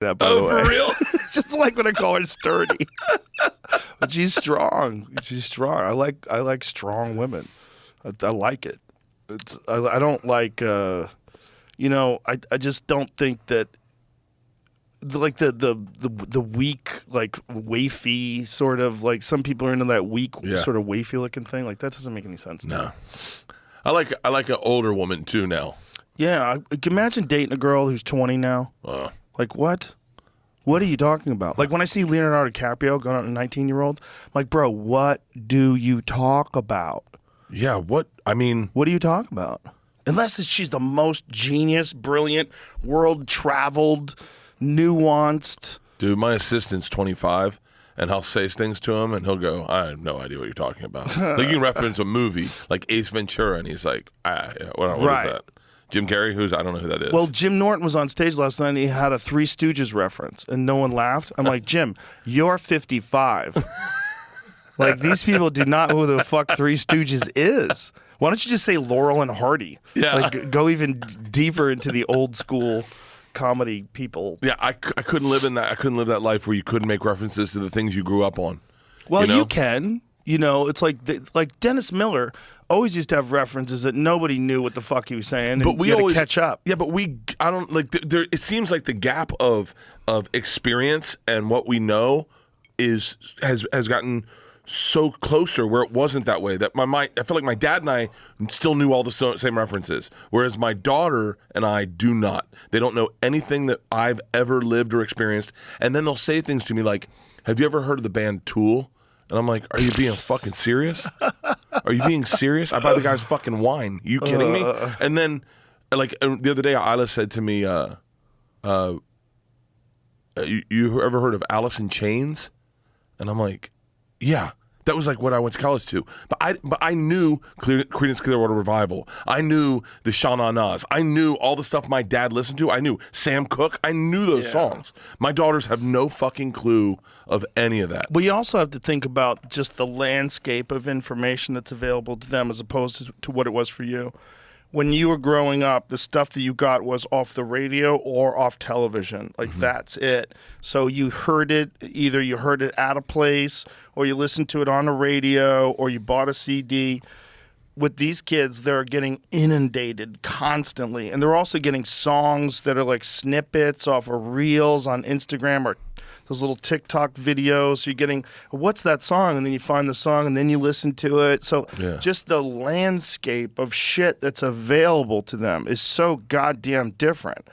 that, by the way. For real? Just like when I call her sturdy. But she's strong. She's strong. I like strong women. I like it. I don't like, I just don't think that, like the weak, like wafy sort of, like some people are into that weak sort of wafy looking thing. Like that doesn't make any sense to me. I like an older woman too now. Yeah, I can imagine dating a girl who's 20 now. Like what? What are you talking about? Like when I see Leonardo DiCaprio going on a 19-year-old, I'm like, bro, what do you talk about? Yeah, what do you talk about? Unless she's the most genius, brilliant, world-traveled, nuanced. Dude, my assistant's 25, and I'll say things to him, and he'll go, I have no idea what you're talking about. Like you can reference a movie, like Ace Ventura, and he's like, what is that? Jim Carrey, I don't know who that is. Well, Jim Norton was on stage last night, and he had a Three Stooges reference, and no one laughed. I'm like, Jim, you're 55. Like, these people do not know who the fuck Three Stooges is. Why don't you just say Laurel and Hardy? Yeah. Like, go even deeper into the old school comedy people. Yeah, I couldn't live in that. I couldn't live that life where you couldn't make references to the things you grew up on. Well, you can. It's like Dennis Miller always used to have references that nobody knew what the fuck he was saying, and but we you had always to catch up. Yeah, but I don't like. There, it seems like the gap of experience and what we know has gotten so closer where it wasn't that way. That I feel like my dad and I still knew all the same references, whereas my daughter and I do not. They don't know anything that I've ever lived or experienced, and then they'll say things to me like, "Have you ever heard of the band Tool?" And I'm like, are you being fucking serious? Are you being serious? I buy the guy's fucking wine. You kidding me? And then, like, the other day, Isla said to me, you ever heard of Alice in Chains? And I'm like, yeah. That was like what I went to college to. But I knew Creedence Clearwater Revival. I knew the Sha Na Nas. I knew all the stuff my dad listened to. I knew Sam Cooke. I knew those songs. My daughters have no fucking clue of any of that. But you also have to think about just the landscape of information that's available to them as opposed to what it was for you. When you were growing up, the stuff that you got was off the radio or off television. Like, that's it. So you heard it, either you heard it at a place, or you listened to it on the radio, or you bought a CD. With these kids, they're getting inundated constantly. And they're also getting songs that are like snippets off of reels on Instagram or those little TikTok videos. So you're getting, what's that song? And then you find the song and then you listen to it. So just the landscape of shit that's available to them is so goddamn different.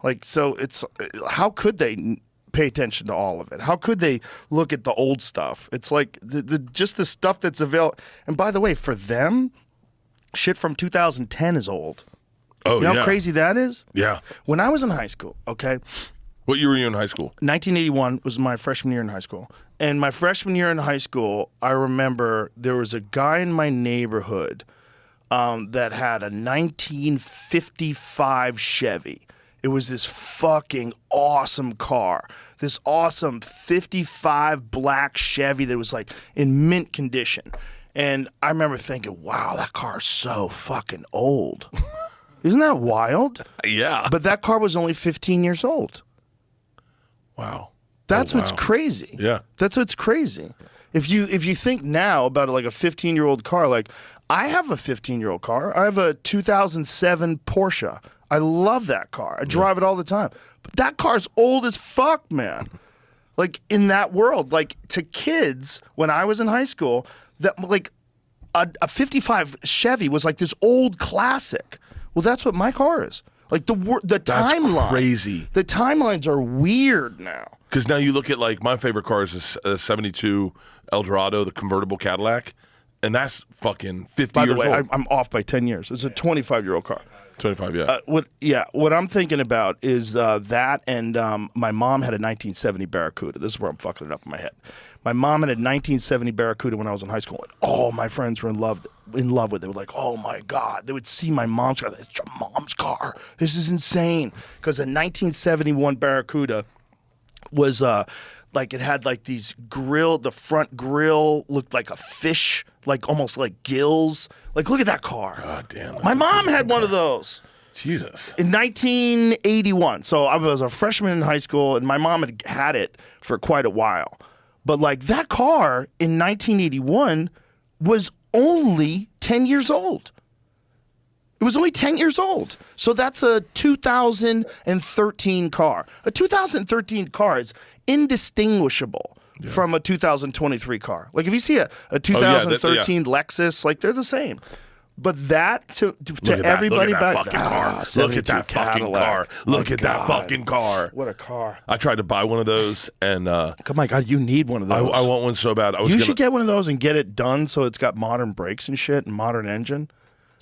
Like, so it's, how could they pay attention to all of it? How could they look at the old stuff? It's like just the stuff that's available. And by the way, for them, shit from 2010 is old. Oh, you know how crazy that is? Yeah. When I was in high school, okay? What year were you in high school? 1981 was my freshman year in high school. And my freshman year in high school, I remember there was a guy in my neighborhood that had a 1955 Chevy. It was this fucking awesome car. This awesome 55 black Chevy that was like in mint condition. And I remember thinking, wow, that car's so fucking old. Isn't that wild? Yeah. But that car was only 15 years old. Wow. That's what's crazy. Yeah. That's what's crazy. If you think now about like a 15-year-old car, like I have a 15-year-old car. I have a 2007 Porsche. I love that car. I drive it all the time. But that car's old as fuck, man. Like in that world, like to kids when I was in high school, that like a 55 Chevy was like this old classic. Well, that's what my car is. Like the timeline. Crazy. The timelines are weird now. Because now you look at like my favorite car is a 72 Eldorado, the convertible Cadillac, and that's fucking 50 years old. By the way, I'm off by 10 years. It's a 25-year-old car. 25, yeah. What I'm thinking about is that, and my mom had a 1970 Barracuda. This is where I'm fucking it up in my head. My mom had a 1970 Barracuda when I was in high school, and all my friends were in love with it. They were like, oh my God. They would see my mom's car. It's your mom's car. This is insane. Because a 1971 Barracuda was like, it had like these the front grill looked like a fish, like almost like gills. Like, look at that car. God damn. My mom had one of those. Jesus. In 1981. So I was a freshman in high school, and my mom had it for quite a while. But like that car in 1981 was only 10 years old. It was only 10 years old. So that's a 2013 car. A 2013 car is indistinguishable from a 2023 car. Like if you see a 2013 Lexus, like they're the same. But that to everybody back, look at that fucking car. Look at that fucking car. What a car! I tried to buy one of those, and oh my God, you need one of those. I want one so bad. You should get one of those and get it done so it's got modern brakes and shit and modern engine.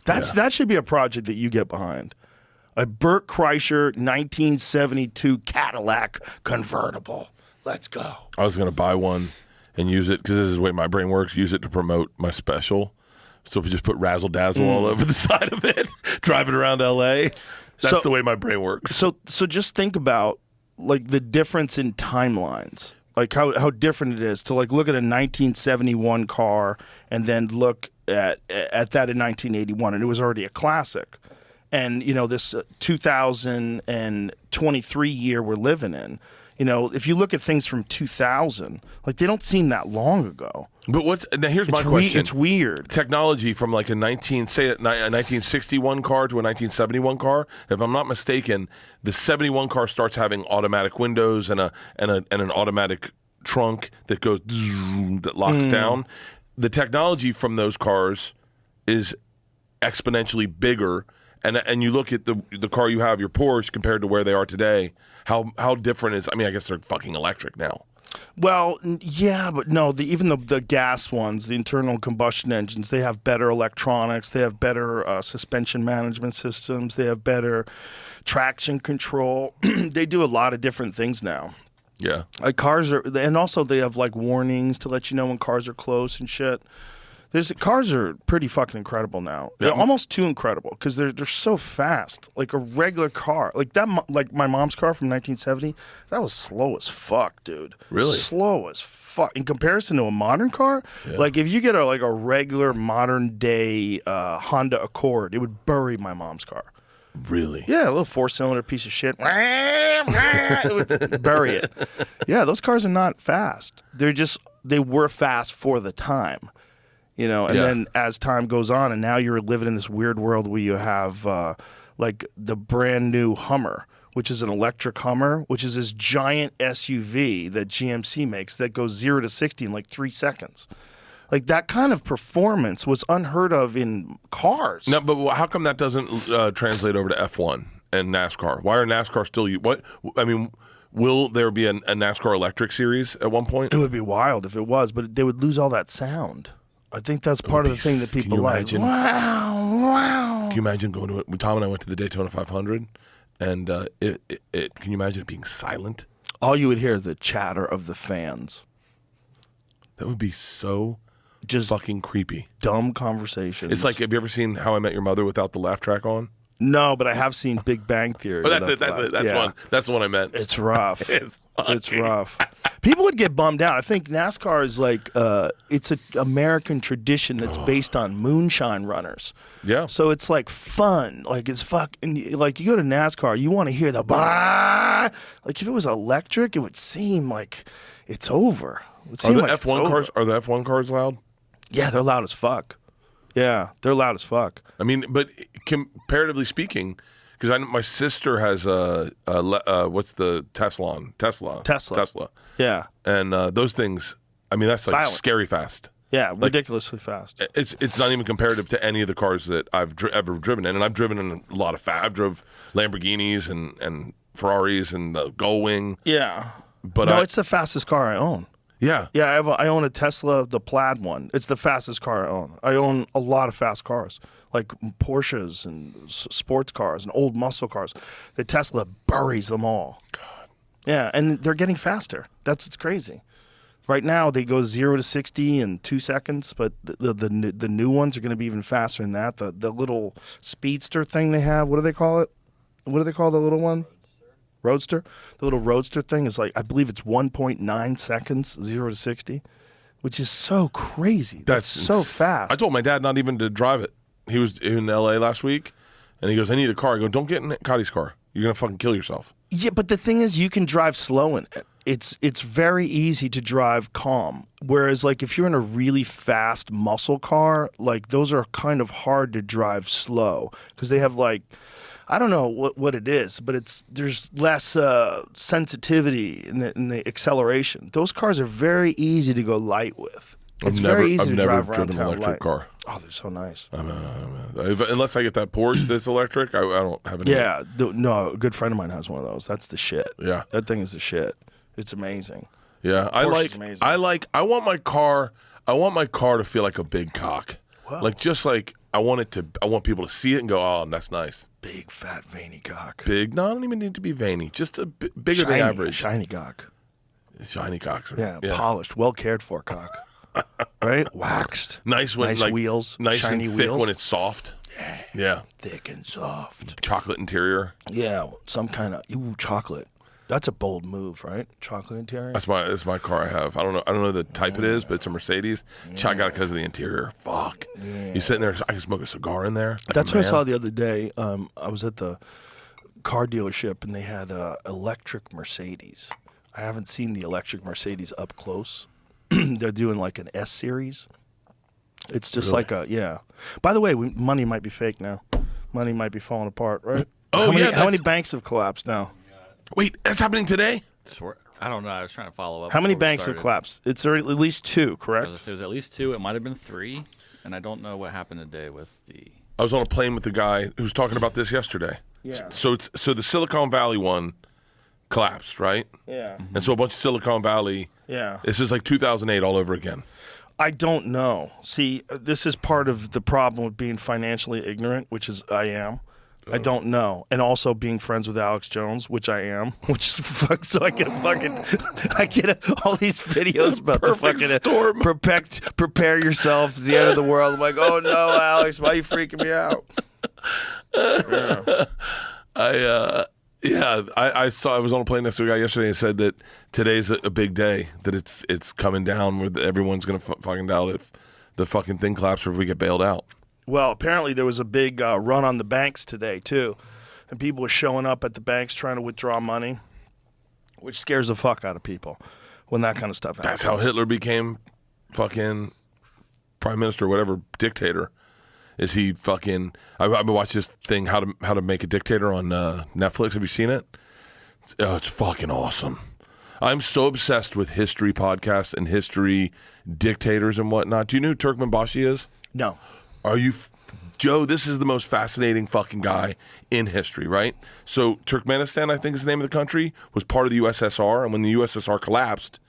That should be a project that you get behind. A Burt Kreischer 1972 Cadillac convertible. Let's go. I was gonna buy one and use it because this is the way my brain works. Use it to promote my special. So we just put razzle dazzle all over the side of it, driving around LA. That's the way my brain works. So just think about like the difference in timelines, like how different it is to like look at a 1971 car and then look at that in 1981, and it was already a classic. And you know this 2023 year we're living in. You know, if you look at things from 2000, like they don't seem that long ago. But now here's my question. It's weird. Technology from like a 1961 car to a 1971 car. If I'm not mistaken, the 71 car starts having automatic windows and an automatic trunk that goes that locks down. The technology from those cars is exponentially bigger. And you look at the car you have, your Porsche, compared to where they are today. How different is? I mean, I guess they're fucking electric now. Well, yeah, but no. Even the gas ones, the internal combustion engines, they have better electronics. They have better suspension management systems. They have better traction control. They do a lot of different things now. Yeah, like cars are, and also they have like warnings to let you know when cars are close and shit. Cars are pretty fucking incredible now. They're almost too incredible because they're so fast. Like a regular car, like my mom's car from 1970, that was slow as fuck, dude. Really? Slow as fuck in comparison to a modern car. Yeah. Like if you get a regular modern day Honda Accord, it would bury my mom's car. Really? Yeah, a little 4-cylinder piece of shit. It would bury it. Yeah, those cars are not fast. They were fast for the time. You know, and then as time goes on, and now you're living in this weird world where you have like the brand new Hummer, which is an electric Hummer, which is this giant SUV that GMC makes that goes 0 to 60 in like 3 seconds. Like that kind of performance was unheard of in cars. No, but how come that doesn't translate over to F1 and NASCAR? Why are NASCAR still? Will there be a NASCAR electric series at one point? It would be wild if it was, but they would lose all that sound. I think that's part of the thing that people like. Wow. Can you imagine going to it? Tom and I went to the Daytona 500, and can you imagine it being silent? All you would hear is the chatter of the fans. That would be so just fucking creepy. Dumb conversations. It's like, have you ever seen How I Met Your Mother without the laugh track on? No, but I have seen Big Bang Theory. Oh, that's it. That's the one I meant. It's rough. It's rough. People would get bummed out. I think NASCAR is like it's an American tradition that's based on moonshine runners. Yeah. So it's like fun. Like it's fucking like you go to NASCAR, you want to hear the bah. Like if it was electric, it would seem like it's over. Are the F1 cars loud? Yeah, they're loud as fuck. Yeah, they're loud as fuck. I mean, but comparatively speaking, because my sister has what's the Tesla? Yeah. And those things, I mean, that's like silent. Scary fast. Yeah, ridiculously fast. It's not even comparative to any of the cars that I've ever driven in, and I've driven in a lot of I've drove Lamborghinis and Ferraris and the Gullwing. Yeah, but it's the fastest car I own. Yeah. Yeah, I own a Tesla, the plaid one. It's the fastest car I own. I own a lot of fast cars, like Porsches and sports cars and old muscle cars. The Tesla buries them all. God. Yeah, and they're getting faster. That's what's crazy. Right now, they go 0 to 60 in 2 seconds, but the new ones are going to be even faster than that. The little speedster thing they have, what do they call it? What do they call the little one? Roadster. The little Roadster thing is like, I believe it's 1.9 seconds, 0 to 60, which is so crazy. That's so fast. I told my dad not even to drive it. He was in LA last week, And he goes, I need a car. I go, don't get in Cotty's car. You're going to fucking kill yourself. Yeah, but the thing is, you can drive slow in it. It's very easy to drive calm. Whereas, like, if you're in a really fast muscle car, like, those are kind of hard to drive slow because they have, like, I don't know what it is, but there's less sensitivity in the acceleration. Those cars are very easy to go light with. It's very easy to drive around town light. I've never driven an electric car. Oh, they're so nice. Unless I get that Porsche that's electric, I don't have any. Yeah, no, a good friend of mine has one of those. That's the shit. Yeah. That thing is the shit. It's amazing. Yeah, I want my car to feel like a big cock. Whoa. I want people to see it and go, oh, that's nice. Big, fat, veiny cock. Big, no, I don't even need to be veiny. Just a bigger than average. Shiny cock. Shiny cocks. Yeah, polished, well cared for cock. Right? Waxed. Nice wheels. Nice shiny and thick wheels. when it's soft. Yeah. Thick and soft. Chocolate interior. Yeah, some kind of chocolate. That's a bold move, right? Chocolate interior. That's my car I have. I don't know the type it is, but it's a Mercedes. I got it because of the interior. Fuck. Yeah. You sitting there, I can smoke a cigar in there. That's what I saw the other day. I was at the car dealership and they had electric Mercedes. I haven't seen the electric Mercedes up close. They're doing like an S series. It's just Really? like yeah. By the way, money might be fake now. Money might be falling apart, right? Oh, how many banks have collapsed now? Wait, that's happening today? I don't know. I was trying to follow up. How many before we banks have started. collapsed? It's at least 2, correct? It was at least 2. It might have been 3, and I don't know what happened today with the. I was on a plane with the guy who was talking about this yesterday. Yeah. So the Silicon Valley one collapsed, right? Yeah. And so a bunch of Silicon Valley. Yeah. This is like 2008 all over again. I don't know. See, this is part of the problem with being financially ignorant, which is I am. I don't know. And also being friends with Alex Jones, which I am, which so I get all these videos about the fucking storm. Prepare yourself. It's the end of the world. I'm like, oh no, Alex, why are you freaking me out? Yeah. I was on a plane next to a guy yesterday and said that today's a big day, that it's coming down where everyone's gonna fucking doubt if the fucking thing collapses or if we get bailed out. Well, apparently there was a big run on the banks today, too. And people were showing up at the banks trying to withdraw money, which scares the fuck out of people when that kind of stuff happens. That's how Hitler became fucking prime minister, whatever, dictator. Is he fucking... I've been watching this thing, How to Make a Dictator on Netflix. Have you seen it? It's fucking awesome. I'm so obsessed with history podcasts and history dictators and whatnot. Do you know who Turkmenbashi is? No. Are you, Joe? This is the most fascinating fucking guy in history, right? So Turkmenistan, I think is the name of the country, was part of the USSR, and when the USSR collapsed,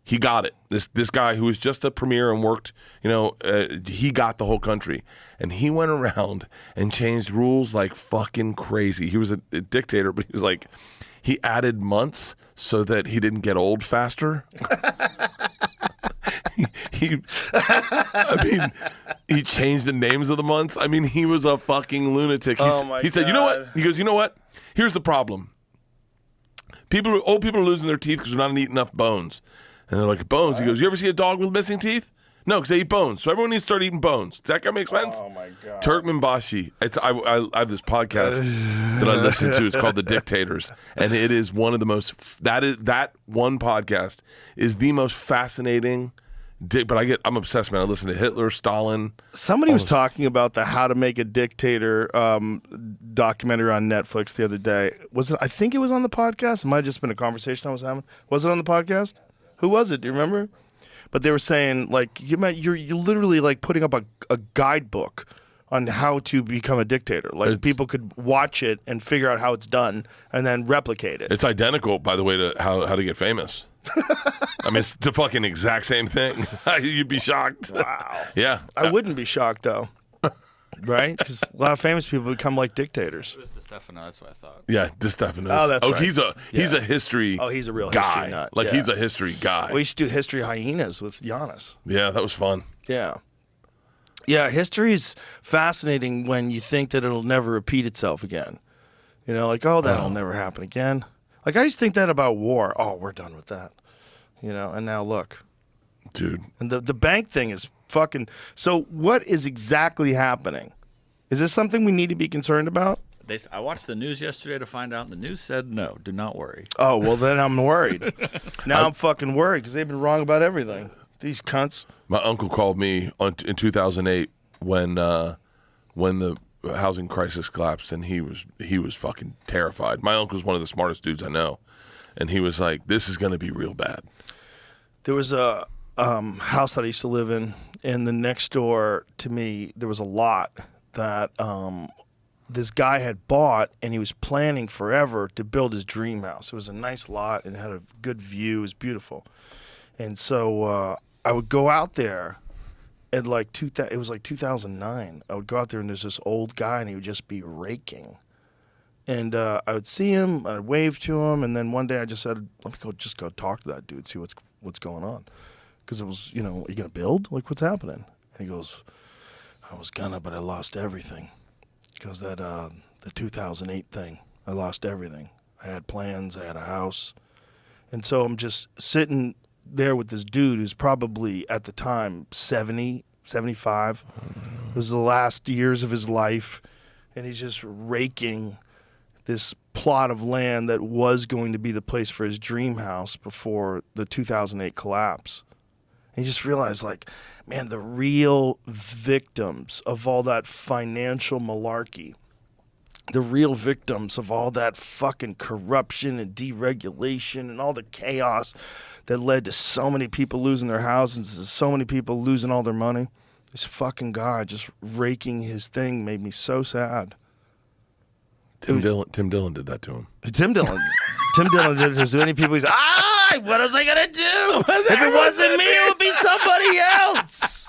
he got it. This guy who was just a premier and worked, he got the whole country, and he went around and changed rules like fucking crazy. He was a dictator, but he was like, he added months so that he didn't get old faster. He changed the names of the months. I mean, he was a fucking lunatic. He said, you know what? He goes, you know what? Here's the problem. Old people are losing their teeth because they're not eating enough bones. And they're like, bones. He goes, you ever see a dog with missing teeth? No, because they eat bones. So everyone needs to start eating bones. Does that guy make sense? Oh, my God. Turkmenbashi. I have this podcast that I listen to. It's called The Dictators. And it is one of the most, that one podcast is the most fascinating. But I'm obsessed, man. I listen to Hitler, Stalin. Somebody was talking about the How to Make a Dictator documentary on Netflix the other day. I think it was on the podcast. It might have just been a conversation I was having. Was it on the podcast? Who was it? Do you remember? But they were saying, like, you're literally like putting up a guidebook on how to become a dictator. Like, people could watch it and figure out how it's done and then replicate it. It's identical, by the way, to how to get famous. I mean, it's the fucking exact same thing. You'd be shocked. Wow. Yeah. I wouldn't be shocked, though. Right? Because a lot of famous people become like dictators. It was DeStefano, that's what I thought. Yeah, DeStefano. Oh, that's right. He's a history. Oh, he's a real guy. history nut. Like, yeah. he's a history guy. We used to do history hyenas with Giannis. Yeah, that was fun. Yeah. Yeah, history is fascinating when you think that it'll never repeat itself again. You know, like, oh, that'll never happen again. Like, I used to think that about war. Oh, we're done with that. You know, and now look. Dude. And the bank thing is fucking... So what is exactly happening? Is this something we need to be concerned about? I watched the news yesterday to find out, and the news said no. Do not worry. Oh, well, then I'm worried. Now I'm fucking worried because they've been wrong about everything. These cunts. My uncle called me in 2008 when the housing crisis collapsed, and he was fucking terrified. My uncle's one of the smartest dudes I know, and he was like, "This is going to be real bad." There was a house that I used to live in, and the next door to me, there was a lot that this guy had bought, and he was planning forever to build his dream house. It was a nice lot and had a good view. It was beautiful. And so I would go out there at it was like 2009. I would go out there, and there's this old guy, and he would just be raking. And I would see him, I'd wave to him, and then one day I just said, let me go talk to that dude, see what's going on. Because it was, are you going to build? Like, what's happening? And he goes, I was gonna, but I lost everything. Because that the 2008 thing, I lost everything. I had plans, I had a house. And so I'm just sitting there with this dude who's probably, at the time, 70, 75. This is the last years of his life. And he's just raking this plot of land that was going to be the place for his dream house before the 2008 collapse. And you just realize, man, the real victims of all that financial malarkey, the real victims of all that fucking corruption and deregulation and all the chaos that led to so many people losing their houses and so many people losing all their money, this fucking guy just raking his thing made me so sad. Tim Dillon did that to him. Tim Dillon did it to so many people. He's what was I going to do? If it wasn't me, it would be somebody else.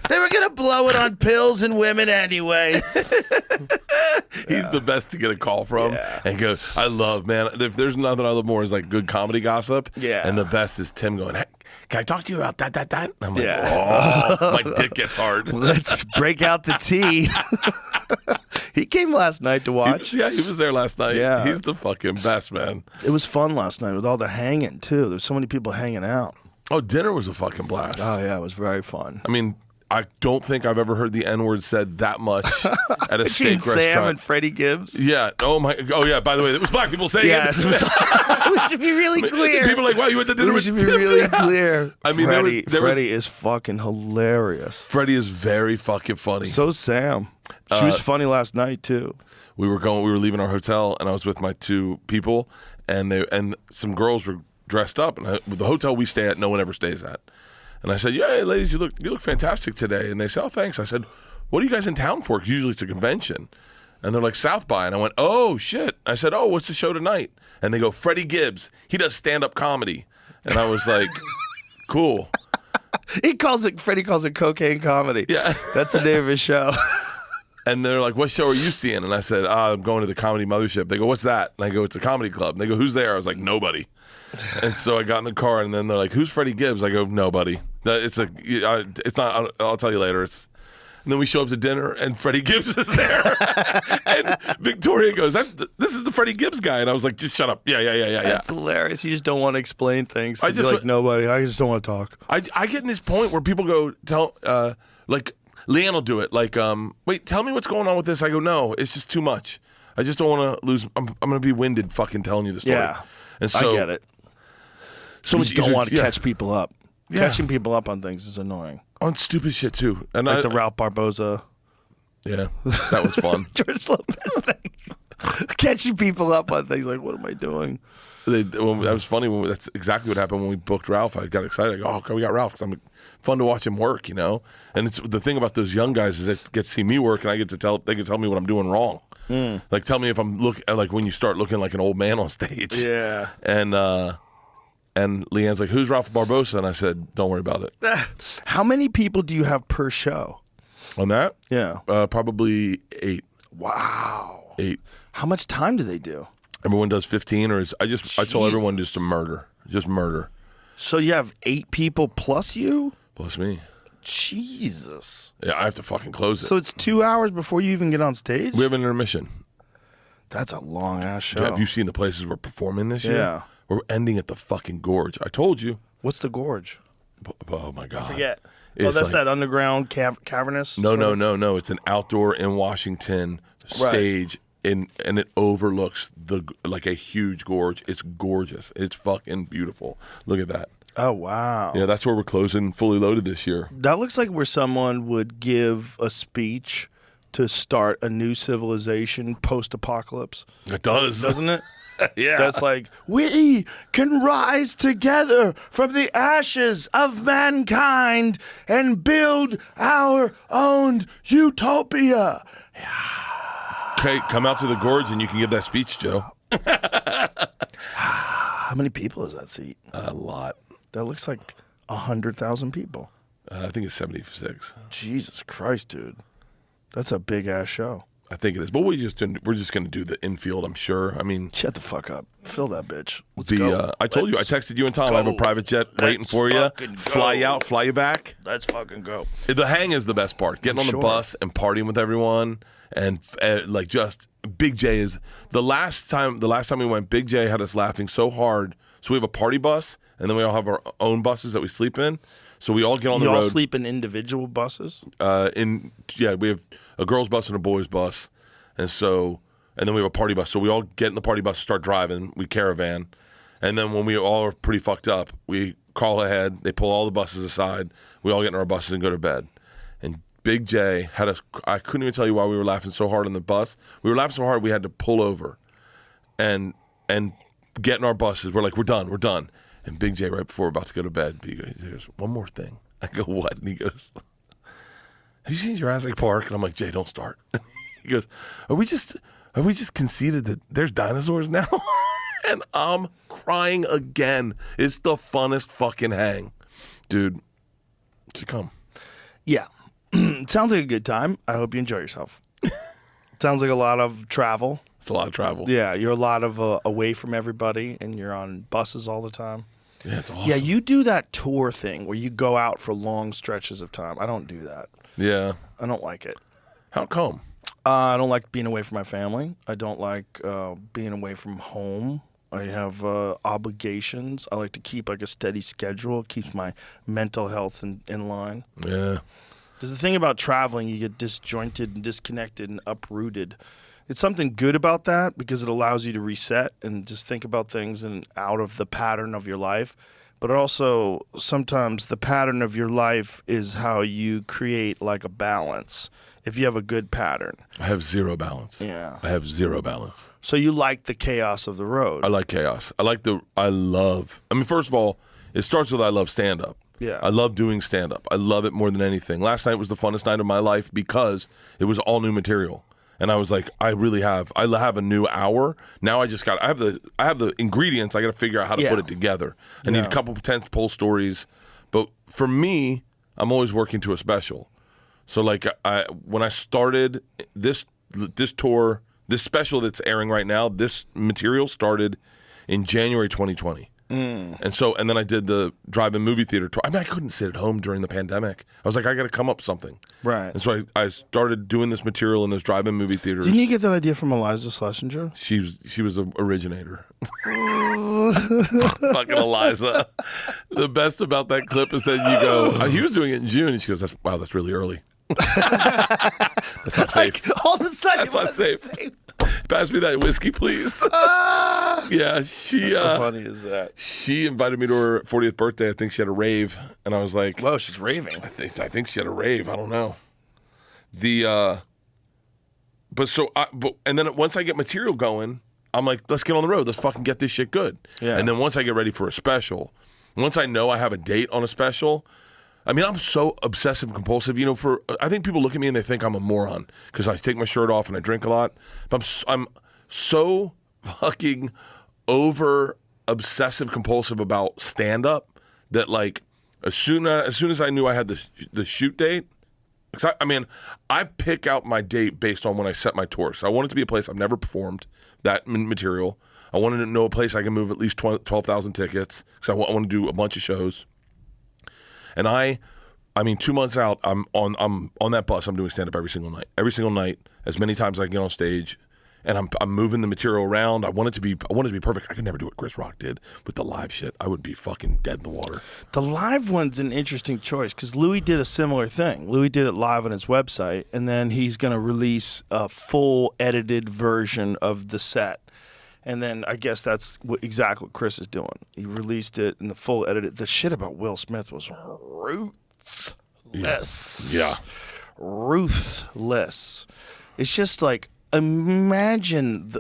They were going to blow it on pills and women anyway. He's the best to get a call from and go, I love, man. If there's nothing I love more is like good comedy gossip. Yeah. And the best is Tim going, hey, can I talk to you about that? And I'm like, oh, my dick gets hard. Let's break out the tea. He came last night to watch. He was there last night. Yeah. He's the fucking best, man. It was fun last night with all the hanging, too. There's so many people hanging out. Oh, dinner was a fucking blast. Oh, yeah, it was very fun. I mean, I don't think I've ever heard the N-word said that much at a steak restaurant. Sam and Freddie Gibbs. Yeah. Oh yeah. By the way, it was black people saying yes, it. We should be really clear. People are like, wow, you went to dinner We with should be Tim? really Yeah. clear. I mean, Freddie is fucking hilarious. Freddie is very fucking funny. So Sam. She was funny last night too. We were leaving our hotel, and I was with my two people, and some girls were dressed up, and the hotel we stay at, no one ever stays at. And I said, yeah, hey, ladies, you look fantastic today. And they said, oh, thanks. I said, what are you guys in town for? Because usually it's a convention. And they're like, South by. And I went, oh, shit. I said, oh, what's the show tonight? And they go, Freddie Gibbs. He does stand-up comedy. And I was like, cool. Freddie calls it cocaine comedy. Yeah. That's the name of his show. And they're like, what show are you seeing? And I said, I'm going to the Comedy Mothership. They go, what's that? And I go, it's a comedy club. And they go, who's there? I was like, nobody. And so I got in the car, and then they're like, who's Freddie Gibbs? I go, nobody. It's not, I'll tell you later. And then we show up to dinner, and Freddie Gibbs is there. And Victoria goes, this is the Freddie Gibbs guy. And I was like, just shut up. Yeah. That's hilarious. You just don't want to explain things. I just like, nobody. I just don't want to talk. I get in this point where people go, like, Leanne will do it. Like, wait, tell me what's going on with this. I go, no, it's just too much. I just don't want to lose. I'm going to be winded fucking telling you the story. Yeah, and so, I get it. So you just don't want to catch people up. Yeah. Catching people up on things is annoying. On stupid shit, too. And like the Ralph Barboza. Yeah, that was fun. George Lopez thing. Catching people up on things like, what am I doing? That was funny. That's exactly what happened when we booked Ralph. I got excited. I go, oh, okay, we got Ralph. Because I'm fun to watch him work, And it's the thing about those young guys is they get to see me work, and they can tell me what I'm doing wrong. Like, tell me if I'm like when you start looking like an old man on stage. Yeah. And Leanne's like, who's Ralph Barbosa? And I said, don't worry about it. How many people do you have per show? On that? Yeah. Probably 8. Wow. 8. How much time do they do? Everyone does 15, I tell everyone just to murder. Just murder. So you have 8 people plus you? Plus me. Jesus. Yeah, I have to fucking close it. So it's 2 hours before you even get on stage? We have an intermission. That's a long-ass show. Yeah, have you seen the places we're performing this year? Yeah. We're ending at the fucking Gorge. I told you. What's the Gorge? Oh, my God. I forget. Oh, It's that's like, that underground cavernous? No. It's an outdoor in Washington stage, and it overlooks like a huge gorge. It's gorgeous. It's fucking beautiful. Look at that. Oh, wow. Yeah, that's where we're closing Fully Loaded this year. That looks like where someone would give a speech to start a new civilization post-apocalypse. It does, Doesn't it? Yeah. That's like, we can rise together from the ashes of mankind and build our own utopia. Okay, come out to the gorge and you can give that speech, Joe. How many people is that seat? A lot. That looks like 100,000 people. I think it's 76. Jesus Christ, dude. That's a big-ass show. I think it is. But we're just going to do the infield, I'm sure. I mean, Shut the fuck up. Fill that bitch. Let's go. I told you, I texted you and Tom, I have a go. private jet waiting Let's for you. fucking Fly you go. out, fly you back. Let's fucking go. The hang is the best part. Getting on the Sure. bus and partying with everyone, and like just Big J is the last time we went. Big J had us laughing so hard. So we have a party bus, and then we all have our own buses that we sleep in. So we all get on the You all road. sleep in individual buses? We have a girls' bus and a boys' bus, and then we have a party bus. So we all get in the party bus, start driving. We caravan, and then when we all are pretty fucked up, we call ahead. They pull all the buses aside. We all get in our buses and go to bed. And Big J had us. I couldn't even tell you why we were laughing so hard on the bus. We were laughing so hard we had to pull over, and get in our buses. We're like, we're done. And Big J, right before we're about to go to bed, he goes, one more thing. I go, what? And he goes, have you seen Jurassic Park? And I'm like, Jay, don't start. He goes, are we just conceded that there's dinosaurs now? And I'm crying again. It's the funnest fucking hang. Dude, to come. Yeah. It sounds like a good time. I hope you enjoy yourself. Sounds like a lot of travel. It's a lot of travel. Yeah, you're a lot of away from everybody, and you're on buses all the time. Yeah, it's awesome. Yeah, you do that tour thing where you go out for long stretches of time. I don't do that. Yeah. I don't like it. How come? I don't like being away from my family. I don't like being away from home. I have obligations. I like to keep like a steady schedule. It keeps my mental health in line. Yeah. Because the thing about traveling, you get disjointed and disconnected and uprooted. It's something good about that because it allows you to reset and just think about things and out of the pattern of your life. But also, sometimes the pattern of your life is how you create like a balance. If you have a good pattern. I have zero balance. Yeah. I have zero balance. So you like the chaos of the road. I like chaos. I mean, first of all, it starts with I love stand-up. Yeah. I love doing stand-up. I love it more than anything. Last night was the funnest night of my life because it was all new material. And I was like, I have a new hour. Now I have the ingredients. I got to figure out how to put it together. I need a couple of tentpole stories. But for me, I'm always working to a special. So like when I started this tour, this special that's airing right now, this material started in January 2020. And then I did the drive-in movie theater tour. I mean, I couldn't sit at home during the pandemic. I was like, I got to come up with something. Right. And so I started doing this material in those drive-in movie theaters. Didn't you get that idea from Eliza Schlesinger? She was the originator. Fucking Eliza. The best about that clip is that you go, he was doing it in June, and she goes, that's really early. That's not safe. Like, all of a sudden, That's not safe. Pass me that whiskey, please. Yeah, she. How funny is that? She invited me to her 40th birthday. I think she had a rave, and I was like, Whoa, she's raving. I think she had a rave. I don't know. And then once I get material going, I'm like, let's get on the road. Let's fucking get this shit good. Yeah. And then once I get ready for a special, once I know I have a date on a special, I mean, I'm so obsessive compulsive. You know, I think people look at me and they think I'm a moron because I take my shirt off and I drink a lot. But I'm so fucking over obsessive compulsive about stand up that like as soon as I knew I had the shoot date, because I pick out my date based on when I set my tour. So I want it to be a place I've never performed that material. I wanted to know a place I can move at least 12,000 tickets because I want to do a bunch of shows. And I mean, 2 months out, I'm on that bus. I'm doing stand up every single night, as many times as I can get on stage. and I'm moving the material around. I want it to be perfect. I could never do what Chris Rock did with the live shit. I would be fucking dead in the water. The live one's an interesting choice because Louis did a similar thing. Louis did it live on his website, and then he's going to release a full edited version of the set. And then I guess that's exactly what Chris is doing. He released it in the full edited. The shit about Will Smith was ruthless. Yeah. Ruthless. It's just like, imagine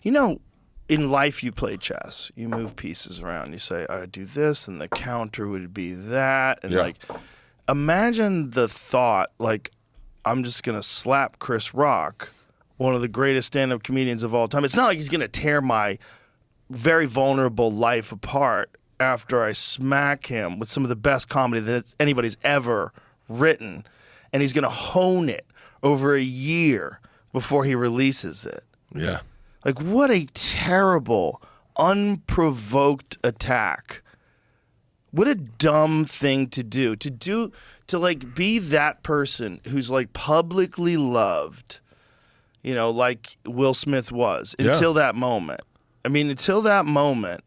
in life you play chess. You move pieces around. You say, I do this, and the counter would be that. And like, imagine the thought, like, I'm just going to slap Chris Rock, one of the greatest stand-up comedians of all time. It's not like he's going to tear my very vulnerable life apart after I smack him with some of the best comedy that anybody's ever written. And he's going to hone it over a year before he releases it. Yeah. Like, what a terrible, unprovoked attack. What a dumb thing to do. To like be that person who's like publicly loved, like Will Smith was until that moment. I mean, until that moment,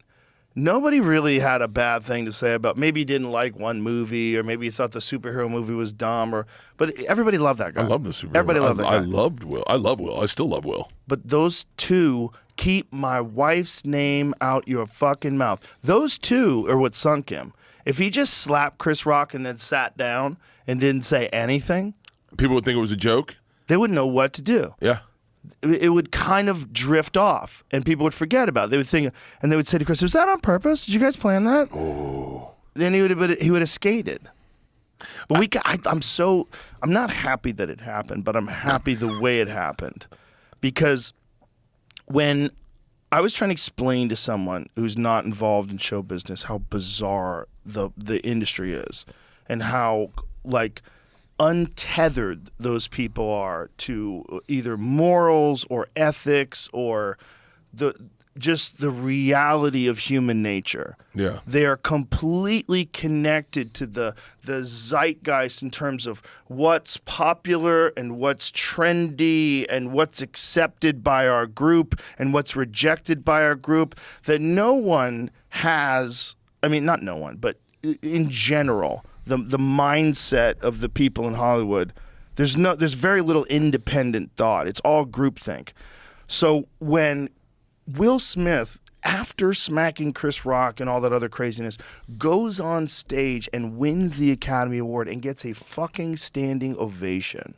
nobody really had a bad thing to say about. Maybe he didn't like one movie, or maybe he thought the superhero movie was dumb, but everybody loved that guy. I love the superhero. Everybody loved that guy. I loved Will. I love Will. I still love Will. But those two, keep my wife's name out your fucking mouth. Those two are what sunk him. If he just slapped Chris Rock and then sat down and didn't say anything, people would think it was a joke. They wouldn't know what to do. Yeah. It would kind of drift off, and people would forget about it. They would think, and they would say to Chris, "Was that on purpose? Did you guys plan that?" Oh. Then he would have skated. But I'm not happy that it happened, but I'm happy the way it happened, because when I was trying to explain to someone who's not involved in show business how bizarre the industry is, and how like untethered those people are to either morals or ethics or just the reality of human nature. Yeah. They are completely connected to the zeitgeist in terms of what's popular and what's trendy and what's accepted by our group and what's rejected by our group, that no one has, I mean, not no one, but in general, the mindset of the people in Hollywood, there's very little independent thought. It's all groupthink. So when Will Smith, after smacking Chris Rock and all that other craziness, goes on stage and wins the Academy Award and gets a fucking standing ovation,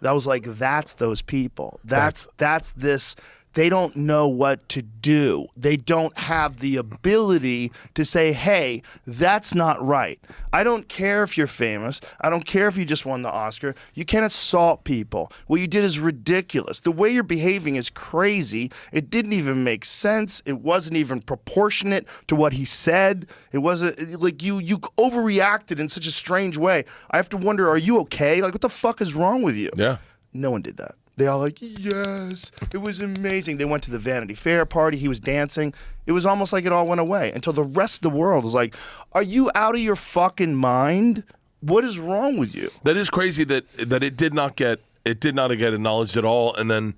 that was like, that's those people. That's this. They don't know what to do. They don't have the ability to say, hey, that's not right. I don't care if you're famous. I don't care if you just won the Oscar. You can't assault people. What you did is ridiculous. The way you're behaving is crazy. It didn't even make sense. It wasn't even proportionate to what he said. It wasn't like you overreacted in such a strange way. I have to wonder, are you okay? Like, what the fuck is wrong with you? Yeah. No one did that. They all like, yes, it was amazing. They went to the Vanity Fair party. He was dancing. It was almost like it all went away until the rest of the world was like, are you out of your fucking mind? What is wrong with you? That is crazy that it did not get acknowledged at all, and then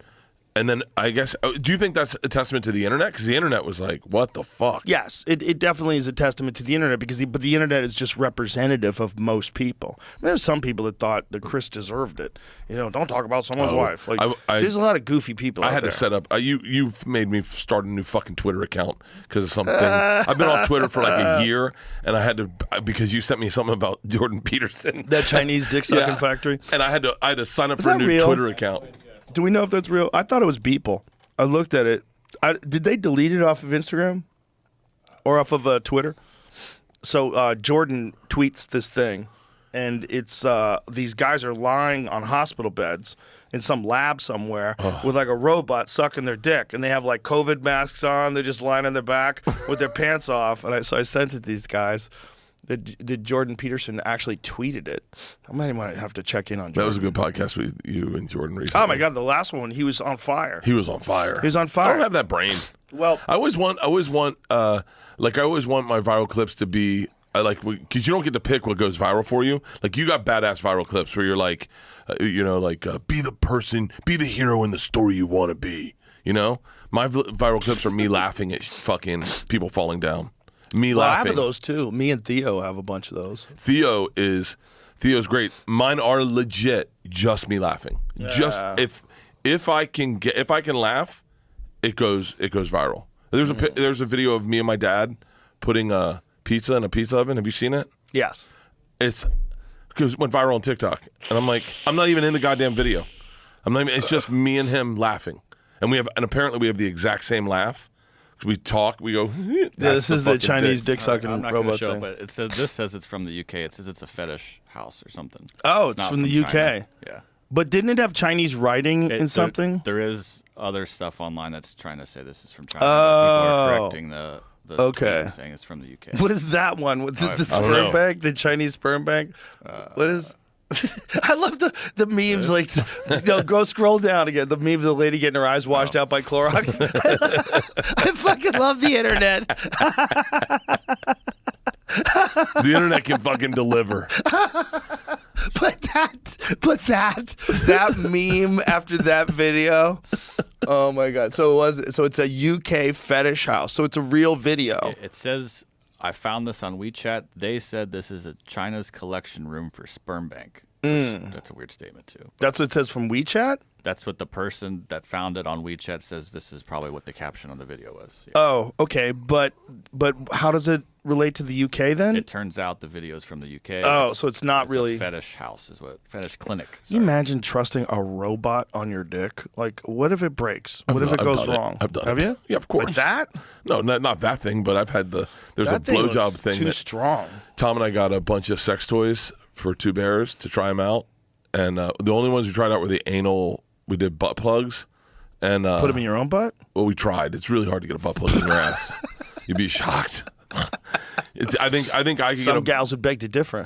I guess, do you think that's a testament to the internet? Because the internet was like, what the fuck? Yes, it definitely is a testament to the internet, because but the internet is just representative of most people. I mean, there's some people that thought that Chris deserved it. Don't talk about someone's wife. Like, there's a lot of goofy people out there. I had to set up. You've made me start a new fucking Twitter account because of something. I've been off Twitter for like a year, and I had to, because you sent me something about Jordan Peterson, that Chinese dick sucking factory, and I had to sign up is for a new real? Twitter account. Do we know if that's real? I thought it was Beeple. I looked at it. Did they delete it off of Instagram or off of Twitter? So Jordan tweets this thing, and it's these guys are lying on hospital beds in some lab somewhere with like a robot sucking their dick, and they have like COVID masks on. They're just lying on their back with their pants off. And so I sent it to these guys. Did Jordan Peterson actually tweeted it? I might have to check in on Jordan. That was a good podcast with you and Jordan recently. Oh my God, the last one, he was on fire. He was on fire. He was on fire. I don't have that brain. Well, I always want my viral clips to be because you don't get to pick what goes viral for you. Like, you got badass viral clips where you're like, be the person, be the hero in the story you want to be. You know, my viral clips are me laughing at fucking people falling down. Me Well, I laughing. have those too. Me and Theo have a bunch of those. Theo's great. Mine are legit just me laughing. Just if I can laugh, it goes viral. There's a video of me and my dad putting a pizza in a pizza oven. Have you seen it? Yes. It's because it went viral on TikTok, and I'm like, I'm not even in the goddamn video. It's just me and him laughing, and apparently we have the exact same laugh. We talk, we go. Yeah, this is the fucking Chinese dick. dick sucking I'm not going to robot show thing. it, but this says it's from the UK. It says it's a fetish house or something. Oh, it's not from the UK. China. Yeah. But didn't it have Chinese writing in something? There is other stuff online that's trying to say this is from China. But people are correcting the Okay. tweet saying it's from the UK. What is that one with the I don't sperm know. bank? The Chinese sperm bank? What is? I love the memes. Like, go scroll down again. The meme of the lady getting her eyes washed out by Clorox. I fucking love the internet. The internet can fucking deliver. But that meme after that video. Oh my god! So it's a UK fetish house. So it's a real video. It says, I found this on WeChat. They said this is a China's collection room for sperm bank. That's a weird statement too. That's what it says from WeChat. That's what the person that found it on WeChat says. This is probably what the caption on the video was. Yeah. Oh, okay. But how does it relate to the UK then? It turns out the video is from the UK. Oh, so it's not really a fetish house, is what fetish clinic. Can you imagine trusting a robot on your dick? Like, what if it breaks? What if it I've goes done it. wrong? I've done Have it. you? Yeah, of course. Like that? No, not that thing, but I've had there's a That thing blowjob looks thing too that strong. Tom and I got a bunch of sex toys for Two Bears to try them out, and the only ones we tried out were the anal. We did butt plugs, and Put them in your own butt? well, we tried. It's really hard to get a butt plug in your ass. You'd be shocked. I think I could Some get a, gals would beg to differ.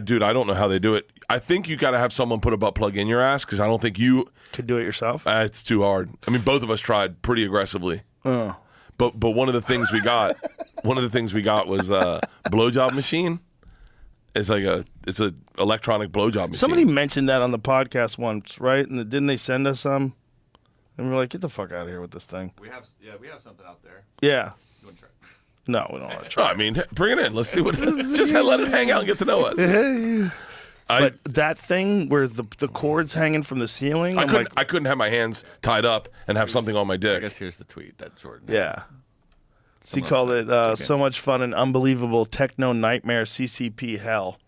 dude, I don't know how they do it. I think you got to have someone put a butt plug in your ass because I don't think you. Could do it yourself. It's too hard. I mean, both of us tried pretty aggressively. Oh. But one of the things we got, was a blowjob machine. It's a electronic blowjob machine. Somebody mentioned that on the podcast once, right? And didn't they send us some? And we're like, get the fuck out of here with this thing. We have something out there. Yeah. You want to try? No, we don't want to Oh, try. I mean, bring it in. Let's see what it is. Just let it hang out and get to know us. But that thing where the cord's hanging from the ceiling, I'm like, I couldn't have my hands tied up and have something on my I dick. guess here's the tweet that Jordan. yeah. He Someone called said, it okay. so much fun and unbelievable techno nightmare CCP hell.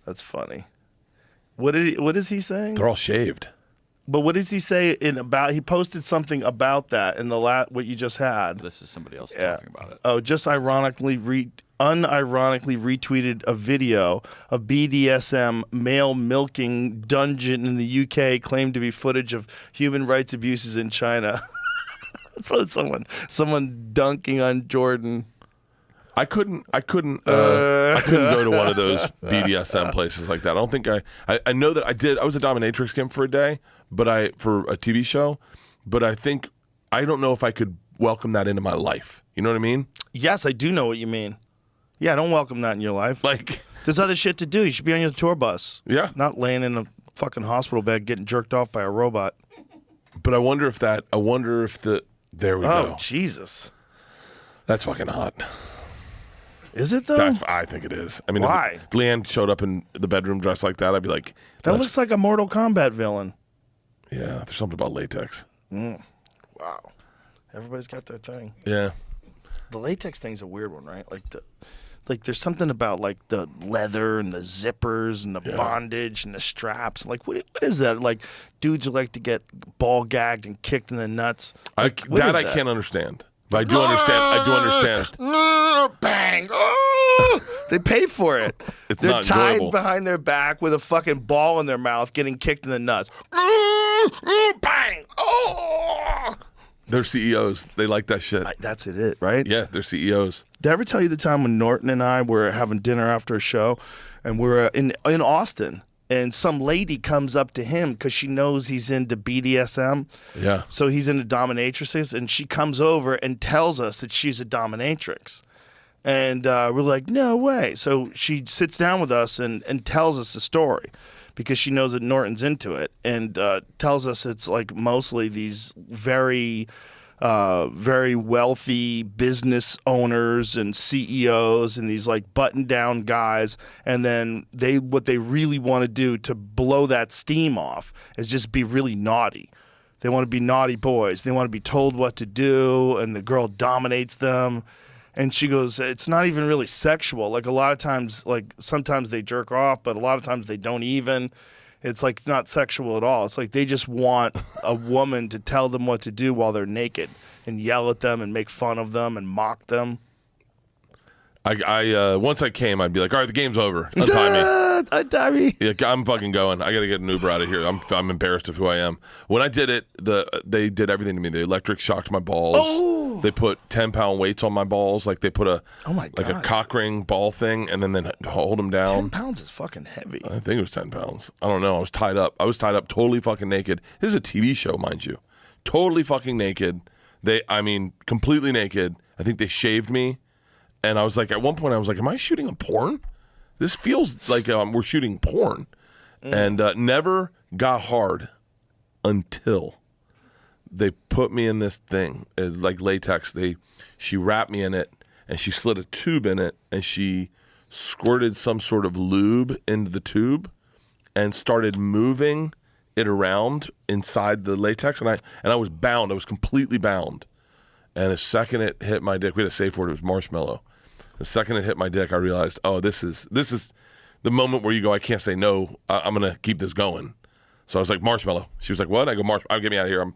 That's funny. What is he saying? They're all shaved. But what does he say he posted something about that in the what you just had. This is somebody else Yeah. talking about it. Oh, just unironically retweeted a video of BDSM male milking dungeon in the UK claimed to be footage of human rights abuses in China. So someone dunking on Jordan. I couldn't go to one of those BDSM places like that. I don't think I know that I did. I was a dominatrix Kim for a day, for a TV show, but I don't know if I could welcome that into my life. You know what I mean? Yes, I do know what you mean. Yeah, don't welcome that in your life. Like, There's other shit to do. You should be on your tour bus. yeah. Not laying in a fucking hospital bed getting jerked off by a robot. But I wonder if there we Oh, go. Jesus. That's fucking hot. Is it though? I think it is. I mean, Why? if Leanne showed up in the bedroom dressed like that, I'd be like, That looks like a Mortal Kombat villain. yeah, there's something about latex. Wow. Everybody's got their thing. Yeah. The latex thing's a weird one, right? Like there's something about like the leather and the zippers and the bondage and the straps. Like what is that? Like dudes who like to get ball gagged and kicked in the nuts. Like, what is I can't understand. But I do understand. Bang! Oh! They pay for it. It's They're not tied enjoyable. behind their back with a fucking ball in their mouth, getting kicked in the nuts. Bang! Oh! They're CEOs. They like that shit. That's it, right? Yeah, they're CEOs. Did I ever tell you the time when Norton and I were having dinner after a show, and we're in Austin, and some lady comes up to him because she knows he's into BDSM. Yeah. So he's into dominatrixes, and she comes over and tells us that she's a dominatrix. And we're like, no way. So she sits down with us and tells us the story because she knows that Norton's into it, and tells us it's like mostly these very wealthy business owners and CEOs and these like button down guys. And then what they really want to do to blow that steam off is just be really naughty. They want to be naughty boys. They want to be told what to do, and the girl dominates them. And she goes, it's not even really sexual. Like a lot of times, like sometimes they jerk off, but a lot of times they don't even. It's like not sexual at all. It's like they just want a woman to tell them what to do while they're naked and yell at them and make fun of them and mock them. I once I came, I'd be like, all right, the game's over. Untie me. Untie me. Yeah, I'm fucking going. I got to get an Uber out of here. I'm embarrassed of who I am. When I did it, they did everything to me. They electric shocked my balls. Oh. They put 10-pound weights on my balls. Like they put a cock ring ball thing, and then hold them down. 10 pounds is fucking heavy. I think it was 10 pounds. I don't know. I was tied up, totally fucking naked. This is a TV show, mind you. Totally fucking naked. Completely naked. I think they shaved me. And I was like, at one point, I was like, am I shooting a porn? This feels like we're shooting porn. And never got hard until they put me in this thing, like latex. She wrapped me in it, and she slid a tube in it, and she squirted some sort of lube into the tube and started moving it around inside the latex. And I was bound. I was completely bound. And the second it hit my dick, we had a safe word. It was marshmallow. The second it hit my dick, I realized, oh, this is the moment where you go, I can't say no. I'm gonna keep this going. So I was like, marshmallow. She was like, what? I go, marshmallow. Get me out of here.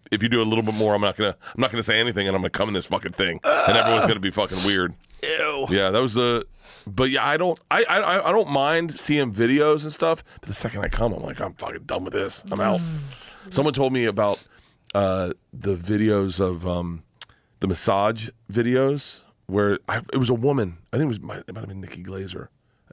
If you do a little bit more, I'm not gonna say anything, and I'm gonna come in this fucking thing, and everyone's gonna be fucking weird. Ew. Yeah, that was But yeah, I don't mind seeing videos and stuff. But the second I come, I'm like, I'm fucking done with this. I'm out. Someone told me about the videos of the massage videos where it was a woman. I think it might have been Nikki Glazer.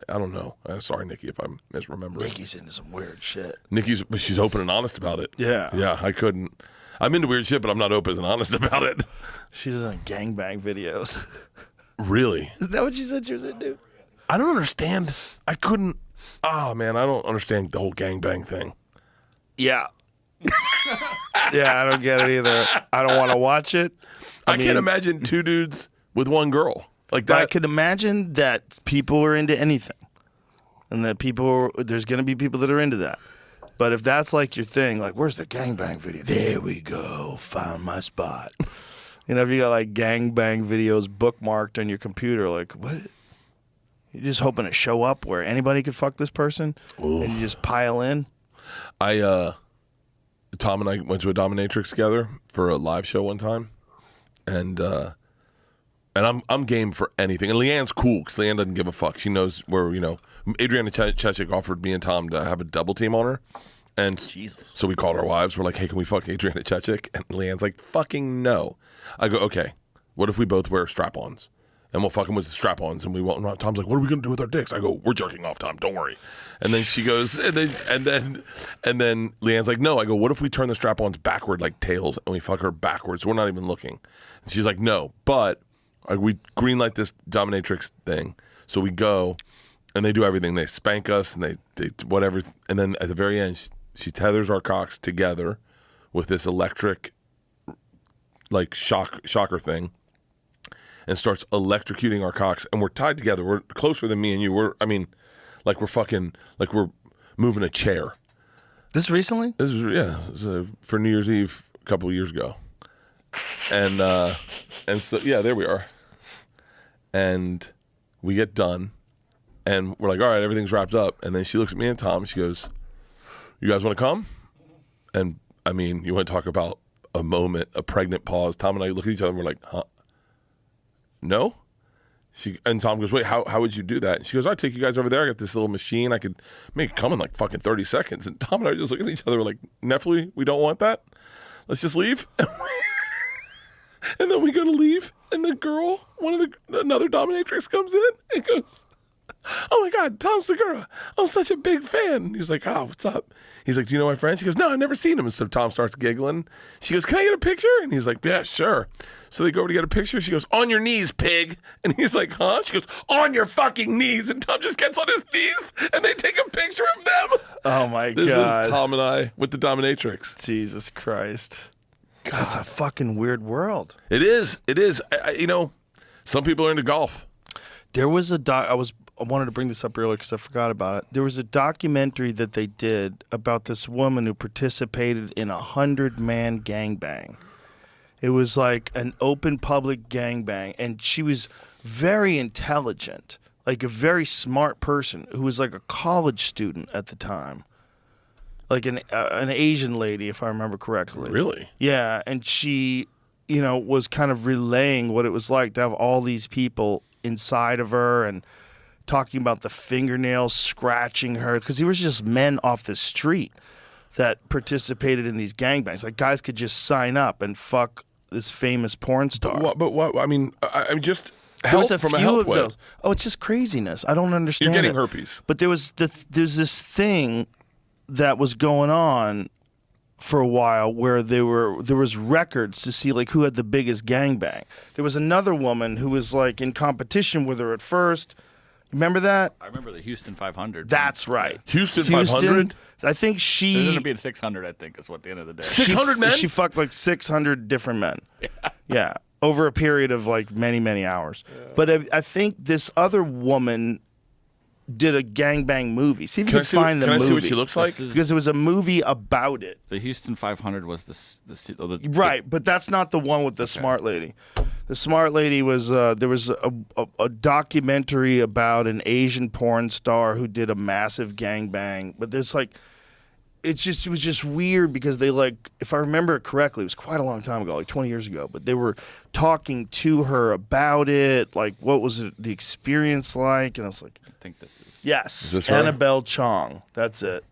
I don't know. Sorry, Nikki, if I'm misremembering. Nikki's into some weird shit. But she's open and honest about it. Yeah. Yeah, I couldn't. I'm into weird shit, but I'm not open and honest about it. She's in gangbang videos. Really? Is that what she said she was into? I don't understand. I couldn't. Oh, man, I don't understand the whole gangbang thing. Yeah. Yeah, I don't get it either. I don't want to watch it. I can't imagine two dudes with one girl like that. But I could imagine that people are into anything, and that there's going to be people that are into that. But if that's like your thing, like, where's the gangbang video? There we go. Found my spot. You know, if you got like gangbang videos bookmarked on your computer, like, what? You're just hoping to show up where anybody could fuck this person, and you just pile in. Tom and I went to a dominatrix together for a live show one time, and I'm game for anything. And Leanne's cool because Leanne doesn't give a fuck. She knows where, Adriana Chechik offered me and Tom to have a double team on her. And Jesus. So we called our wives. We're like, hey, can we fuck Adriana Chechik? And Leanne's like, fucking no. I go, okay, what if we both wear strap-ons? And we'll fuck him with the strap-ons. And we won't. Tom's like, what are we going to do with our dicks? I go, we're jerking off, Tom. Don't worry. And then she goes, and then Leanne's like, no. I go, what if we turn the strap-ons backward like tails and we fuck her backwards? So we're not even looking. And she's like, no. But we greenlight this dominatrix thing. So we go, and they do everything. They spank us, and they whatever. And then at the very end, she tethers our cocks together with this electric, like, shocker thing, and starts electrocuting our cocks. And we're tied together. We're closer than me and you. We're moving a chair. This recently? This was for New Year's Eve a couple of years ago. And so, yeah, there we are. And we get done, and we're like, all right, everything's wrapped up. And then she looks at me and Tom, and she goes, you guys want to come? And, you want to talk about a moment, a pregnant pause. Tom and I look at each other, and we're like, huh? No? And Tom goes, wait, how would you do that? And she goes, I'll take you guys over there. I got this little machine. I could make it come in like fucking 30 seconds. And Tom and I just look at each other, we're like, Nephilim, we don't want that. Let's just leave. And then we go to leave, and the girl, another dominatrix comes in and goes, "Oh my God, Tom Segura! I'm such a big fan." And he's like, "Oh, what's up?" He's like, "Do you know my friend?" She goes, "No, I've never seen him." And so Tom starts giggling. She goes, "Can I get a picture?" And he's like, "Yeah, sure." So they go over to get a picture. She goes, "On your knees, pig." And he's like, "Huh?" She goes, "On your fucking knees." And Tom just gets on his knees, and they take a picture of them. Oh my This God. is Tom and I with the dominatrix. Jesus Christ. That's a fucking weird world. It is. It is. Some people are into golf. There was a I wanted to bring this up earlier because I forgot about it. There was a documentary that they did about this woman who participated in 100-man gangbang. It was like an open public gangbang, and she was very intelligent, like a very smart person who was like a college student at the time, like an Asian lady, if I remember correctly. Really? Yeah, and she, was kind of relaying what it was like to have all these people inside of her and talking about the fingernails scratching her, because there was just men off the street that participated in these gangbangs. Like, guys could just sign up and fuck this famous porn star. But what? I mean, I'm just There was help a from a few health of way. those. Oh, it's just craziness. I don't understand. You're getting it. herpes. But there's this thing that was going on for a while where there was records to see like who had the biggest gangbang. There was another woman who was like in competition with her at first. Remember that? I remember the Houston 500. That's right. Houston 500? I think There's she going to be 600, I think, is what the end of the day. 600 men? She fucked like 600 different men. Yeah. Over a period of like many, many hours. But I think this other woman did a gangbang movie. See if you can find the movie. Can I see what she looks like? Because it was a movie about it. The Houston 500 was the Right, but that's not the one with the smart lady. The smart lady was there was a documentary about an Asian porn star who did a massive gangbang. But there's like, it was just weird because they like, if I remember it correctly, it was quite a long time ago, like 20 years ago. But they were talking to her about it, like what was the experience like, and I was like, I think this is. yes, Is this her? Annabelle Chong. That's it.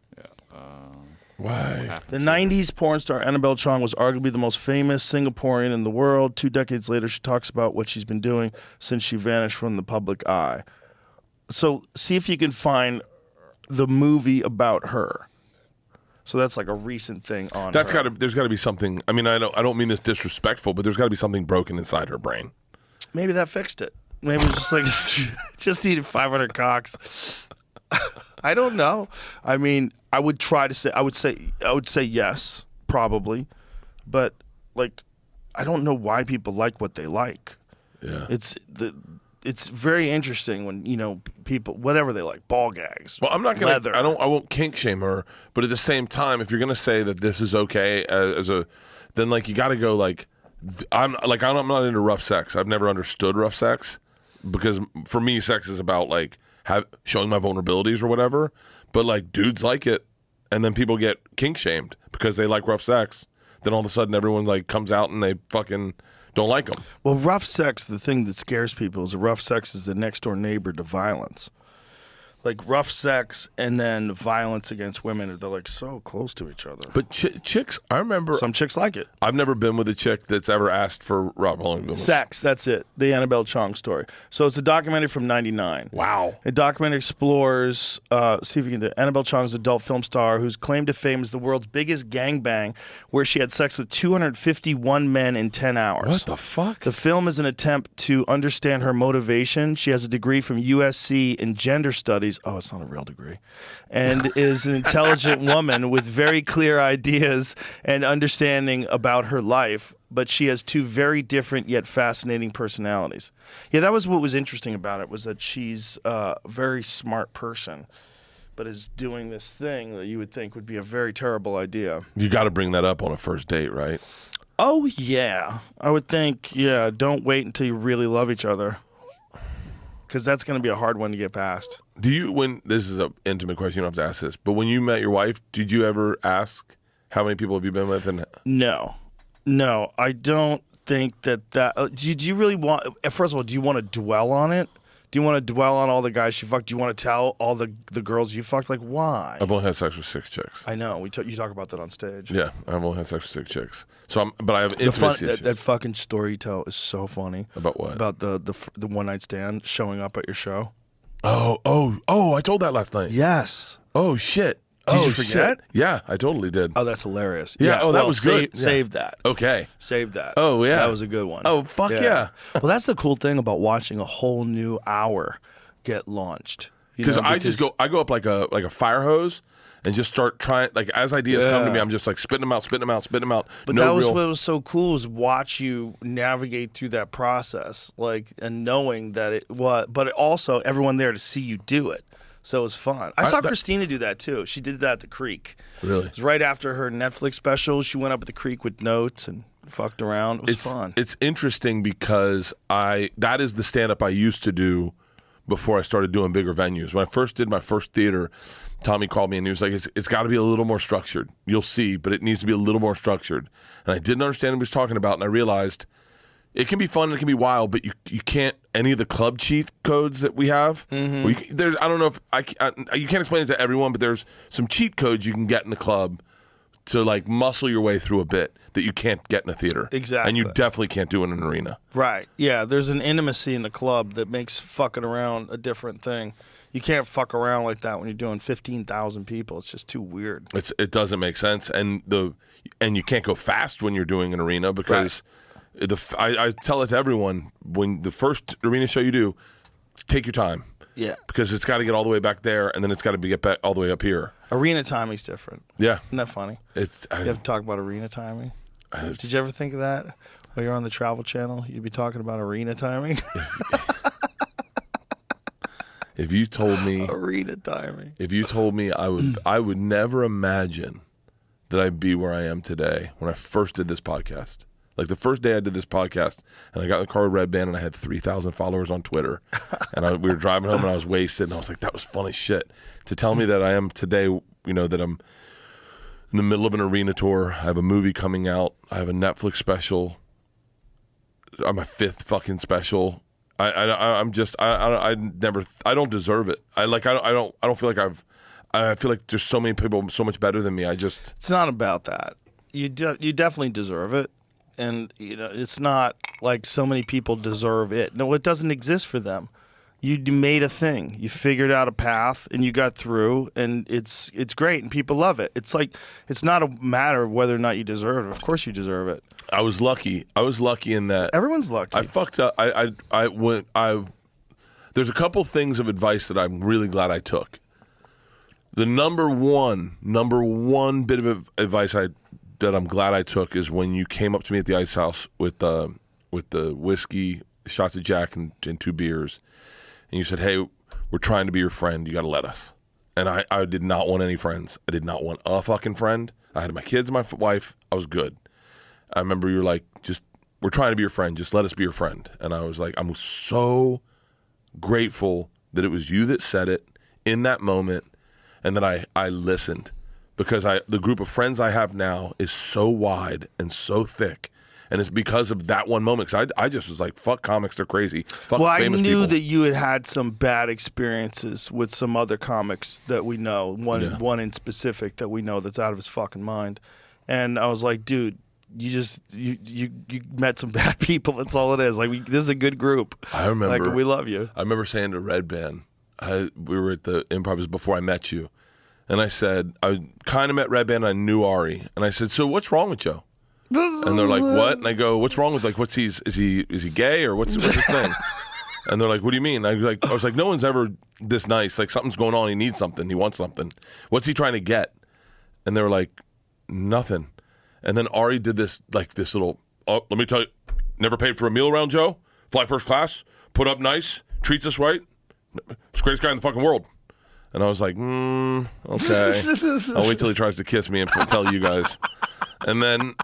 Why? The 90s porn star Annabelle Chong was arguably the most famous Singaporean in the world. 2 decades later, she talks about what she's been doing since she vanished from the public eye. So see if you can find the movie about her. So that's like a recent thing on There's her. got to be something. I mean, I don't mean this disrespectful, but there's got to be something broken inside her brain. Maybe that fixed it. Maybe it was just like, just needed 500 cocks. I don't know. I mean, I would say yes, probably. But like, I don't know why people like what they like. Yeah. It's very interesting when, people, whatever they like, ball gags. Well, I'm not gonna. leather. I won't kink shame her, but at the same time, if you're gonna say that this is okay then like you got to go like, I'm not into rough sex. I've never understood rough sex because for me, sex is about like showing my vulnerabilities or whatever. But like dudes like it, and then people get kink shamed because they like rough sex. Then all of a sudden, everyone like comes out and they fucking don't like them. Well, rough sex, the thing that scares people is rough sex is the next door neighbor to violence. Like rough sex and then violence against women, they're like so close to each other. But chicks, I remember. Some chicks like it. I've never been with a chick that's ever asked for rough Sex, that's it. The Annabelle Chong story. So it's a documentary from '99. Wow. The documentary explores, see if you can do it. Annabelle Chong's adult film star whose claim to fame is the world's biggest gangbang, where she had sex with 251 men in 10 hours. What the fuck? The film is an attempt to understand her motivation. She has a degree from USC in gender studies. Oh, it's not a real degree. And is an intelligent woman with very clear ideas and understanding about her life. But she has 2 very different yet fascinating personalities. Yeah, that was what was interesting about it, was that she's a very smart person, but is doing this thing that you would think would be a very terrible idea. You got to bring that up on a first date, right? Oh, yeah. I would think, yeah, don't wait until you really love each other, because that's going to be a hard one to get past. This is an intimate question, you don't have to ask this, but when you met your wife, did you ever ask how many people have you been with? And No, I don't think that. Do you really want? First of all, do you want to dwell on it? Do you want to dwell on all the guys you fucked? Do you want to tell all the girls you fucked? Like, why? I've only had sex with 6 chicks. I know. You talk about that on stage. Yeah, I've only had sex with 6 chicks. But I have intimacy issues. That fucking story you tell is so funny. About what? About the one night stand showing up at your show. Oh! I told that last night. Yes. Oh shit! Did Oh, you forget? shit. Yeah, I totally did. Oh, that's hilarious. Yeah, oh, that was good. Yeah. Save that. Okay. Save that. Oh, yeah. That was a good one. Oh, fuck yeah. Well, that's the cool thing about watching a whole new hour get launched. Because I go up like a fire hose and just start trying, like, as ideas come to me, I'm just like spitting them out. But that was what was so cool, is watch you navigate through that process, like, and knowing that it was, but also everyone there to see you do it. So it was fun. I saw Christina do that too. She did that at the Creek. Really? It was right after her Netflix special. She went up at the Creek with notes and fucked around. It was fun. It's interesting because that is the stand-up I used to do before I started doing bigger venues. When I first did my first theater, Tommy called me and he was like, it's got to be a little more structured. You'll see, but it needs to be a little more structured. And I didn't understand what he was talking about, and I realized it can be fun and it can be wild, but you can't, any of the club cheat codes that we have, there's, I don't know if, you can't explain it to everyone, but there's some cheat codes you can get in the club to like muscle your way through a bit that you can't get in a theater. Exactly. And you definitely can't do in an arena. Right. Yeah, there's an intimacy in the club that makes fucking around a different thing. You can't fuck around like that when you're doing 15,000 people. It's just too weird. It doesn't make sense, and you can't go fast when you're doing an arena because I tell it to everyone, when the first arena show you do, take your time. Yeah. Because it's got to get all the way back there, and then it's got to get back all the way up here. Arena timing's different. Yeah. Isn't that funny? You have to talk about arena timing. Did you ever think of that while you're on the Travel Channel? You'd be talking about arena timing. If you told me arena timing, I would never imagine that I'd be where I am today when I first did this podcast. Like the first day I did this podcast, and I got in the car with Red Band, and I had 3,000 followers on Twitter, and we were driving home, and I was wasted, and I was like, that was fun as shit. To tell me that I am today, you know, that I'm in the middle of an arena tour, I have a movie coming out, I have a Netflix special, I'm my 5th fucking special. I don't deserve it. I don't feel like I feel like there's so many people so much better than me. It's not about that. You definitely deserve it. And you know, it's not like so many people deserve it. No, it doesn't exist for them. You made a thing. You figured out a path, and you got through, and it's great, and people love it. It's like, it's not a matter of whether or not you deserve it. Of course, you deserve it. I was lucky in that everyone's lucky. I fucked up. There's a couple things of advice that I'm really glad I took. The number one bit of advice that I'm glad I took is when you came up to me at the Ice House with the whiskey, shots of Jack, and 2 beers, and you said, "Hey, we're trying to be your friend. You got to let us." And I did not want any friends. I did not want a fucking friend. I had my kids and my wife. I was good. I remember you were like, we're trying to be your friend. Just let us be your friend. And I was like, I'm so grateful that it was you that said it in that moment, and that I listened. Because the group of friends I have now is so wide and so thick, and it's because of that one moment. Because I just was like, "Fuck comics, they're crazy." Fuck well, famous I knew people. that you had some bad experiences with some other comics that we know. One in specific that we know that's out of his fucking mind, and I was like, "Dude, you met some bad people. That's all it is. Like, this is a good group. I remember. Like, we love you." I remember saying to Red Band, we were at the Improv before I met you. And I said, I kind of met Red Band, and I knew Ari. And I said, "So what's wrong with Joe?" And they're like, "What?" And I go, "What's wrong with, like, is he gay, or what's his thing?" And they're like, "What do you mean?" I was like, "No one's ever this nice. Like, something's going on. He needs something. He wants something. What's he trying to get?" And they were like, "Nothing." And then Ari did this little, "Oh, let me tell you, never paid for a meal around Joe. Fly first class, put up nice, treats us right. He's the greatest guy in the fucking world." And I was like, okay. I'll wait till he tries to kiss me and tell you guys. And then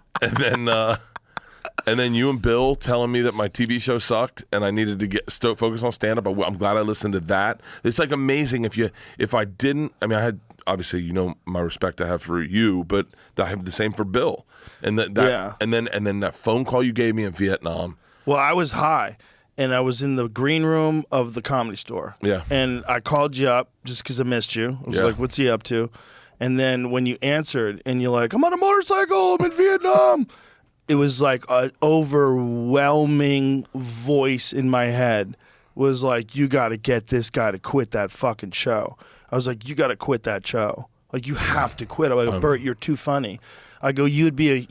you and Bill telling me that my TV show sucked and I needed to get focus on stand-up. I'm glad I listened to that. It's like amazing if I didn't. I mean, I had, obviously, you know, my respect I have for you, but I have the same for Bill. And and then that phone call you gave me in Vietnam. Well, I was high. And I was in the green room of the Comedy Store. Yeah. And I called you up just because I missed you. I was like, "What's he up to?" And then when you answered and you're like, "I'm on a motorcycle, I'm in Vietnam," it was like an overwhelming voice in my head was like, you got to get this guy to quit that fucking show. I was like, you got to quit that show. Like, you have to quit. I'm like, Bert, you're too funny. I go, you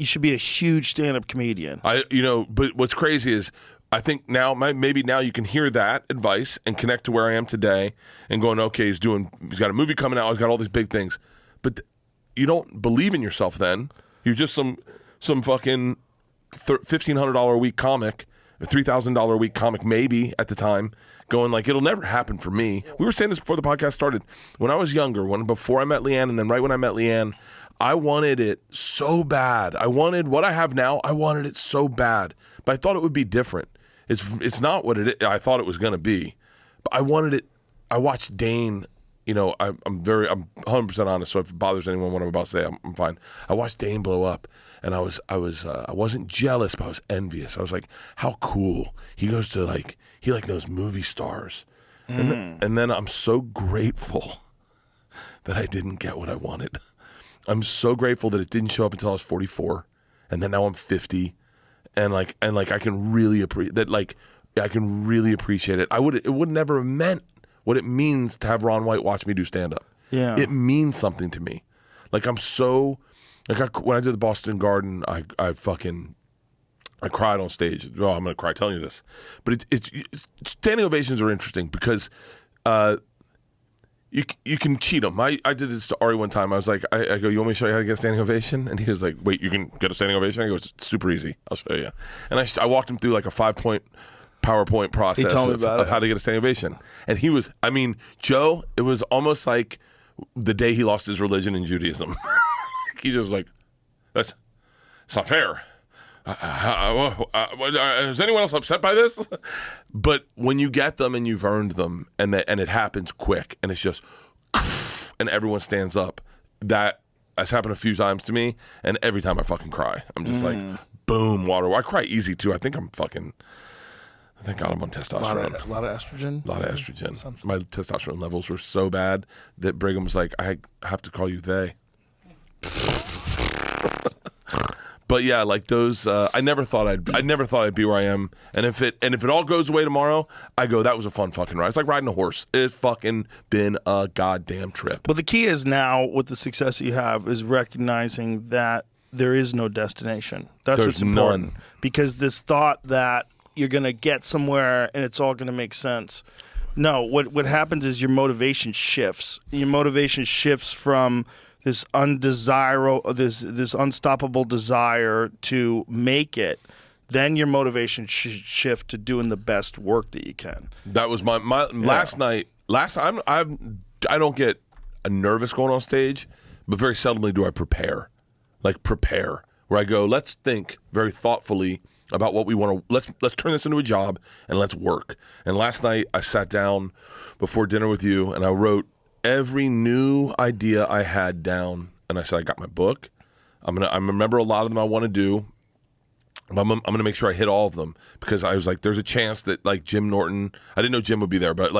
should be a huge stand-up comedian. But what's crazy is, I think now, maybe now you can hear that advice and connect to where I am today and going, okay, he's got a movie coming out, he's got all these big things. But you don't believe in yourself then. You're just some fucking $1,500 a week comic, a $3,000 a week comic maybe at the time, going like, it'll never happen for me. We were saying this before the podcast started. When I was younger, before I met Leanne, and then right when I met Leanne, I wanted it so bad. I wanted what I have now. I wanted it so bad, but I thought it would be different. It's not what I thought it was going to be, but I wanted it. I watched Dane. I'm 100% honest. So if it bothers anyone what I'm about to say, I'm fine. I watched Dane blow up, and I wasn't jealous, but I was envious. I was like, how cool. He goes to he knows movie stars, and then I'm so grateful that I didn't get what I wanted. I'm so grateful that it didn't show up until I was 44, and then now I'm 50. And I can really appreciate that. I can really appreciate it. It would never have meant what it means to have Ron White watch me do stand up. Yeah, it means something to me. I'm so when I did the Boston Garden, I cried on stage. Oh, I'm gonna cry telling you this, but it's standing ovations are interesting because you can cheat them. I did this to Ari one time. I was like, I go, you want me to show you how to get a standing ovation? And he was like, wait, you can get a standing ovation? I go, it's super easy. I'll show you. And I walked him through like a 5-point PowerPoint process of how to get a standing ovation. And he was, Joe, it was almost like the day he lost his religion in Judaism. He just like, it's not fair. Is anyone else upset by this? But when you get them and you've earned them, and it happens quick, and it's just, and everyone stands up, that's happened a few times to me, and every time I fucking cry, I'm just like, boom, water. I cry easy too. Thank God I'm on testosterone. A lot of estrogen. A lot of estrogen. My testosterone levels were so bad that Brigham was like, I have to call you they. But yeah, those, I never thought I'd be where I am. And if it all goes away tomorrow, I go, that was a fun fucking ride. It's like riding a horse. It's fucking been a goddamn trip. But the key is now, with the success that you have, is recognizing that there is no destination. There's what's important. None. Because this thought that you're gonna get somewhere and it's all gonna make sense. No, what happens is your motivation shifts. Your motivation shifts from this undesirable, this unstoppable desire to make it. Then your motivation should shift to doing the best work that you can. That was my last night. I don't get nervous going on stage, but very seldomly do I prepare. Where I go, let's think very thoughtfully about what we want to. Let's turn this into a job and let's work. And last night I sat down before dinner with you and I wrote every new idea I had down, and I said, I got my book. I remember a lot of them I want to do. I'm gonna make sure I hit all of them, because I was like, there's a chance that Jim Norton, I didn't know Jim would be there, but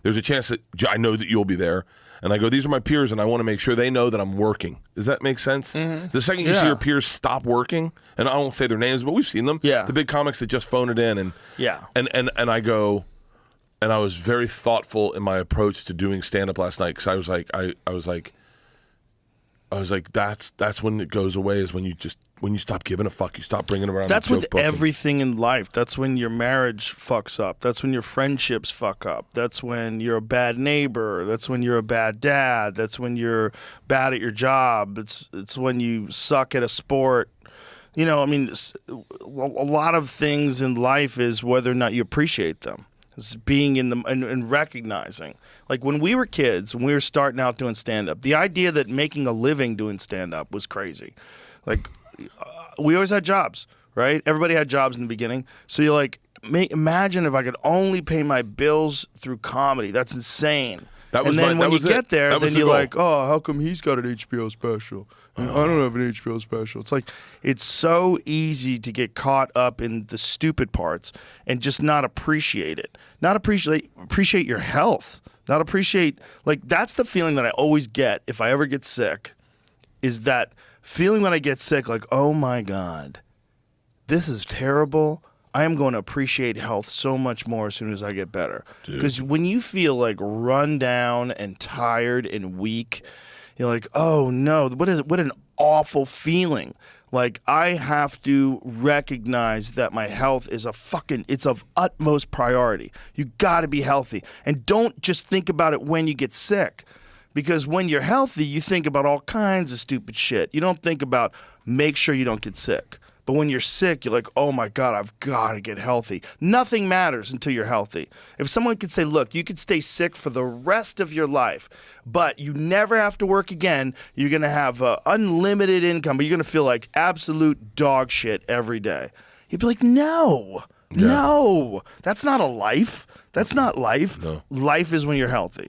there's a chance that I know that you'll be there. And I go, these are my peers, and I want to make sure they know that I'm working. Does that make sense? Mm-hmm. The second you see your peers stop working, and I won't say their names, but we've seen them. Yeah. The big comics that just phone it in, and I go. And I was very thoughtful in my approach to doing stand-up last night, because I was like, that's when it goes away, is when you stop giving a fuck, you stop bringing around. That's with everything in life. That's when your marriage fucks up. That's when your friendships fuck up. That's when you're a bad neighbor. That's when you're a bad dad. That's when you're bad at your job. It's when you suck at a sport. A lot of things in life is whether or not you appreciate them. It's being in them and recognizing. Like when we were kids, when we were starting out doing stand-up, the idea that making a living doing stand-up was crazy. We always had jobs, right? Everybody had jobs in the beginning. So you're like, imagine if I could only pay my bills through comedy. That's insane. When you get there, then you're like, oh, how come he's got an HBO special? I don't have an HBO special. It's like, it's so easy to get caught up in the stupid parts and just not appreciate it. Not appreciate your health. Not appreciate, that's the feeling that I always get if I ever get sick, is that feeling when I get sick, oh my God, this is terrible. I am going to appreciate health so much more as soon as I get better. Because when you feel like run down and tired and weak, you're like, oh no, what an awful feeling. Like, I have to recognize that my health is it's of utmost priority. You got to be healthy. And don't just think about it when you get sick. Because when you're healthy, you think about all kinds of stupid shit. You don't think about make sure you don't get sick. But when you're sick, you're like, oh my God, I've got to get healthy. Nothing matters until you're healthy. If someone could say, look, you could stay sick for the rest of your life, but you never have to work again. You're going to have unlimited income, but you're going to feel like absolute dog shit every day. You'd be like, no, that's not a life. That's not life. No. Life is when you're healthy.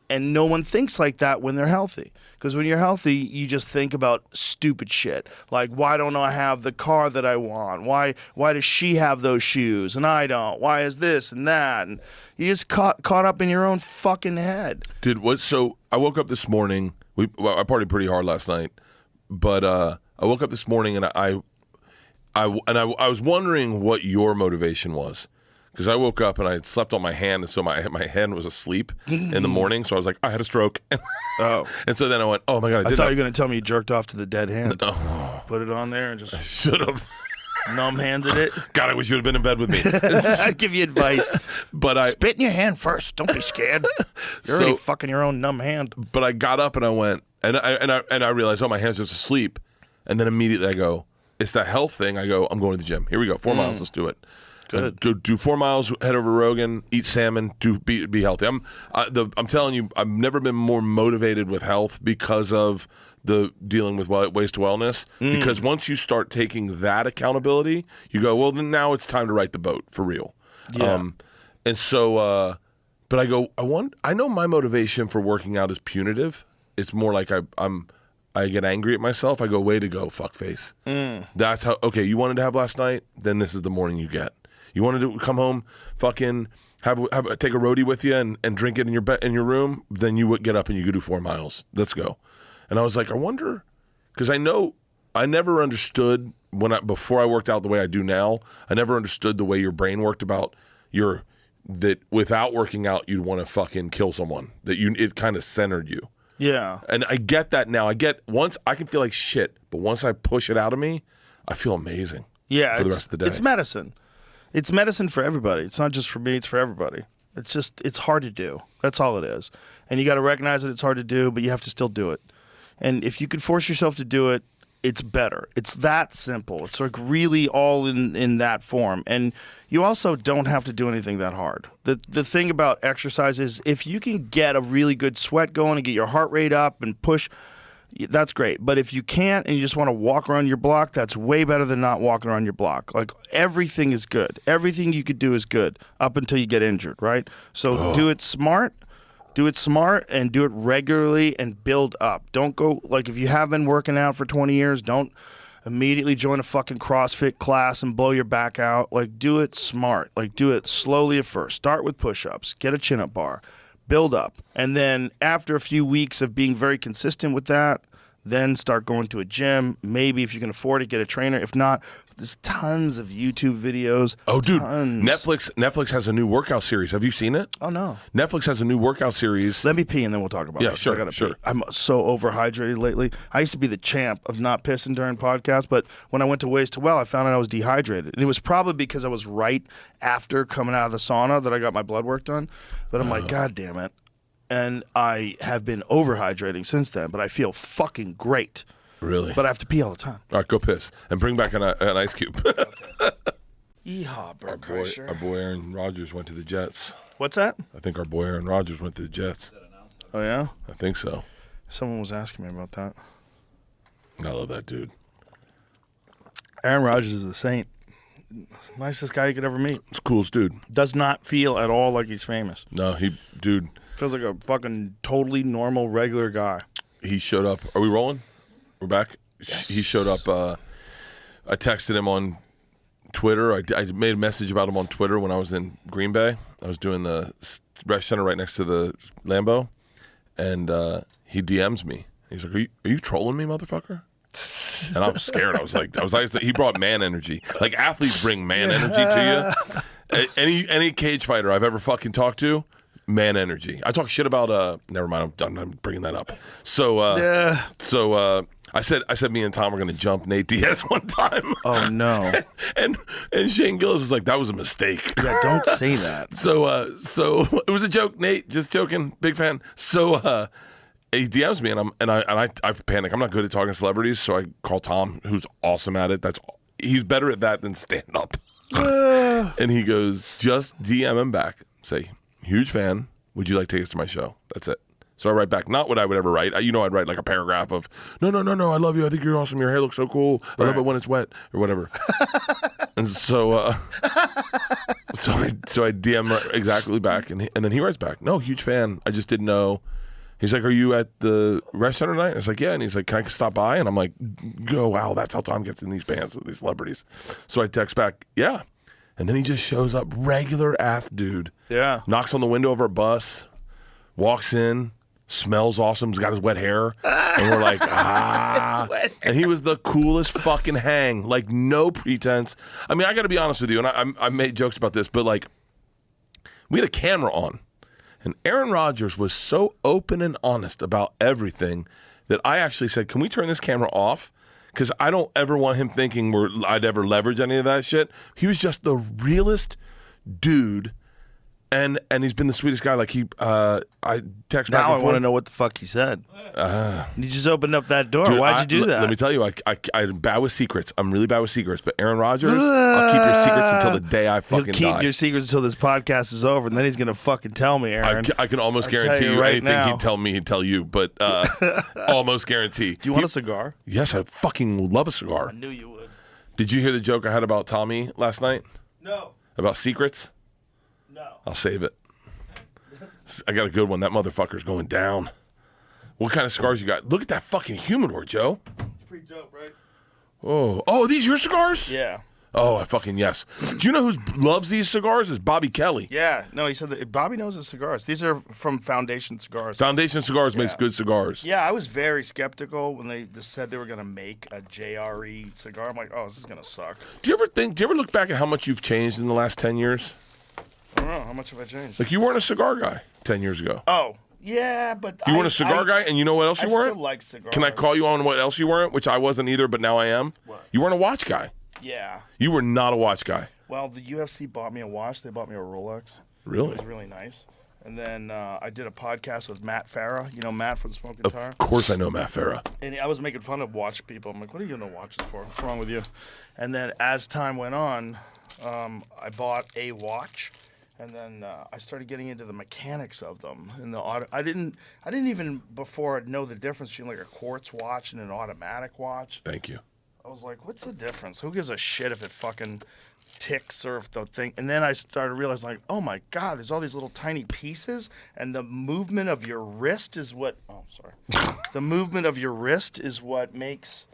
And no one thinks like that when they're healthy. Because when you're healthy, you just think about stupid shit. Like, why don't I have the car that I want? Why does she have those shoes and I don't? Why is this and that? And you just caught up in your own fucking head. So I woke up this morning. I partied pretty hard last night. But I woke up this morning and I was wondering what your motivation was. Because I woke up and I slept on my hand, and so my hand was asleep in the morning. So I was like, I had a stroke. Oh. And so then I went, oh my God, I thought you were going to tell me you jerked off to the dead hand. Oh. Put it on there and just Should have. numb-handed it. God, I wish you would have been in bed with me. I'd give you advice. But Spit in your hand first. Don't be scared. You're already fucking your own numb hand. But I got up and I went, and I realized, oh, my hand's just asleep. And then immediately I go, it's that health thing. I go, I'm going to the gym. Here we go. 4 miles. Let's do it. Good. Go do 4 miles. Head over to Rogan. Eat salmon. Be healthy. I'm telling you, I've never been more motivated with health because of the dealing with waste to wellness. Because once you start taking that accountability, you go, well, then now it's time to right the boat for real. Yeah. And so, but I go, I know my motivation for working out is punitive. It's more like I get angry at myself. I go, way to go, fuckface. That's how. Okay, you wanted to have last night, then this is the morning you get. You wanted to come home, fucking take a roadie with you and drink it in your room. Then you would get up and you could do 4 miles. Let's go. And I was like, I wonder, because I know I never understood before I worked out the way I do now. I never understood the way your brain worked about that without working out you'd want to fucking kill someone. It kind of centered you. Yeah. And I get that now. Once I can feel like shit, but once I push it out of me, I feel amazing. Yeah. For the rest of the day. It's medicine. It's medicine for everybody. It's not just for me, it's for everybody. It's hard to do. That's all it is. And you got to recognize that it's hard to do, but you have to still do it. And if you could force yourself to do it, it's better. It's that simple. It's like really all in that form. And you also don't have to do anything that hard. The thing about exercise is if you can get a really good sweat going and get your heart rate up and push, that's great. But if you can't and you just want to walk around your block, that's way better than not walking around your block. Like, everything is good. Everything you could do is good up until you get injured, right? So do it smart. Do it smart and do it regularly and build up. Don't go, like, if you have been working out for 20 years, don't immediately join a fucking CrossFit class and blow your back out. Like, do it smart. Like, do it slowly at first. Start with push-ups. Get a chin-up bar. Build up. And then after a few weeks of being very consistent with that, then start going to a gym. Maybe if you can afford it, get a trainer. If not, there's tons of YouTube videos. Oh, dude, tons. Netflix has a new workout series. Have you seen it? Oh, no. Netflix has a new workout series. Let me pee and then we'll talk about it. Yeah, sure, I gotta sure. pee. I'm so overhydrated lately. I used to be the champ of not pissing during podcasts, but when I went to Ways to Well, I found out I was dehydrated. And it was probably because I was right after coming out of the sauna that I got my blood work done. But I'm like, God damn it. And I have been overhydrating since then, but I feel fucking great. Really? But I have to pee all the time. All right, go piss. And bring back an ice cube. Yeehaw, Bert Our boy Aaron Rodgers went to the Jets. What's that? I think our boy Aaron Rodgers went to the Jets. Oh, yeah? I think so. Someone was asking me about that. I love that dude. Aaron Rodgers is a saint. Nicest guy you could ever meet. It's the coolest dude. Does not feel at all like he's famous. No, dude. Feels like a fucking totally normal, regular guy. He showed up. Are we rolling? We're back? Yes. He showed up. I texted him on Twitter. I made a message about him on Twitter when I was in Green Bay. I was doing the rec center right next to the Lambeau. And he DMs me. He's like, are you trolling me, motherfucker? And I was scared. I was like, he brought man energy. Like athletes bring man energy to you. Any cage fighter I've ever fucking talked to, man energy. I talk shit about never mind, I'm bringing that up. So I said me and Tom were gonna jump Nate Diaz one time. Oh no. and Shane Gillis is like, that was a mistake. Yeah, don't say that. So it was a joke, Nate, just joking, big fan. So he DMs me and I panic. I'm not good at talking to celebrities, so I call Tom, who's awesome at it. He's better at that than stand up. And he goes, just DM him back. Say, huge fan. Would you like tickets to my show? That's it. So I write back, not what I would ever write. I'd write like a paragraph of, no, I love you. I think you're awesome. Your hair looks so cool. I love it when it's wet or whatever. And so I DM exactly back, and then he writes back, no, huge fan. I just didn't know. He's like, are you at the restaurant tonight? I was like, yeah. And he's like, can I stop by? And I'm like, oh, wow, that's how Tom gets in these bands, these celebrities. So I text back, yeah. And then he just shows up, regular ass dude. Yeah. Knocks on the window of our bus, walks in, smells awesome, he's got his wet hair. And we're like, And he was the coolest fucking hang, like no pretense. I mean, I got to be honest with you, and I made jokes about this, but like, we had a camera on. And Aaron Rodgers was so open and honest about everything that I actually said, can we turn this camera off? Because I don't ever want him thinking I'd ever leverage any of that shit. He was just the realest dude. And he's been the sweetest guy. Like I text back Now I and want to forth. know what the fuck he said. You just opened up that door. Dude, Why'd you do that? Let me tell you, I'm bad with secrets. I'm really bad with secrets. But Aaron Rodgers, I'll keep your secrets until the day I fucking He'll keep die. your secrets until this podcast is over, and then he's gonna fucking tell me, Aaron. I can almost I'll tell guarantee you you right anything now. he'd tell me, he'd tell you. But almost guarantee. Do you want a cigar? Yes, I fucking love a cigar. I knew you would. Did you hear the joke I had about Tommy last night? No. About secrets? No. I'll save it. I got a good one. That motherfucker's going down. What kind of cigars you got? Look at that fucking humidor, Joe. It's pretty dope, right? Oh, are these your cigars? Yeah. Oh, I fucking yes. Do you know who loves these cigars? Is Bobby Kelly. Yeah. No, he said that Bobby knows his cigars. These are from Foundation Cigars. Foundation Cigars makes good cigars. Yeah, I was very skeptical when they just said they were gonna make a JRE cigar. I'm like, oh, this is gonna suck. Do you ever look back at how much you've changed in the last 10 years? I don't know how much have I changed. Like you weren't a cigar guy 10 years ago. Oh, yeah, but You weren't a cigar guy, and you know what else I you weren't? still like cigars. Can I call you on what else you weren't? Which I wasn't either, but now I am. What? You weren't a watch guy. Yeah. You were not a watch guy. Well, the UFC bought me a watch. They bought me a Rolex. Really? It was really nice. And then I did a podcast with Matt Farah. You know Matt from Smoking Tire? Of course I know Matt Farah. And I was making fun of watch people. I'm like, what are you going to watch this for? What's wrong with you? And then as time went on, I bought a watch. And then I started getting into the mechanics of them. And I didn't even before know the difference between like a quartz watch and an automatic watch. Thank you. I was like, what's the difference? Who gives a shit if it fucking ticks or if the thing... And then I started realizing, like, oh, my God, there's all these little tiny pieces, and the movement of your wrist is what... Oh, sorry. The movement of your wrist is what makes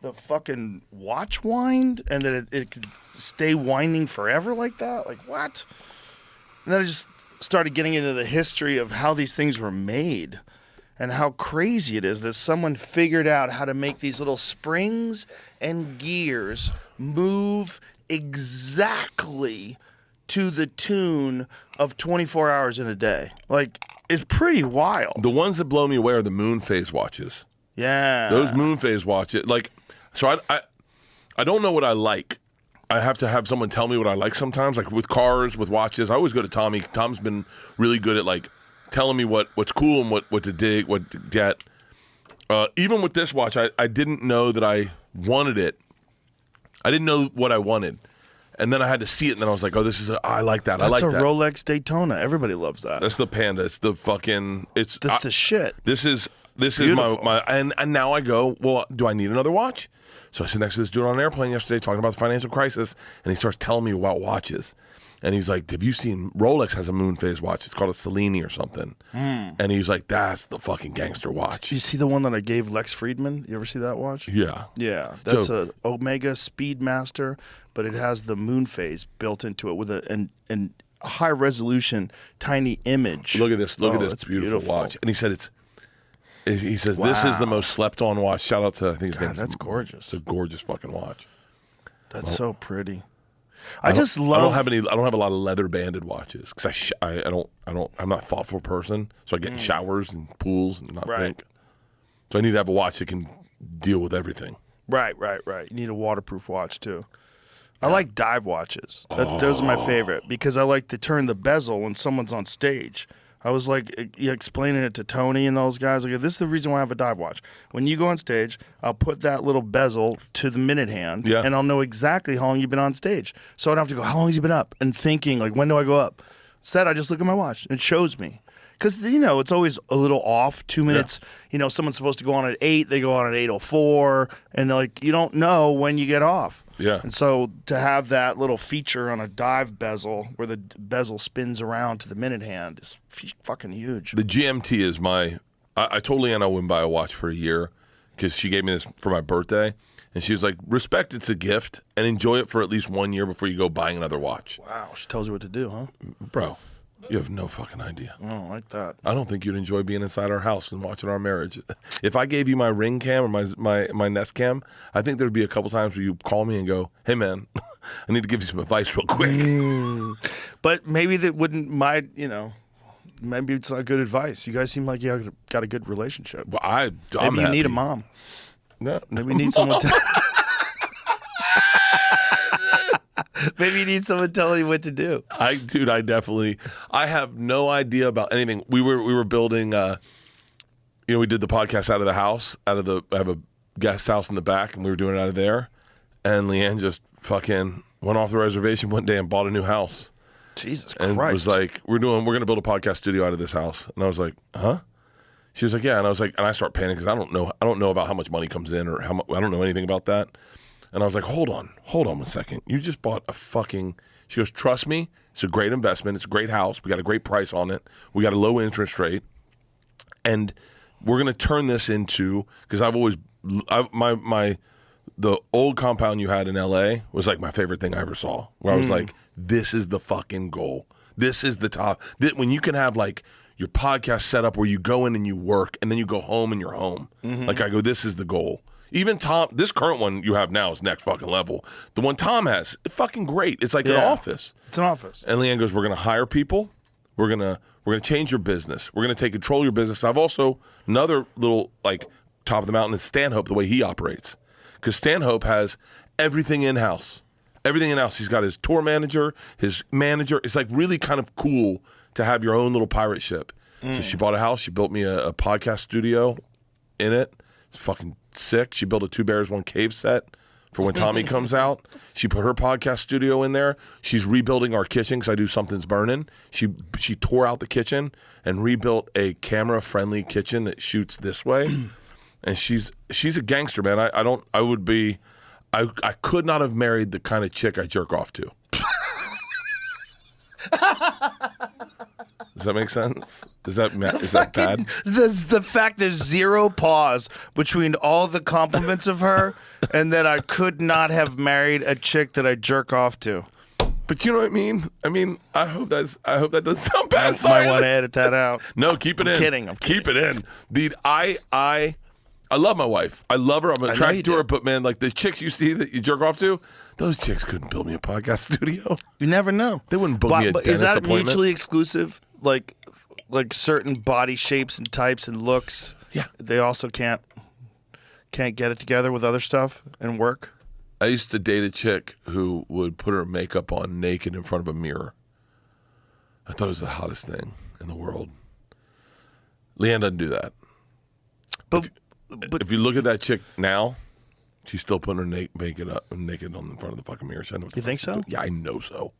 the fucking watch wind, and that it could stay winding forever like that? Like, what? And then I just started getting into the history of how these things were made. And how crazy it is that someone figured out how to make these little springs and gears move exactly to the tune of 24 hours in a day. Like, it's pretty wild. The ones that blow me away are the moon phase watches. Yeah. Those moon phase watches. Like, so I don't know what I like. I have to have someone tell me what I like sometimes. Like with cars, with watches. I always go to Tommy. Tom's been really good at like telling me what's cool and what to dig, what to get. Even with this watch, I didn't know that I wanted it. I didn't know what I wanted. And then I had to see it, and then I was like, oh, I like that. I like that. That's a Rolex Daytona. Everybody loves that. That's the Panda. It's the fucking... That's the shit. This is beautiful. my and now I go, well, do I need another watch? So I sit next to this dude on an airplane yesterday talking about the financial crisis, and he starts telling me about watches. And he's like, have you seen, Rolex has a moon phase watch. It's called a Cellini or something. And he's like, that's the fucking gangster watch. You see the one that I gave Lex Friedman? You ever see that watch? Yeah. Yeah. That's a Omega Speedmaster, but it has the moon phase built into it with a high resolution, tiny image. Look at this. Look at this it's beautiful watch. And he said He says this is the most slept on watch. Shout out to I think his name. That's gorgeous. It's a gorgeous fucking watch. That's so pretty. I just love. I don't have a lot of leather banded watches because I'm not a thoughtful person, so I get in showers and pools and not think. So I need to have a watch that can deal with everything. Right. You need a waterproof watch too. I like dive watches. Those are my favorite because I like to turn the bezel when someone's on stage. I was like explaining it to Tony and those guys. Like, this is the reason why I have a dive watch. When you go on stage, I'll put that little bezel to the minute hand, and I'll know exactly how long you've been on stage. So I don't have to go, how long has he been up? And thinking, like, when do I go up? Instead, I just look at my watch, and it shows me. Because, it's always a little off, 2 minutes. Yeah. Someone's supposed to go on at 8, they go on at 8:04, and, like, you don't know when you get off. Yeah. And so to have that little feature on a dive bezel where the bezel spins around to the minute hand is fucking huge. The GMT is I told Leanne I wouldn't buy a watch for a year because she gave me this for my birthday. And she was like, respect it's a gift and enjoy it for at least 1 year before you go buying another watch. Wow. She tells you what to do, huh? Bro, you have no fucking idea. I don't like that. I don't think you'd enjoy being inside our house and watching our marriage. If I gave you my Ring cam or my Nest cam, I think there'd be a couple times where you call me and go, hey, man, I need to give you some advice real quick. But maybe that wouldn't maybe it's not good advice. You guys seem like you got a good relationship. Well, I'm maybe you happy. need a mom. No. Maybe you need someone to... Maybe you need someone telling you what to do. I have no idea about anything. We were building, we did the podcast out of the house, I have a guest house in the back, and we were doing it out of there. And Leanne just fucking went off the reservation one day and bought a new house. Jesus and Christ. Was like, we're going to build a podcast studio out of this house. And I was like, huh? She was like, yeah. And I was like, and I start panicking because I don't know about how much money comes in or I don't know anything about that. And I was like, hold on 1 second. You just bought a fucking, she goes, trust me, it's a great investment. It's a great house. We got a great price on it. We got a low interest rate. And we're going to turn this into, because the old compound you had in LA was like my favorite thing I ever saw, where I was like, this is the fucking goal. This is the top. When you can have like your podcast set up where you go in and you work and then you go home and you're home. Like I go, this is the goal. Even Tom, this current one you have now is next fucking level. The one Tom has, it's fucking great. It's like an office. It's an office. And Leanne goes, we're going to hire people. We're gonna change your business. We're going to take control of your business. I've also, another little like top of the mountain is Stanhope, the way he operates. Because Stanhope has everything in-house. Everything in-house. He's got his tour manager, his manager. It's like really kind of cool to have your own little pirate ship. So she bought a house. She built me a podcast studio in it. It's fucking sick. She built a 2 Bears 1 Cave set for when Tommy comes out. She put her podcast studio in there. She's rebuilding our kitchen because I do Something's Burning. She tore out the kitchen and rebuilt a camera-friendly kitchen that shoots this way. And she's a gangster, man. I could not have married the kind of chick I jerk off to. Does that make sense? Is that bad? The fact there's zero pause between all the compliments of her and that I could not have married a chick that I jerk off to. But you know what I mean? I hope that doesn't sound bad. Might want to edit that out. No, keep it in. I'm kidding. Keep it in. Dude, I love my wife. I love her. I'm attracted to her. But man, like the chicks you see that you jerk off to, those chicks couldn't build me a podcast studio. You never know. They wouldn't book me a dentist is that appointment. mutually exclusive? Like certain body shapes and types and looks. Yeah. They also can't get it together with other stuff and work. I used to date a chick who would put her makeup on naked in front of a mirror. I thought it was the hottest thing in the world. Leanne doesn't do that. But If you look at that chick now, she's still putting her naked on in front of the fucking mirror. You think so? Yeah, I know so.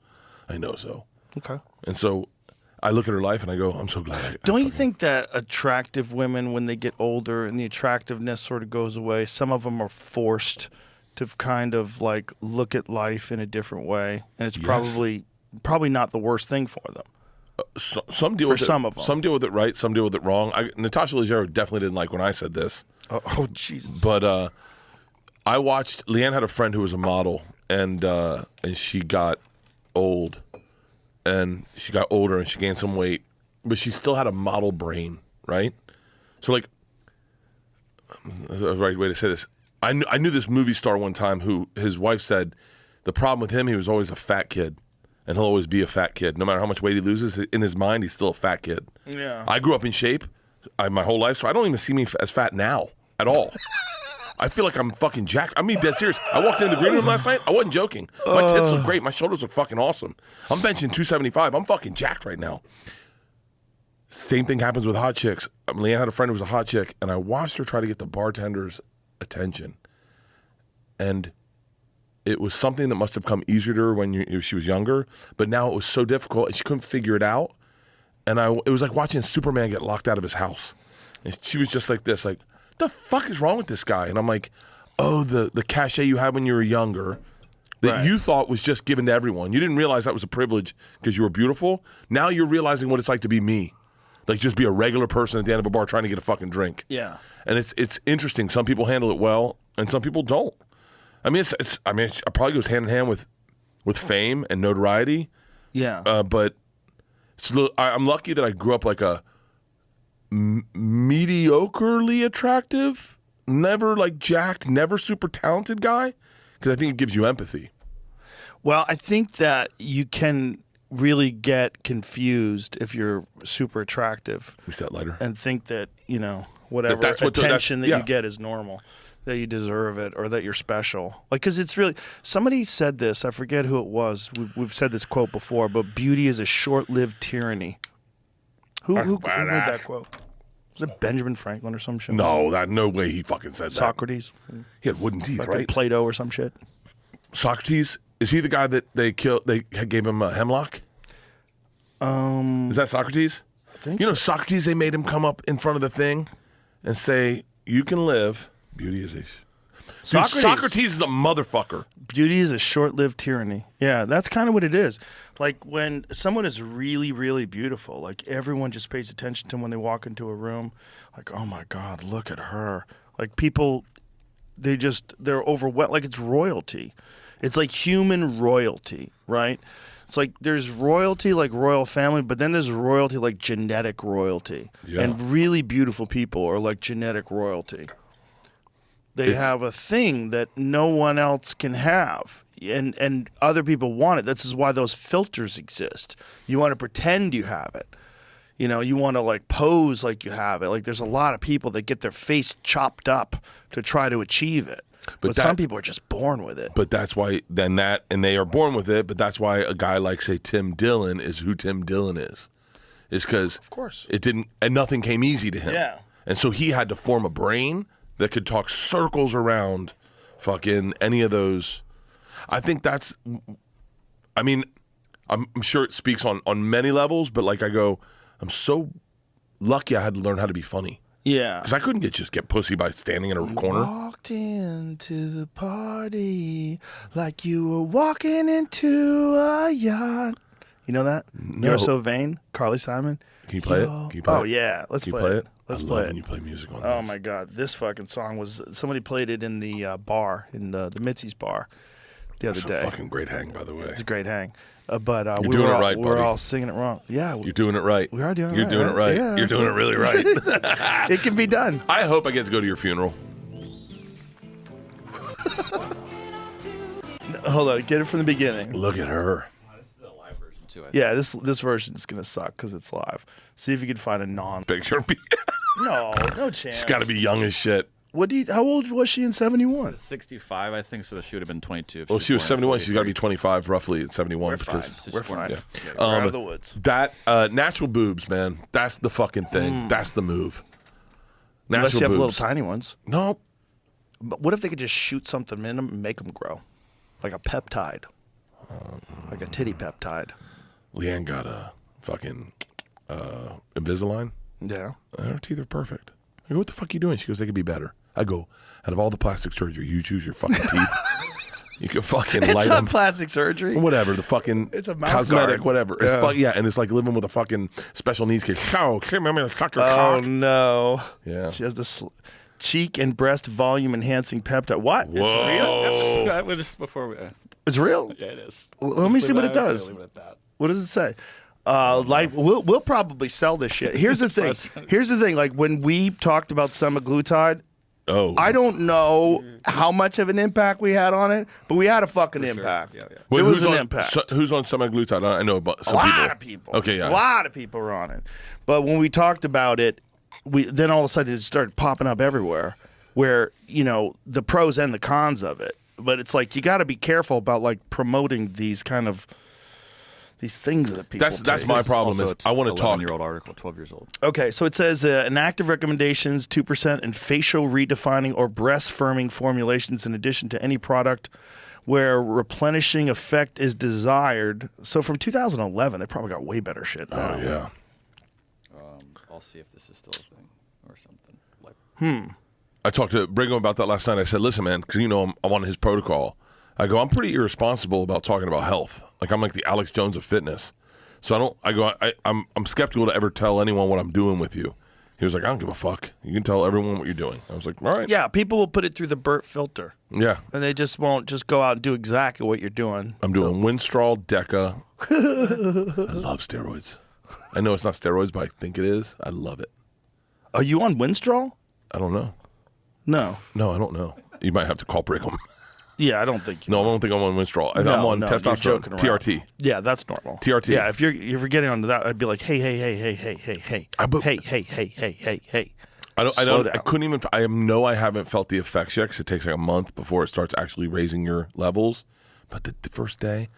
Okay. And so I look at her life and I go, I'm so glad. Don't you think that attractive women, when they get older and the attractiveness sort of goes away, some of them are forced to kind of like look at life in a different way, and it's probably not the worst thing for them. Some deal with it. Some of them. Some deal with it right. Some deal with it wrong. Natasha Leggero definitely didn't like when I said this. Oh Jesus! But I watched. Leanne had a friend who was a model, and she got old, and she got older, and she gained some weight, but she still had a model brain, right? So like, the right way to say this. I knew this movie star one time who his wife said the problem with him, he was always a fat kid, and he'll always be a fat kid. No matter how much weight he loses, in his mind, he's still a fat kid. Yeah. I grew up in shape my whole life, so I don't even see me as fat now at all. I feel like I'm fucking jacked. I mean, dead serious. I walked into the green room last night. I wasn't joking. My tits look great. My shoulders look fucking awesome. I'm benching 275. I'm fucking jacked right now. Same thing happens with hot chicks. Leanne had a friend who was a hot chick, and I watched her try to get the bartender's attention. And it was something that must have come easier to her when she was younger, but now it was so difficult, and she couldn't figure it out. And it was like watching Superman get locked out of his house. And she was just like this, like, the fuck is wrong with this guy? And I'm like, oh, the cachet you had when you were younger that you thought was just given to everyone. You didn't realize that was a privilege because you were beautiful. Now you're realizing what it's like to be me. Like, just be a regular person at the end of a bar trying to get a fucking drink. Yeah. And it's interesting. Some people handle it well, and some people don't. I mean, it probably goes hand in hand with fame and notoriety. Yeah. But I'm lucky that I grew up like a mediocrely attractive, never like jacked, never super talented guy, because I think it gives you empathy. Well, I think that you can really get confused if you're super attractive. Is that lighter? And think that, whatever attention that you get is normal, that you deserve it, or that you're special. Like, because it's really, somebody said this, I forget who it was. We've said this quote before, but beauty is a short-lived tyranny. Who made that quote? Was it Benjamin Franklin or some shit? No way he fucking said Socrates? that. He had wooden teeth, Like right? Plato or some shit? Socrates? Is he the guy that they killed? They gave him a hemlock? Is that Socrates? I think You know, Socrates, they made him come up in front of the thing and say, you can live. Beauty is a... Socrates is a motherfucker. Beauty is a short-lived tyranny. Yeah, that's kind of what it is. Like, when someone is really, really beautiful, like, everyone just pays attention to them when they walk into a room. Like, oh my God, look at her. Like, people, they're overwhelmed. Like, it's royalty. It's like human royalty, right? It's like there's royalty like royal family, but then there's royalty like genetic royalty. Yeah. And really beautiful people are like genetic royalty. They have a thing that no one else can have, and other people want it. This is why those filters exist. You want to pretend you have it. You want to like pose like you have it. Like, there's a lot of people that get their face chopped up to try to achieve it. But some people are just born with it. But that's why and they are born with it, but that's why a guy like, say, Tim Dillon is who Tim Dillon is because Of course. it didn't, and nothing came easy to him. Yeah. And so he had to form a brain that could talk circles around fucking any of those. I think that's, I mean, I'm sure it speaks on many levels, but like I go, I'm so lucky I had to learn how to be funny. Yeah. Because I couldn't just get pussy by standing in a corner. Walked into the party like you were walking into a yacht. You know that? No. You're So Vain, Carly Simon. Can you play it? Can you play it? Yeah. Let's Can you play play it. it? Let's I play love it. when you play music on Oh this. my God. This fucking song was, somebody played it in the bar, in the Mitzi's bar the other It's day. a fucking great hang, by the way. It's a great hang. But You're we doing were it all, right, we were buddy. all singing it wrong. Yeah. You're doing it right. We are doing it You're right. doing it right. Yeah, You're doing it really right. It can be done. I hope I get to go to your funeral. Hold on. Get it from the beginning. Look at her. This is a live version too. I think. Yeah, this version is gonna suck because it's live. See if you can find a non. Picture me. No chance. She's got to be young as shit. How old was she in 71? 65, I think, so she would have been 22. If Well, she was born in 71. She's got to be 43. 25 roughly at 71. We're fine. because So We're she's born- fine. Yeah. We're out of the woods. that natural boobs, man. That's the fucking thing. That's the move. Natural Unless you have boobs. little tiny ones. No. But what if they could just shoot something in them and make them grow? Like a peptide. Like a titty peptide. Leanne got a fucking Invisalign. Yeah. Her teeth are perfect. I go, what the fuck are you doing? She goes, they could be better. I go, out of all the plastic surgery, you choose your fucking teeth. You can fucking It's light not them. plastic surgery. Whatever, the fucking It's a mouth cosmetic, guard. whatever. It's Yeah. and it's like living with a fucking special needs kid. Oh, come here, suck your Oh, cock. no. Yeah. She has this cheek and breast volume enhancing peptide. What? It's real? Whoa. I would just before we. It's real? Yeah, it is. Let me see what it does. Leave it at that. What does it say? Like we'll probably sell this shit. Here's the thing. Here's the thing. Like when we talked about semaglutide, Oh. I don't know how much of an impact we had on it, but we had a fucking impact. Yeah, yeah. Wait, There was who's an on, impact. who's on semaglutide? I know about some A people. lot of people. Okay, yeah. A lot of people were on it. But when we talked about it, then all of a sudden it started popping up everywhere where, the pros and the cons of it. But it's like you got to be careful about like promoting these kind of these things that people That's take. my problem is I want to talk. 11-year-old article, 12 years old. Okay, so it says inactive recommendations 2% and facial redefining or breast firming formulations in addition to any product where replenishing effect is desired. So from 2011, they probably got way better shit now. Oh, yeah. I'll see if this is still a thing or something. Like, I talked to Brigham about that last night. I said, listen, man, because I'm on his protocol. I go, I'm pretty irresponsible about talking about health. Like, I'm like the Alex Jones of fitness. So I'm skeptical to ever tell anyone what I'm doing with you. He was like, I don't give a fuck. You can tell everyone what you're doing. I was like, all right. Yeah, people will put it through the Burt filter. Yeah. And they just won't just go out and do exactly what you're doing. I'm doing Winstrol, Deca. I love steroids. I know it's not steroids, but I think it is. I love it. Are you on Winstrol? I don't know. No. No, I don't know. You might have to call Brigham. Yeah, I don't think you No, I don't think I'm on Winstrol. I'm on you're testosterone. joking around. TRT. Yeah, that's normal. TRT. Yeah, if you're getting onto that, I'd be like, hey. Slow down. I couldn't even. I haven't felt the effects yet because it takes like a month before it starts actually raising your levels. But the first day,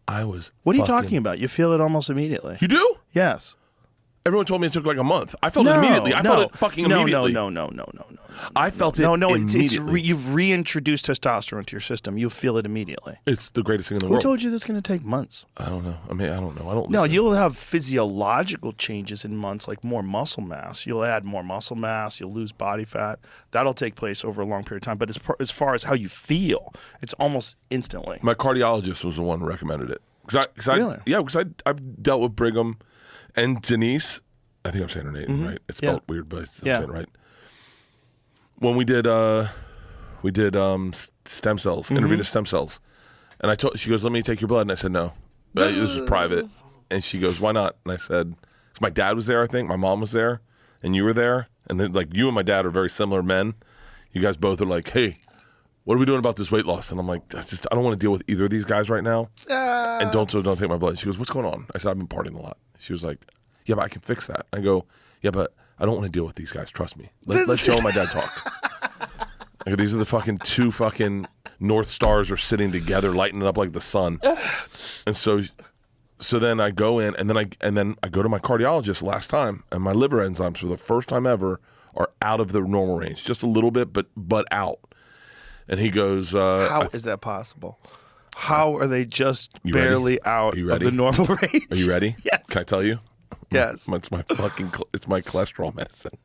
I was. What are you talking about? You feel it almost immediately. You do? Yes. Everyone told me it took like a month. I felt it immediately. I felt it fucking immediately. No. I felt it immediately. You've reintroduced testosterone to your system. You feel it immediately. It's the greatest thing in the Who world. told you that's going to take months? I don't know. I don't know. I don't. No, listen. you'll have physiological changes in months, like more muscle mass. You'll add more muscle mass. You'll lose body fat. That'll take place over a long period of time. But as far as how you feel, it's almost instantly. My cardiologist was the one who recommended it. Really? Because I've dealt with Brigham and Denise. I think I'm saying her name right. It's spelled weird, but I'm saying it right. When we did stem cells, intravenous stem cells, and she goes, "Let me take your blood," and I said, "No, this is private." And she goes, "Why not?" And I said, "Because my dad was there. I think my mom was there, and you were there, and then like you and my dad are very similar men. You guys both are like, hey, what are we doing about this weight loss?" And I'm like, I don't want to deal with either of these guys right now, and don't take my blood." She goes, "What's going on?" I said, "I've been partying a lot." She was like, "Yeah, but I can fix that." I go, "Yeah, but I don't want to deal with these guys. Trust me. Let's Joe and my dad talk." I go, "These are the fucking two fucking North Stars are sitting together, lighting up like the sun." And so then I go in, and then I go to my cardiologist last time, and my liver enzymes for the first time ever are out of the normal range, just a little bit, but out. And he goes, How is that possible? How are they just You barely ready? out Are you of ready? the normal range? "Are you ready?" Yes. Can I tell you? Yes. It's my cholesterol medicine.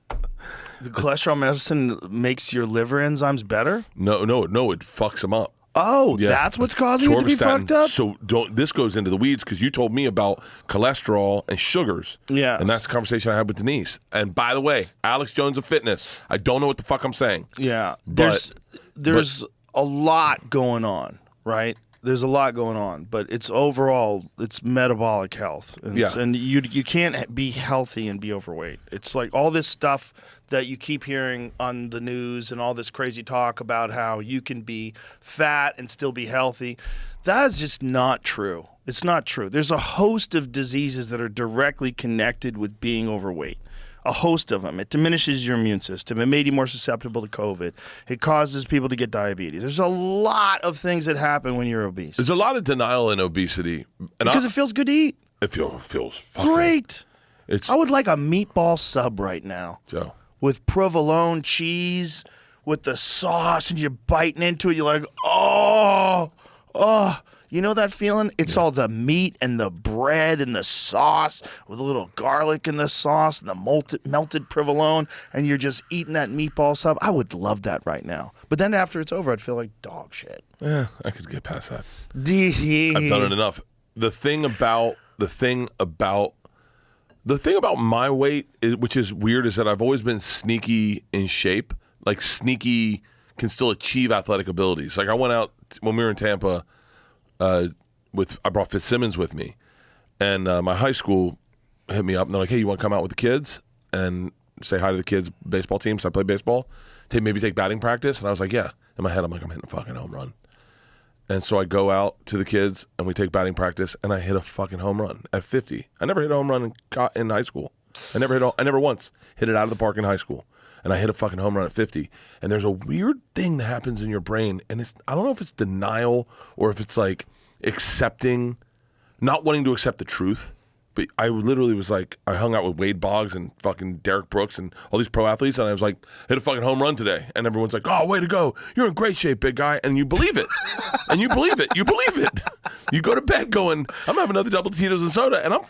The cholesterol medicine makes your liver enzymes better? No, it fucks them up. Oh, Yeah. that's what's causing it to be Atorvastatin. fucked up? So this goes into the weeds because you told me about cholesterol and sugars. Yes. And that's the conversation I had with Denise. And by the way, Alex Jones of fitness. I don't know what the fuck I'm saying. Yeah. But- There's a lot going on, right? There's a lot going on, but it's metabolic health. And you can't be healthy and be overweight. It's like all this stuff that you keep hearing on the news and all this crazy talk about how you can be fat and still be healthy. That is just not true. It's not true. There's a host of diseases that are directly connected with being overweight. A host of them. It diminishes your immune system. It made you more susceptible to COVID. It causes people to get diabetes. There's a lot of things that happen when you're obese. There's a lot of denial in obesity. And Because it feels good to eat. it feels fucking Great. It's I would like a meatball sub right now Joe. with provolone cheese, with the sauce, and you're biting into it. You're like, oh. You know that feeling? It's all the meat and the bread and the sauce with a little garlic in the sauce and the melted provolone, and you're just eating that meatball sub. I would love that right now. But then after it's over, I'd feel like dog shit. Yeah, I could get past that. I've I've done it enough. The thing about my weight, which is weird, is that I've always been sneaky in shape. Like sneaky can still achieve athletic abilities. Like I went out when we were in Tampa. I brought Fitzsimmons with me, and my high school hit me up and they're like, "Hey, you want to come out with the kids?" And say hi to the kids' baseball team. So I play baseball. Maybe take batting practice. And I was like, yeah. In my head, I'm like, I'm hitting a fucking home run. And so I go out to the kids and we take batting practice and I hit a fucking home run at 50. I never hit a home run in high school. I never once hit it out of the park in high school. And I hit a fucking home run at 50. And there's a weird thing that happens in your brain. And I don't know if it's denial or if it's like not wanting to accept the truth. But I literally was like, I hung out with Wade Boggs and fucking Derek Brooks and all these pro athletes, and I was like, hit a fucking home run today. And everyone's like, oh, way to go. You're in great shape, big guy. And you believe it. And you believe it. You believe it. You go to bed going, I'm having another double Tito's and soda, and I'm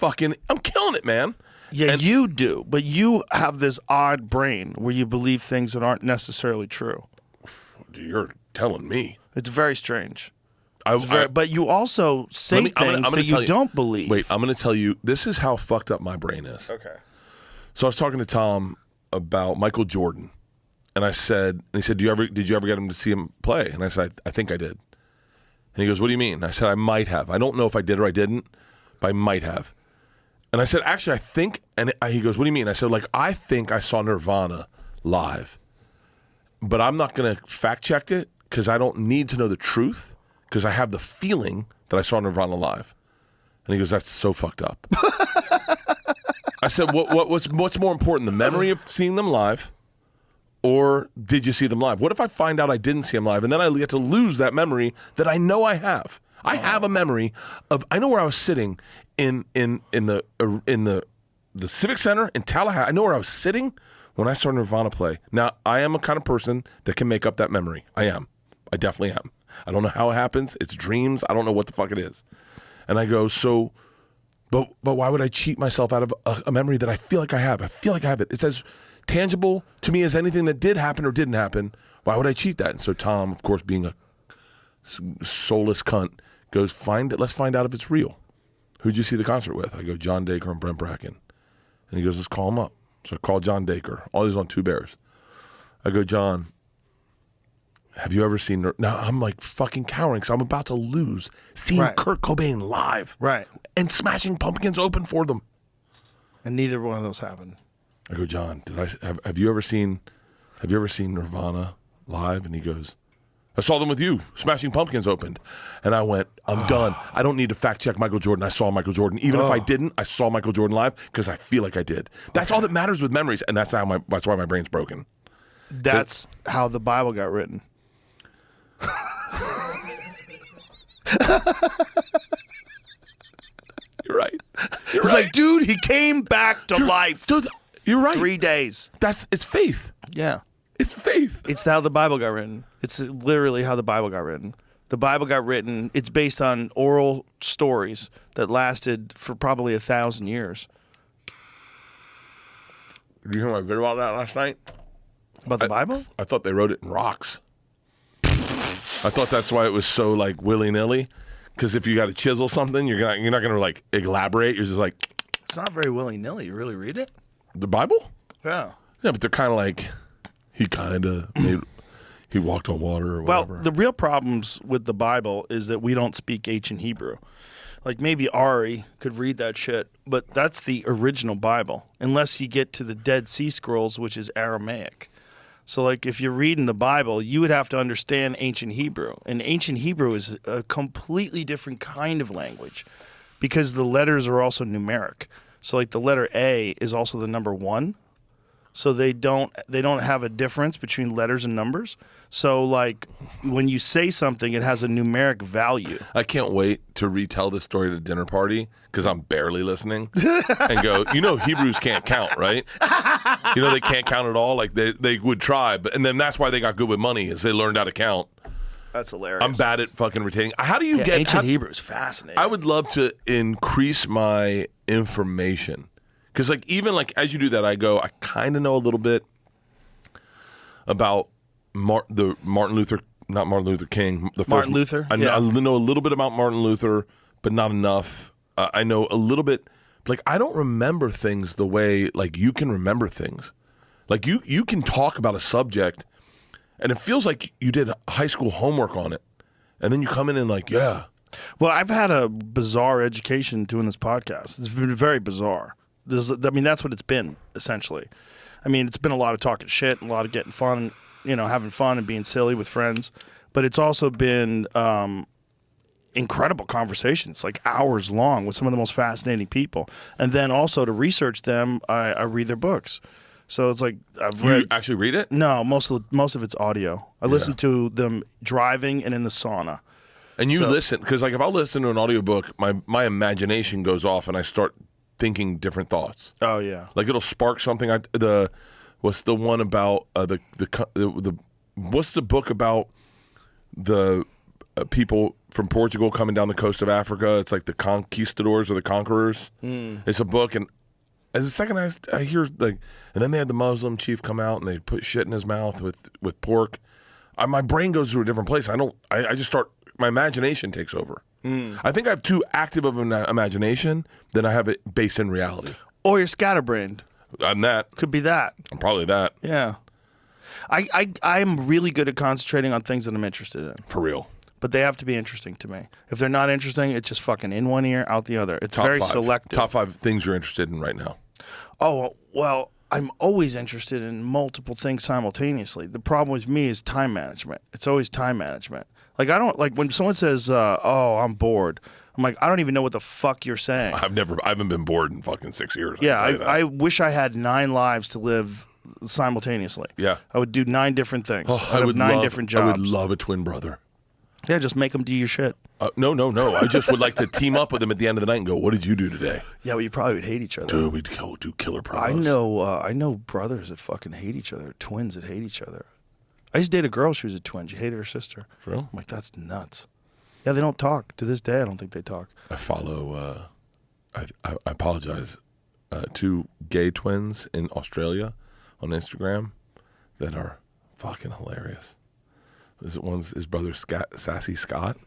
killing it, man. Yeah, and you do. But you have this odd brain where you believe things that aren't necessarily true. You're telling me. It's very strange. But you also say I'm things gonna that you don't believe. Wait, I'm going to tell you, this is how fucked up my brain is. Okay. So I was talking to Tom about Michael Jordan, and he said, did you ever get him to see him play? And I said, I think I did. And he goes, what do you mean? And I said, I might have. I don't know if I did or I didn't, but I might have. And I said, actually, I think, and he goes, what do you mean? I said, I think I saw Nirvana live, but I'm not going to fact check it because I don't need to know the truth. Because I have the feeling that I saw Nirvana live. And he goes, that's so fucked up. I said, what's more important, the memory of seeing them live, or did you see them live? What if I find out I didn't see them live, and then I get to lose that memory that I know I have? I have a memory of, I know where I was sitting in the Civic Center in Tallahassee. I know where I was sitting when I saw Nirvana play. Now, I am a kind of person that can make up that memory. I am. I definitely am. I don't know how it happens. It's dreams. I don't know what the fuck it is. And I go, but why would I cheat myself out of a memory that I feel like I have? I feel like I have it. It's as tangible to me as anything that did happen or didn't happen. Why would I cheat that? And so Tom, of course, being a soulless cunt, goes, let's find out if it's real. Who'd you see the concert with? I go, John Dacre and Brent Bracken. And he goes, let's call him up. So I call John Dacre. All these on Two Bears. I go, John, have you ever seen... Now, I'm like fucking cowering because I'm about to lose seeing Kurt Cobain live. Right. And Smashing Pumpkins open for them. And neither one of those happened. I go, John, have you ever seen Nirvana live? And he goes, I saw them with you. Smashing Pumpkins opened. And I went, I'm done. I don't need to fact check Michael Jordan. I saw Michael Jordan. Even if I didn't, I saw Michael Jordan live because I feel like I did. That's all that matters with memories. And that's why my brain's broken. That's how the Bible got written. You're right. It's like, dude, he came back to life. Dude, you're right. 3 days. It's faith. Yeah. It's faith. It's how the Bible got written. It's literally how the Bible got written. The Bible got written. It's based on oral stories that lasted for probably 1,000 years. Did you hear my video about that last night? About the Bible? I thought they wrote it in rocks. I thought that's why it was so like willy-nilly. Because if you got to chisel something, you're not gonna like elaborate. You're just like, it's not very willy-nilly. You really read it? The Bible? Yeah. Yeah, but they're kind of like, he walked on water or whatever. Well, the real problems with the Bible is that we don't speak ancient Hebrew. Like maybe Ari could read that shit, but that's the original Bible, unless you get to the Dead Sea Scrolls, which is Aramaic. So like if you're reading the Bible, you would have to understand ancient Hebrew. And ancient Hebrew is a completely different kind of language because the letters are also numeric. So like the letter A is also the number 1. So they don't have a difference between letters and numbers. So like when you say something, it has a numeric value. I can't wait to retell this story at a dinner party because I'm barely listening and go, Hebrews can't count, right? They can't count at all. Like they would try, and then that's why they got good with money is they learned how to count. That's hilarious. I'm bad at fucking retaining. How do you get ancient Hebrew is fascinating. I would love to increase my information. Because, even as you do that, I kind of know a little bit about not Martin Luther King. Martin Luther? I know a little bit about Martin Luther, but not enough. I know a little bit. I don't remember things the way, you can remember things. You can talk about a subject, and it feels like you did high school homework on it. And then you come in and yeah. Well, I've had a bizarre education doing this podcast. It's been very bizarre. That's what it's been, essentially. I mean, it's been a lot of talking shit, a lot of getting fun, having fun and being silly with friends. But it's also been incredible conversations, like hours long, with some of the most fascinating people. And then also to research them, I read their books. So it's like I've read. You actually read it? No, most of it's audio. I listen to them driving and in the sauna. And you listen, because like if I listen to an audiobook, my imagination goes off and I start thinking different thoughts. Oh yeah. Like it'll spark something. What's the one about what's the book about the people from Portugal coming down the coast of Africa? It's like the conquistadors or the conquerors. It's a book, and as the second I hear like, and then they had the Muslim chief come out and they put shit in his mouth with pork. My brain goes to a different place. I just start. My imagination takes over. I think I have too active of an imagination than I have it based in reality. Or you're scatterbrained. I'm that. Could be that. I'm probably that. Yeah. I'm really good at concentrating on things that I'm interested in. For real. But they have to be interesting to me. If they're not interesting, it's just fucking in one ear, out the other. It's very selective. Top 5 things you're interested in right now. Oh, well, I'm always interested in multiple things simultaneously. The problem with me is time management. It's always time management. Like, I don't, like, when someone says, oh, I'm bored, I'm like, I don't even know what the fuck you're saying. I haven't been bored in fucking 6 years. Yeah, I wish I had 9 lives to live simultaneously. Yeah. I would do 9 different things. Oh, I'd have 9 different jobs. I would love a twin brother. Yeah, just make them do your shit. No. I just would like to team up with them at the end of the night and go, what did you do today? Yeah, well, you probably would hate each other. Dude, we'd do killer promos. I know brothers that fucking hate each other, twins that hate each other. I used to date a girl, she was a twin. She hated her sister. For real? I'm like, that's nuts. Yeah, they don't talk. To this day, I don't think they talk. I follow, I apologize, 2 gay twins in Australia on Instagram that are fucking hilarious. One's his brother Sassy Scott,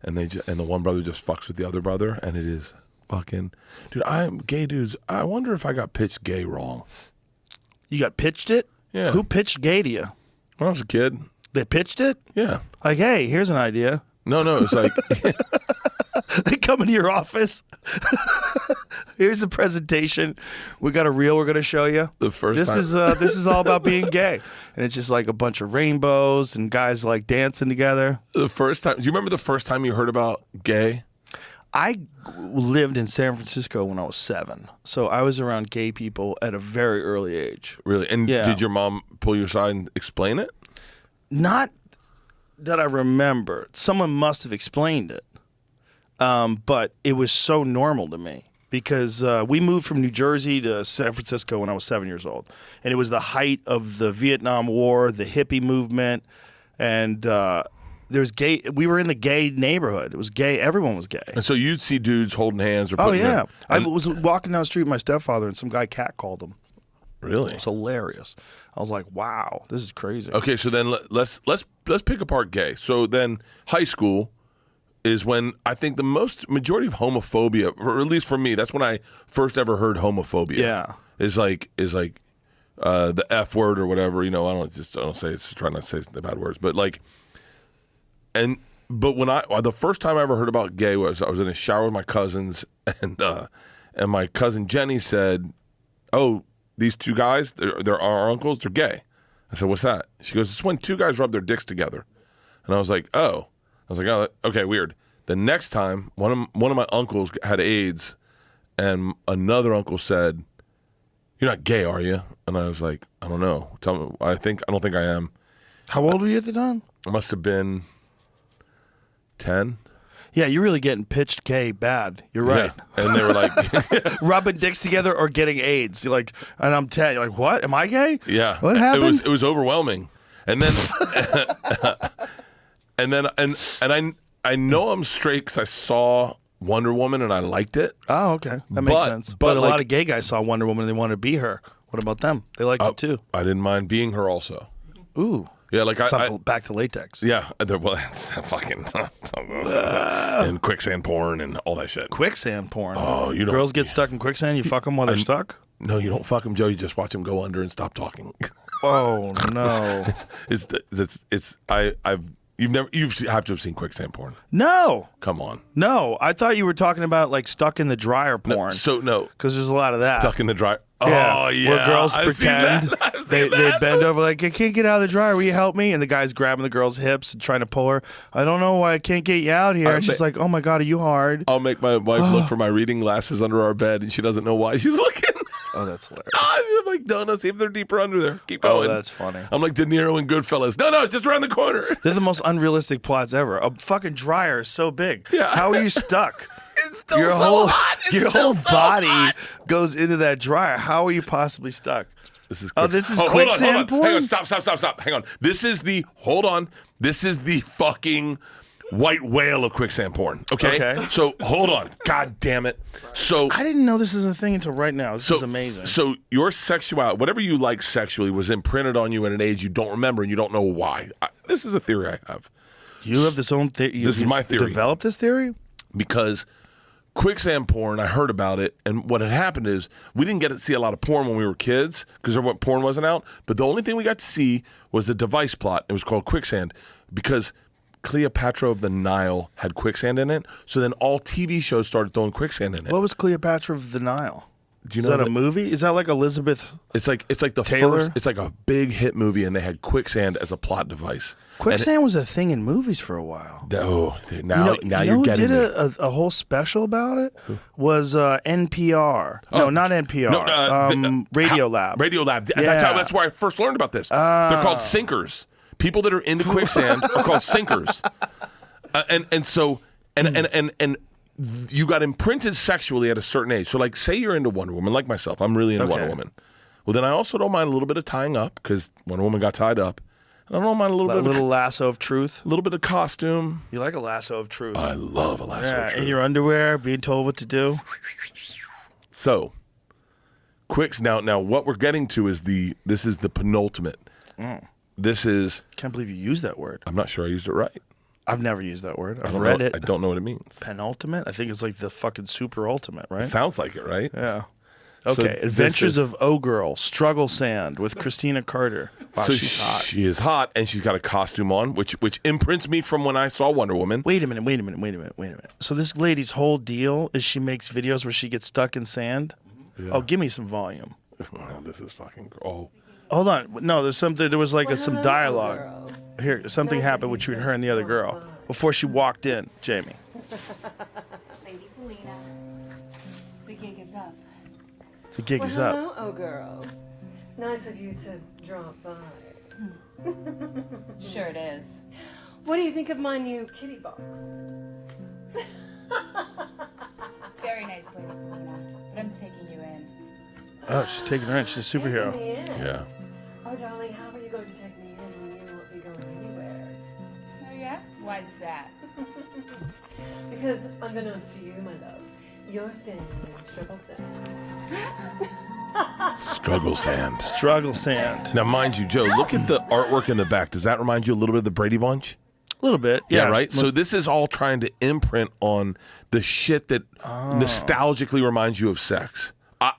and the one brother just fucks with the other brother, and it is fucking, dude. I'm gay dudes. I wonder if I got pitched gay wrong. You got pitched it? Yeah. Who pitched gay to you? When I was a kid. They pitched it? Yeah. Like, hey, here's an idea. No, it's like They come into your office. Here's a presentation. We got a reel we're going to show you. This is all about being gay, and it's just like a bunch of rainbows and guys like dancing together. The first time. Do you remember the first time you heard about gay? I lived in San Francisco when I was 7, so I was around gay people at a very early age. Really? And did your mom pull you aside and explain it? Not that I remember. Someone must have explained it. But it was so normal to me because we moved from New Jersey to San Francisco when I was 7 years old. And it was the height of the Vietnam War, the hippie movement, and there was gay. We were in the gay neighborhood. It was gay. Everyone was gay. And so you'd see dudes holding hands or putting I was walking down the street with my stepfather and some guy catcalled him. Really? It's hilarious. I was like, wow, this is crazy. Okay, so then let's pick apart gay. So then high school is when I think the majority of homophobia, or at least for me, that's when I first ever heard homophobia. Yeah. Is like the F word or whatever, I don't say it's, try not to say the bad words, but like, but when the first time I ever heard about gay was I was in a shower with my cousins, and my cousin Jenny said, "Oh, these 2 guys, they're our uncles, they're gay." I said, "What's that?" She goes, "It's when 2 guys rub their dicks together." And I was like, "Oh." I was like, "Oh, okay, weird." The next time, one of my uncles had AIDS, and another uncle said, "You're not gay, are you?" And I was like, "I don't know. Tell me. I don't think I am." How old were you at the time? I must have been 10. Yeah, you're really getting pitched gay bad. You're right. Yeah. And they were like, rubbing dicks together or getting AIDS. You're like, and I'm 10. You're like, what? Am I gay? Yeah. What happened? It was overwhelming. And then, and I know I'm straight because I saw Wonder Woman and I liked it. Oh, okay. That makes sense. But a lot of gay guys saw Wonder Woman and they wanted to be her. What about them? They liked it too. I didn't mind being her also. Ooh. Yeah, like back to latex. Yeah, fucking and quicksand porn and all that shit. Quicksand porn. Oh, girls get stuck in quicksand. You fuck them while they're stuck. No, you don't fuck them, Joe. You just watch them go under and stop talking. Oh no! I've You have to have seen quicksand porn. No. Come on. No. I thought you were talking about like stuck in the dryer porn. No. Because there's a lot of that. Stuck in the dryer. Yeah, Oh, yeah. where girls I've seen pretend that. I've they seen that. bend over like, I can't get out of the dryer. Will you help me? And the guy's grabbing the girl's hips and trying to pull her. I don't know why I can't get you out here. And she's like, oh my God, are you hard? I'll make my wife look for my reading glasses under our bed, and she doesn't know why she's looking. Oh, that's hilarious. I'm like, no, see if they're deeper under there. Keep going. Oh, that's funny. I'm like De Niro in Goodfellas. No, it's just around the corner. They're the most unrealistic plots ever. A fucking dryer is so big. Yeah. How are you stuck? It's still Your so whole hot. It's your still whole so body hot. goes into that dryer. How are you possibly stuck? This is Oh, this is hold on, quicksand porn? Hang on, stop. Hang on. This is the fucking white whale of quicksand porn. Okay. So hold on. God damn it. So I didn't know this is a thing until right now. This is amazing. So your sexuality, whatever you like sexually, was imprinted on you at an age you don't remember and you don't know why. This is a theory I have. You have this own theory. This is my theory. Developed this theory? Because quicksand porn, I heard about it, and what had happened is we didn't get to see a lot of porn when we were kids because porn wasn't out, but the only thing we got to see was a device plot. It was called quicksand because Cleopatra of the Nile had quicksand in it, so then all TV shows started throwing quicksand in it. What was Cleopatra of the Nile? Do you Is know that a movie? Is that like Elizabeth? It's like the Taylor? first. It's like a big hit movie, and they had quicksand as a plot device. Quicksand was a thing in movies for a while. Now you know you're who getting did me. a whole special about it? Was NPR. No, not NPR. Radio Lab. Radio Lab. Yeah. That's where I first learned about this. They're called sinkers. People that are into quicksand are called sinkers. And you got imprinted sexually at a certain age. So, like, say you're into Wonder Woman, like myself. I'm really into Wonder Woman. Well, then I also don't mind a little bit of tying up because Wonder Woman got tied up. And I don't mind a little lasso of truth. A little bit of costume. You like a lasso of truth. I love a lasso of truth. In your underwear, being told what to do. So, now what we're getting to is this is the penultimate. This is. Can't believe you used that word. I'm not sure I used it right. I've never used that word. I've I read it. I don't know what it means. Penultimate? I think it's like the fucking super ultimate, right? Sounds like it, right? Yeah. So Okay. Adventures of O-Girl, Struggle Sand with Christina Carter. Wow, so she's hot. She is hot, and she's got a costume on, which imprints me from when I saw Wonder Woman. Wait a minute. So this lady's whole deal is she makes videos where she gets stuck in sand? Yeah. Oh, give me some volume. Oh, this is fucking. Oh. Hold on. No, there's something. There was like some dialogue. Here, something happened between her and the other girl before she walked in. Jamie. Lady Felina, the gig is up. The gig is up. Hello, oh girl. Nice of you to drop by. Sure it is. What do you think of my new kitty box? Very nice, Lady Felina. But I'm taking you in. Oh, she's taking her in. She's a superhero. Take me in. Yeah. Oh, darling, how are you going to take me in when you won't be going anywhere? Oh yeah? Why's that? Because, unbeknownst to you, my love, you're standing in struggle sand. Struggle sand. Struggle sand. Now, mind you, Joe, look at the artwork in the back. Does that remind you a little bit of the Brady Bunch? A little bit. Yeah, right? So this is all trying to imprint on the shit that nostalgically reminds you of sex.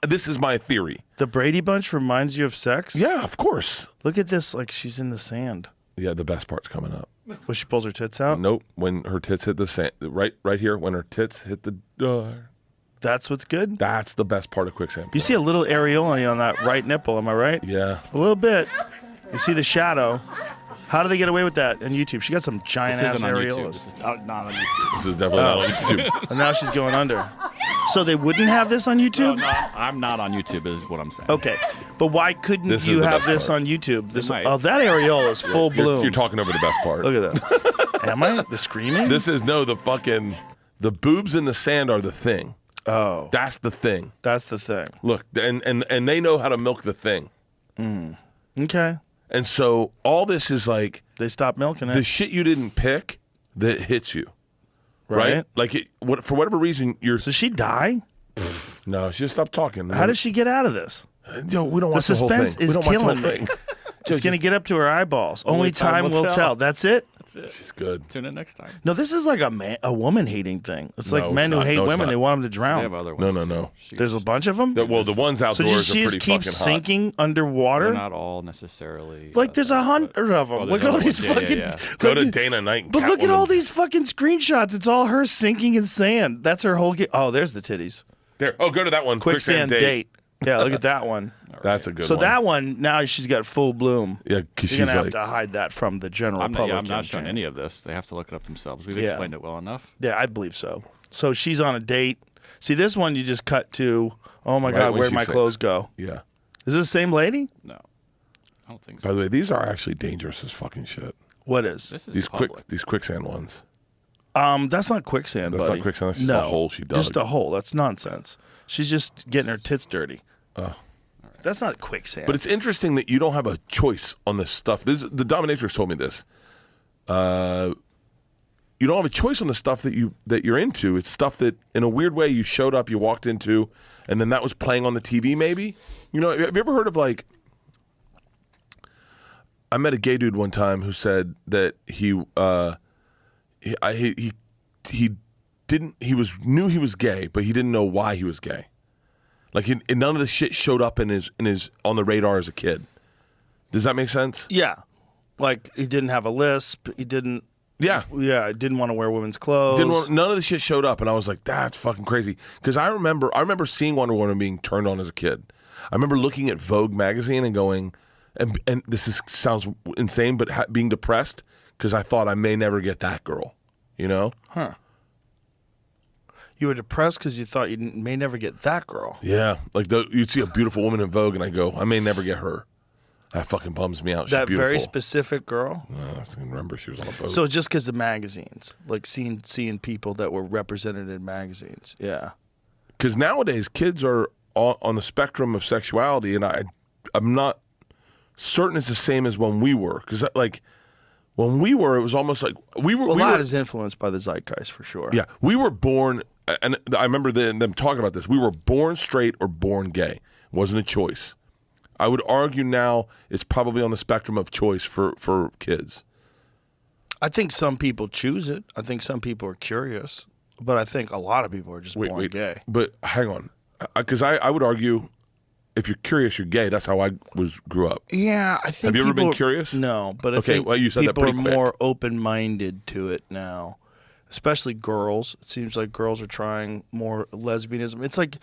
This is my theory. The Brady Bunch reminds you of sex? Yeah, of course. Look at this, like she's in the sand. Yeah, the best part's coming up. When she pulls her tits out? Nope. When her tits hit the sand, right here, when her tits hit the door. That's what's good? That's the best part of quicksand. You see a little areola on that right nipple, am I right? Yeah. A little bit. You see the shadow. How do they get away with that on YouTube? She got some giant This ass isn't on YouTube. areolas. This is not on YouTube. This is definitely not on YouTube. And now she's going under. So they wouldn't have this on YouTube? No, I'm not on YouTube, is what I'm saying. Okay. But why couldn't This is you the have best this part. on YouTube? This, might. oh, that areola is full bloom. You're talking over the best part. Look at that. Am I? The screaming? The boobs in the sand are the thing. Oh. That's the thing. That's the thing. Look, and they know how to milk the thing. Okay. And so all this is like They stopped milking it. the shit you didn't pick that hits you, right? Like for whatever reason you're. So she die? No, she just stopped talking. How does she get out of this? Yo, we don't The watch the whole thing. suspense We is don't watch the killing whole me. thing. It's going to get up to her eyeballs. Only time will tell. That's it? That's it. She's good. Tune in next time. No, this is like a woman hating thing. It's like No, men it's who not. hate No, it's women. not. They want them to They drown. have other No, ones. no, too. no. There's a bunch of them. Well, the ones So outdoors she are just pretty keeps fucking hot. sinking underwater. They're not all necessarily. Like there's that, 100 of them. Oh, Look there's at all other these ones. Yeah, fucking. yeah, yeah. Go to look- Dana Knight. And But look at all Catwoman. these fucking screenshots. It's all her sinking in sand. That's her whole. Oh, there's the titties. There. Oh, go to that one. Quicksand date. Yeah, look at that one. That's a good So one. that one now she's got full bloom. Yeah, because she's You're gonna like. have to hide that from the general I'm not, public. yeah, I'm not and showing channel. any of this. They have to look it up themselves. We've Yeah. explained it well enough. Yeah, I believe so. So she's on a date. See, this one you just cut to. Oh my Right God, when where'd she my sings. clothes go? Yeah. Is this the same lady? No, I don't think so. By the way, these are actually dangerous as fucking shit. What is? This is These public. these quicksand ones. That's not quicksand, That's not buddy. quicksand, that's just no, a hole she dug. Just a hole. That's nonsense. She's just getting her tits dirty. Oh. That's not quicksand. But it's interesting that you don't have a choice on this stuff. The dominatrix told me this. You don't have a choice on the stuff that you're into. It's stuff that, in a weird way, you showed up, you walked into, and then that was playing on the TV. Maybe have you ever heard of like? I met a gay dude one time who said that he knew he was gay, but he didn't know why he was gay. Like none of the shit showed up in his on the radar as a kid. Does that make sense? yeah, like he didn't have a lisp. He didn't. Yeah. Yeah, he didn't want to wear women's clothes. None of the shit showed up, and I was like, "That's fucking crazy." Because I remember seeing Wonder Woman being turned on as a kid. I remember looking at Vogue magazine and going, and sounds insane, but being depressed because I thought I may never get that girl. You know? Huh. You were depressed because you thought you may never get that girl. Yeah. Like you'd see a beautiful woman in Vogue, and I go, I may never get her. That fucking bums me out. She's That beautiful. very specific girl. I can remember she was on a boat. So just because of magazines, like seeing people that were represented in magazines. Yeah. Because nowadays kids are on the spectrum of sexuality, and I'm not certain it's the same as when we were. Because like when we were, it was almost like we were. Well, we a lot were, is influenced by the zeitgeist for sure. yeah, we were born, and I remember them talking about this. We were born straight or born gay. It wasn't a choice. I would argue now it's probably on the spectrum of choice for kids. I think some people choose it. I think some people are curious, but I think a lot of people are just born gay. But hang on, because I would argue if you're curious, you're gay. That's how I grew up. Yeah, I think. Have you ever been people- curious? No, but I Okay, think well, you said that people are pretty quick. more open-minded to it now, especially girls. It seems like girls are trying more lesbianism. It's like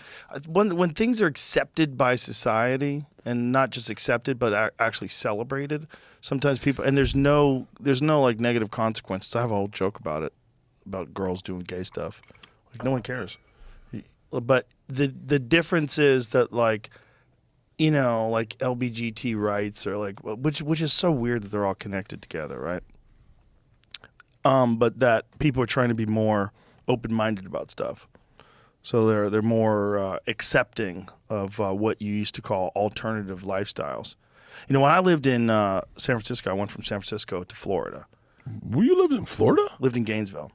when things are accepted by society and not just accepted but actually celebrated. Sometimes people there's no like negative consequences. I have a whole joke about it, about girls doing gay stuff. Like no one cares. But the difference is that like. Like LBGT rights or like which is so weird that they're all connected together, right? But that people are trying to be more open-minded about stuff, so they're more accepting of what you used to call alternative lifestyles. When I lived in San Francisco, I went from San Francisco to Florida. Were you lived in Florida? Lived in Gainesville.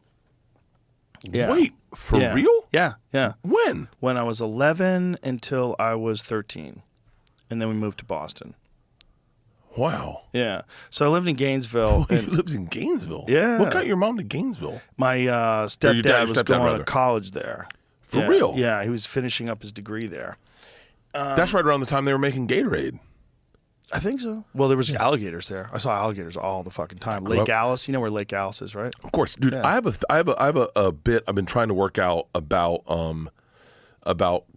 Yeah. Wait, for Yeah. real? Yeah, yeah. When? When I was 11 until I was 13, and then we moved to Boston. Wow. Yeah. So I lived in Gainesville. You And lived in Gainesville? Yeah. What got your mom to Gainesville? my your stepdad dad- your was stepdad going brother. to college there. For Yeah. real? Yeah, he was finishing up his degree there. That's right around the time they were making Gatorade. I think so. Well, there was alligators there. I saw alligators all the fucking time. grew Lake up- Alice. You know where Lake Alice is, right? Of course, dude. Yeah. I have a bit I've been trying to work out about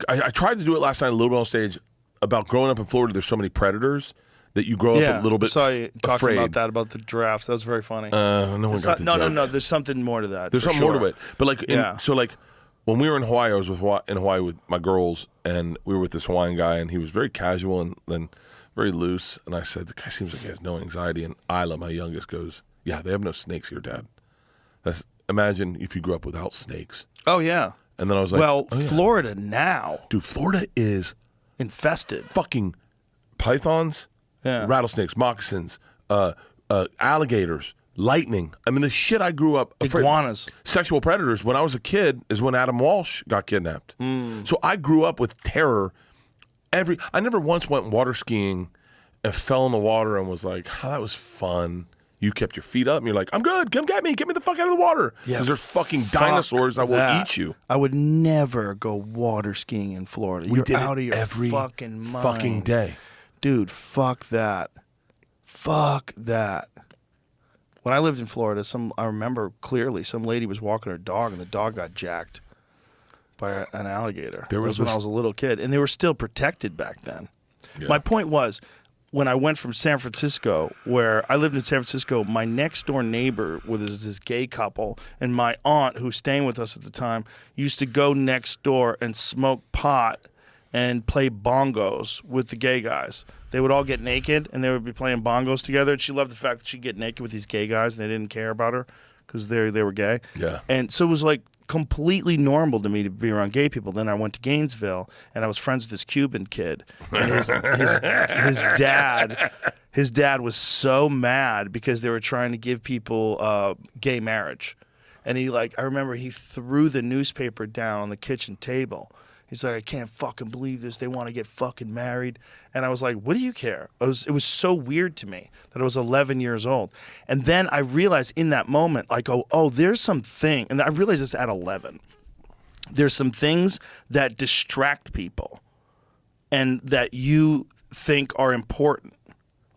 I tried to do it last night a little bit on stage about growing up in Florida. There's so many predators that you grow up a little bit I saw you talking afraid. about that, about the giraffes. That was very funny. No one It's got not- the joke. no. There's something more to that. There's for something more to sure. it. But like, Yeah. so like when we were in Hawaii, I was in Hawaii with my girls, and we were with this Hawaiian guy, and he was very casual and then very loose. And I said, the guy seems like he has no anxiety. And Isla, my youngest, goes, "Yeah, they have no snakes here, Dad." Imagine if you grew up without snakes. Oh yeah. And then I was like, Well, oh, yeah. Florida now Dude, Florida is infested. fucking pythons, Yeah. rattlesnakes, moccasins, alligators, lightning. I mean, the shit I grew up afraid. Iguanas. Sexual predators. When I was a kid is when Adam Walsh got kidnapped. So I grew up with terror. I never once went water skiing and fell in the water and was like, oh, that was fun. You kept your feet up and you're like, I'm good. Come get me the fuck out of the water. Yeah, Because there's fucking fuck dinosaurs that will eat you. I would never go water skiing in Florida. We You're did out it of your every fucking mind. fucking day. Dude, fuck that. Fuck that. When I lived in Florida, I remember clearly some lady was walking her dog and the dog got jacked by an alligator. There That was when this- I was a little kid, and they were still protected back then. Yeah. My point was, when I went from San Francisco, where I lived in San Francisco, my next door neighbor was this gay couple, and my aunt, who was staying with us at the time, used to go next door and smoke pot and play bongos with the gay guys. They would all get naked, and they would be playing bongos together. And she loved the fact that she'd get naked with these gay guys, and they didn't care about her because they were gay. Yeah. And so it was like completely normal to me to be around gay people. Then I went to Gainesville, and I was friends with this Cuban kid, and his dad was so mad because they were trying to give people gay marriage, and I remember he threw the newspaper down on the kitchen table. He's like, I can't fucking believe this. They want to get fucking married. And I was like, what do you care? It was so weird to me that I was 11 years old. And then I realized in that moment, like, oh, there's something. And I realized this at 11. There's some things that distract people and that you think are important,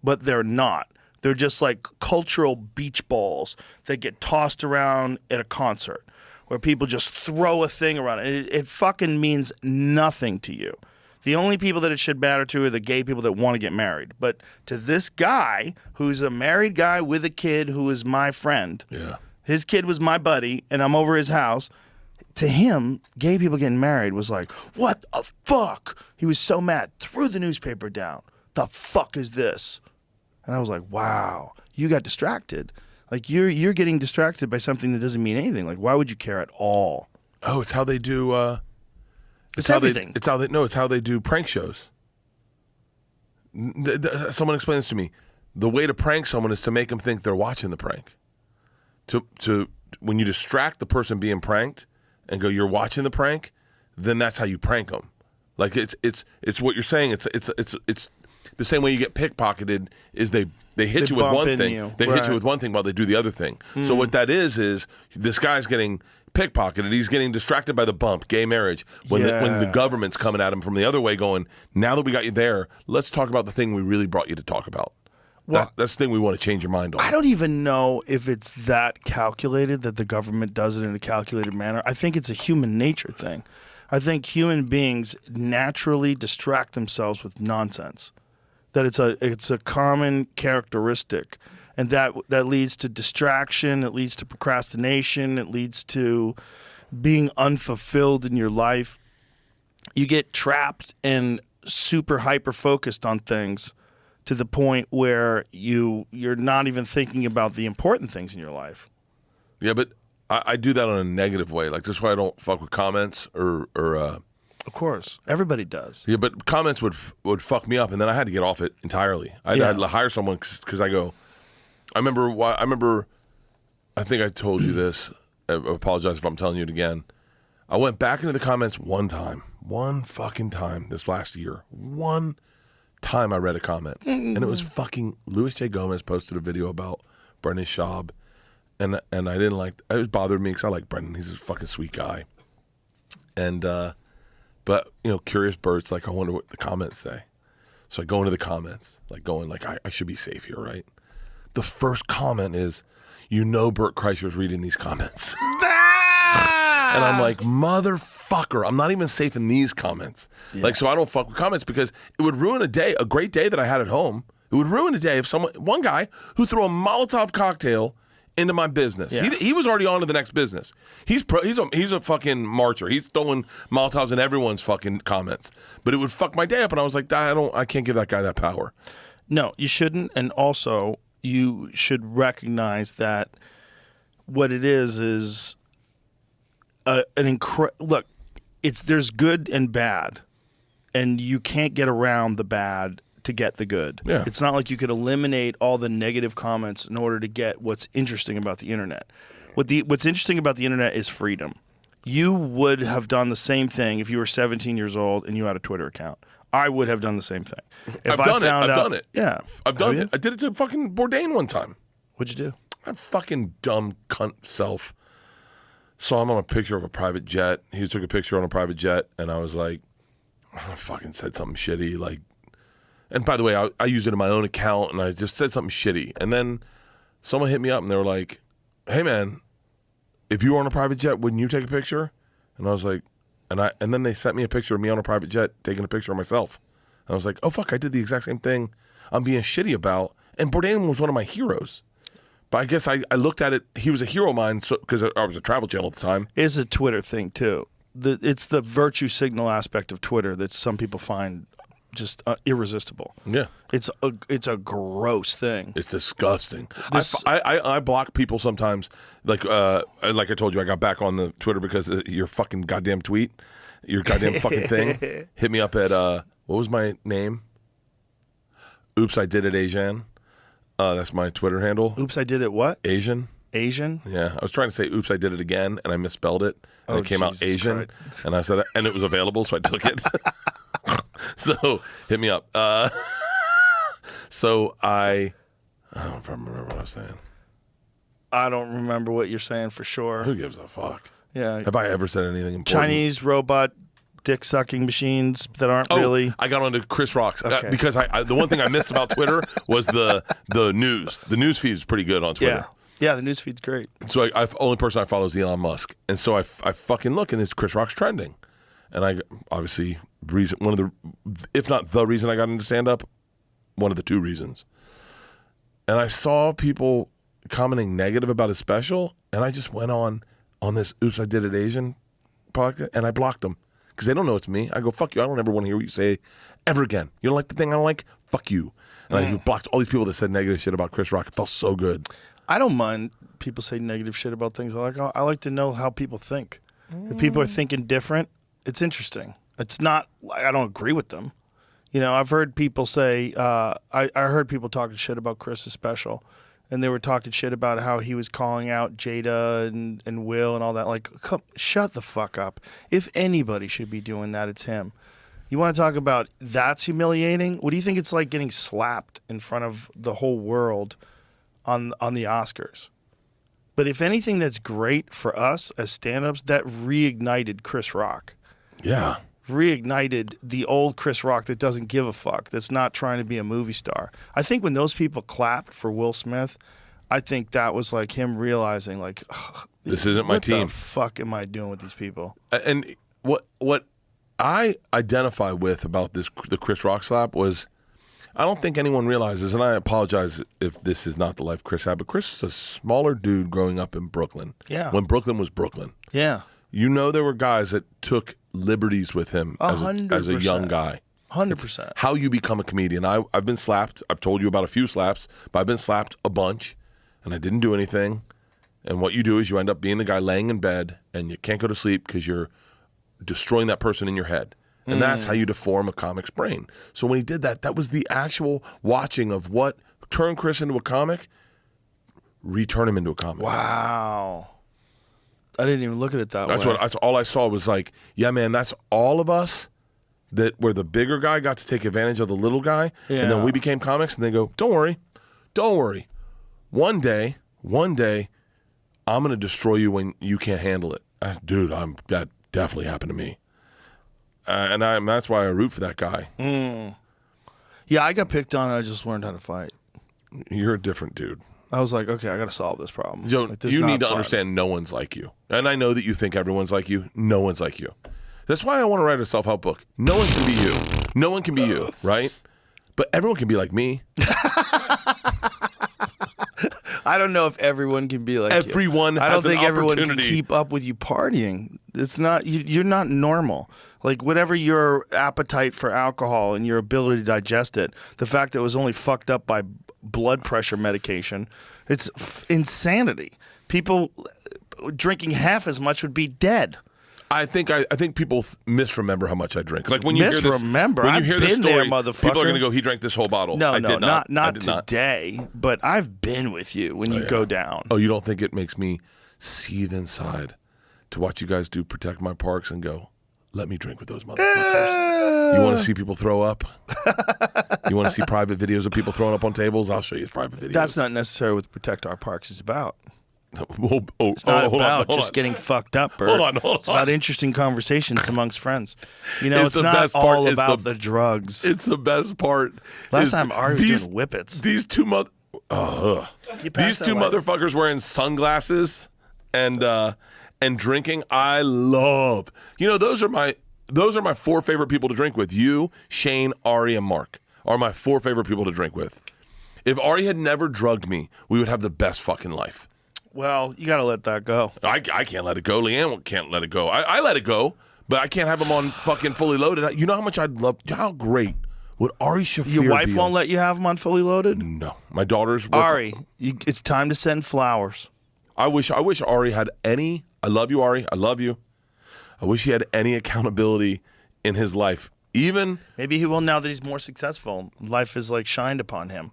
but they're not. They're just like cultural beach balls that get tossed around at a concert, where people just throw a thing around. It fucking means nothing to you. The only people that it should matter to are the gay people that want to get married. But to this guy, who's a married guy with a kid who is my friend, Yeah. his kid was my buddy, and I'm over his house, to him, gay people getting married was like, what the fuck? He was so mad, threw the newspaper down. The fuck is this? And I was like, wow, you got distracted. Like, you're getting distracted by something that doesn't mean anything. Like, why would you care at all? Oh, it's how they do. It's how everything. It's how they do prank shows. Someone explains to me, the way to prank someone is to make them think they're watching the prank. To when you distract the person being pranked and go, you're watching the prank, then that's how you prank them. Like it's what you're saying. It's the same way you get pickpocketed is they hit you with bump one into thing. you. They hit Right. you with one thing while they do the other thing. So what that is this guy's getting pickpocketed. He's getting distracted by the bump, gay marriage. When the government's coming at him from the other way going, now that we got you there, let's talk about the thing we really brought you to talk about. Well, That's the thing we want to change your mind on. I don't even know if it's that calculated, that the government does it in a calculated manner. I think it's a human nature thing. I think human beings naturally distract themselves with nonsense. That it's a common characteristic, and that leads to distraction. It leads to procrastination. It leads to being unfulfilled in your life. You get trapped and super hyper focused on things to the point where you're not even thinking about the important things in your life. Yeah, but I do that on a negative way. Like, that's why I don't fuck with comments or Of course, everybody does. yeah, but comments would fuck me up, and then I had to get off it entirely. I had to hire someone because I remember. I think I told you this. I apologize if I'm telling you it again. I went back into the comments one fucking time this last year. One time I read a comment, and it was fucking Louis J. Gomez posted a video about Brendan Schaub, and I didn't like. It was bothered me because I like Brendan. He's a fucking sweet guy, and. But, curious birds, like, I wonder what the comments say. So I go into the comments, like, going, like, I should be safe here, right? The first comment is, Bert Kreischer's reading these comments. And I'm like, motherfucker, I'm not even safe in these comments. Yeah. Like, so I don't fuck with comments because it would ruin a great day that I had at home. It would ruin a day if one guy who threw a Molotov cocktail into my business. Yeah. He was already on to the next business. He's a fucking marcher. He's throwing Molotovs in everyone's fucking comments. But it would fuck my day up, and I was like, I can't give that guy that power. No, you shouldn't. And also, you should recognize that what it is look. There's good and bad, and you can't get around the bad to get the good. Yeah. It's not like you could eliminate all the negative comments in order to get what's interesting about the internet. What's interesting about the internet is freedom. You would have done the same thing if you were 17 years old and you had a Twitter account. I would have done the same thing. I've done it. Yeah. I've done it. I did it to fucking Bourdain one time. What'd you do? My fucking dumb cunt self saw him on a picture of a private jet. He took a picture on a private jet, and I was like, I fucking said something shitty. Like, and by the way, I used it in my own account, and I just said something shitty. And then someone hit me up, and they were like, hey, man, if you were on a private jet, wouldn't you take a picture? And I was like, and then they sent me a picture of me on a private jet taking a picture of myself. I was like, oh, fuck, I did the exact same thing I'm being shitty about. And Bourdain was one of my heroes. But I guess I looked at it, he was a hero of mine because I was a Travel Channel at the time. It's a Twitter thing, too. It's the virtue signal aspect of Twitter that some people find just irresistible. Yeah. It's a gross thing. It's disgusting. I block people sometimes. Like I told you, I got back on the Twitter because of your fucking goddamn tweet, your goddamn fucking thing. Hit me up at, what was my name? Oops, I did it, Asian. That's my Twitter handle. Oops, I did it what? Asian. Asian? Yeah, I was trying to say oops, I did it again, and I misspelled it. And it came out Jesus Asian. Christ. And I said, and it was available, so I took it. So, hit me up. So I don't remember what I was saying. I don't remember what you're saying for sure. Who gives a fuck? Yeah. Have I ever said anything important? Chinese robot dick sucking machines that aren't really. I got onto Chris Rock's Okay. because the one thing I missed about Twitter was the news. The news feed is pretty good on Twitter. Yeah, the news feed's great. So only person I follow is Elon Musk, and so I fucking look, and it's Chris Rock's trending, and I obviously one of the, if not the reason I got into stand up, one of the two reasons, and I saw people commenting negative about his special, and I just went on this Oops I Did It Asian podcast, and I blocked them because they don't know it's me. I go, fuck you, I don't ever want to hear what you say ever again. You don't like the thing I don't like? Fuck you. And I blocked all these people that said negative shit about Chris Rock. It felt so good. I don't mind people say negative shit about things I like. I like to know how people think. If people are thinking different, it's interesting. It's not like I don't agree with them. You know, I've heard people say, I heard people talking shit about Chris's special, and they were talking shit about how he was calling out Jada and Will and all that. Like, shut the fuck up. If anybody should be doing that, it's him. You want to talk about that's humiliating? What do you think it's like getting slapped in front of the whole world on the Oscars? But if anything that's great for us as stand-ups, that reignited Chris Rock. Yeah. Reignited the old Chris Rock that doesn't give a fuck, that's not trying to be a movie star. I think when those people clapped for Will Smith, I think that was like him realizing, like, this isn't my team. What the fuck am I doing with these people? And what I identify with about the Chris Rock slap was, I don't think anyone realizes, and I apologize if this is not the life Chris had, but Chris was a smaller dude growing up in Brooklyn. Yeah. When Brooklyn was Brooklyn. Yeah. You know, there were guys that took liberties with him as a young 100%. guy. 100%. How you become a comedian. I've been slapped. I've told you about a few slaps, but I've been slapped a bunch, and I didn't do anything. And what you do is you end up being the guy laying in bed, and you can't go to sleep because you're destroying that person in your head. And that's how you deform a comic's brain. So when he did that, that was the actual watching of what turned Chris into a comic, return him into a comic. Wow. I didn't even look at it that way. That's all I saw was like, yeah, man, that's all of us that where the bigger guy got to take advantage of the little guy. Yeah. And then we became comics, and they go, don't worry. One day, I'm going to destroy you when you can't handle it. Dude, that definitely happened to me. And that's why I root for that guy. Yeah, I got picked on. I just learned how to fight. You're a different dude. I was like, okay, I got to solve this problem. Joe, Like, this is you not need to fun. understand no one's like you. And I know that you think everyone's like you. No one's like you. That's why I want to write a self-help book. No one can be you. No one can be you, right? But everyone can be like me. I don't know if everyone can be like Everyone you. I has don't an think everyone can opportunity. keep up with you partying. It's not you're not normal. Like whatever your appetite for alcohol and your ability to digest it, the fact that it was only fucked up by blood pressure medication, it's insanity. People drinking half as much would be dead. I think people misremember how much I drink. Like when you hear this, Misremember? when you I've hear this been there, story, motherfucker. people are going to go, he drank this whole bottle. No, I no, did not. I not did not. today. But I've been with you when you go down. Oh, you don't think it makes me seethe inside to watch you guys do Protect My Parks and go, let me drink with those motherfuckers? You want to see people throw up? You want to see private videos of people throwing up on tables? I'll show you private videos. That's not necessarily what Protect Our Parks is about. It's Not about just getting fucked up, Bert. Hold on. It's about interesting conversations amongst friends. You know, It's it's the not best part. all It's about the- the drugs. It's the best part. Last is time Ari was doing whippets. These two You pass These that two way. motherfuckers wearing sunglasses and drinking. I love. You know, those are my 4 favorite people to drink with. You, Shane, Ari, and Mark are my 4 favorite people to drink with. If Ari had never drugged me, we would have the best fucking life. Well, you got to let that go. I can't let it go. Leanne can't let it go. I let it go, but I can't have him on fucking fully loaded. You know how much I'd love. How great would Ari Shafir Your wife be won't on? let you have them on fully loaded? No, my daughters. Work. Ari, it's time to send flowers. I wish Ari had any. I love you, Ari. I love you. I wish he had any accountability in his life. Even Maybe he will now that he's more successful. Life is like shined upon him.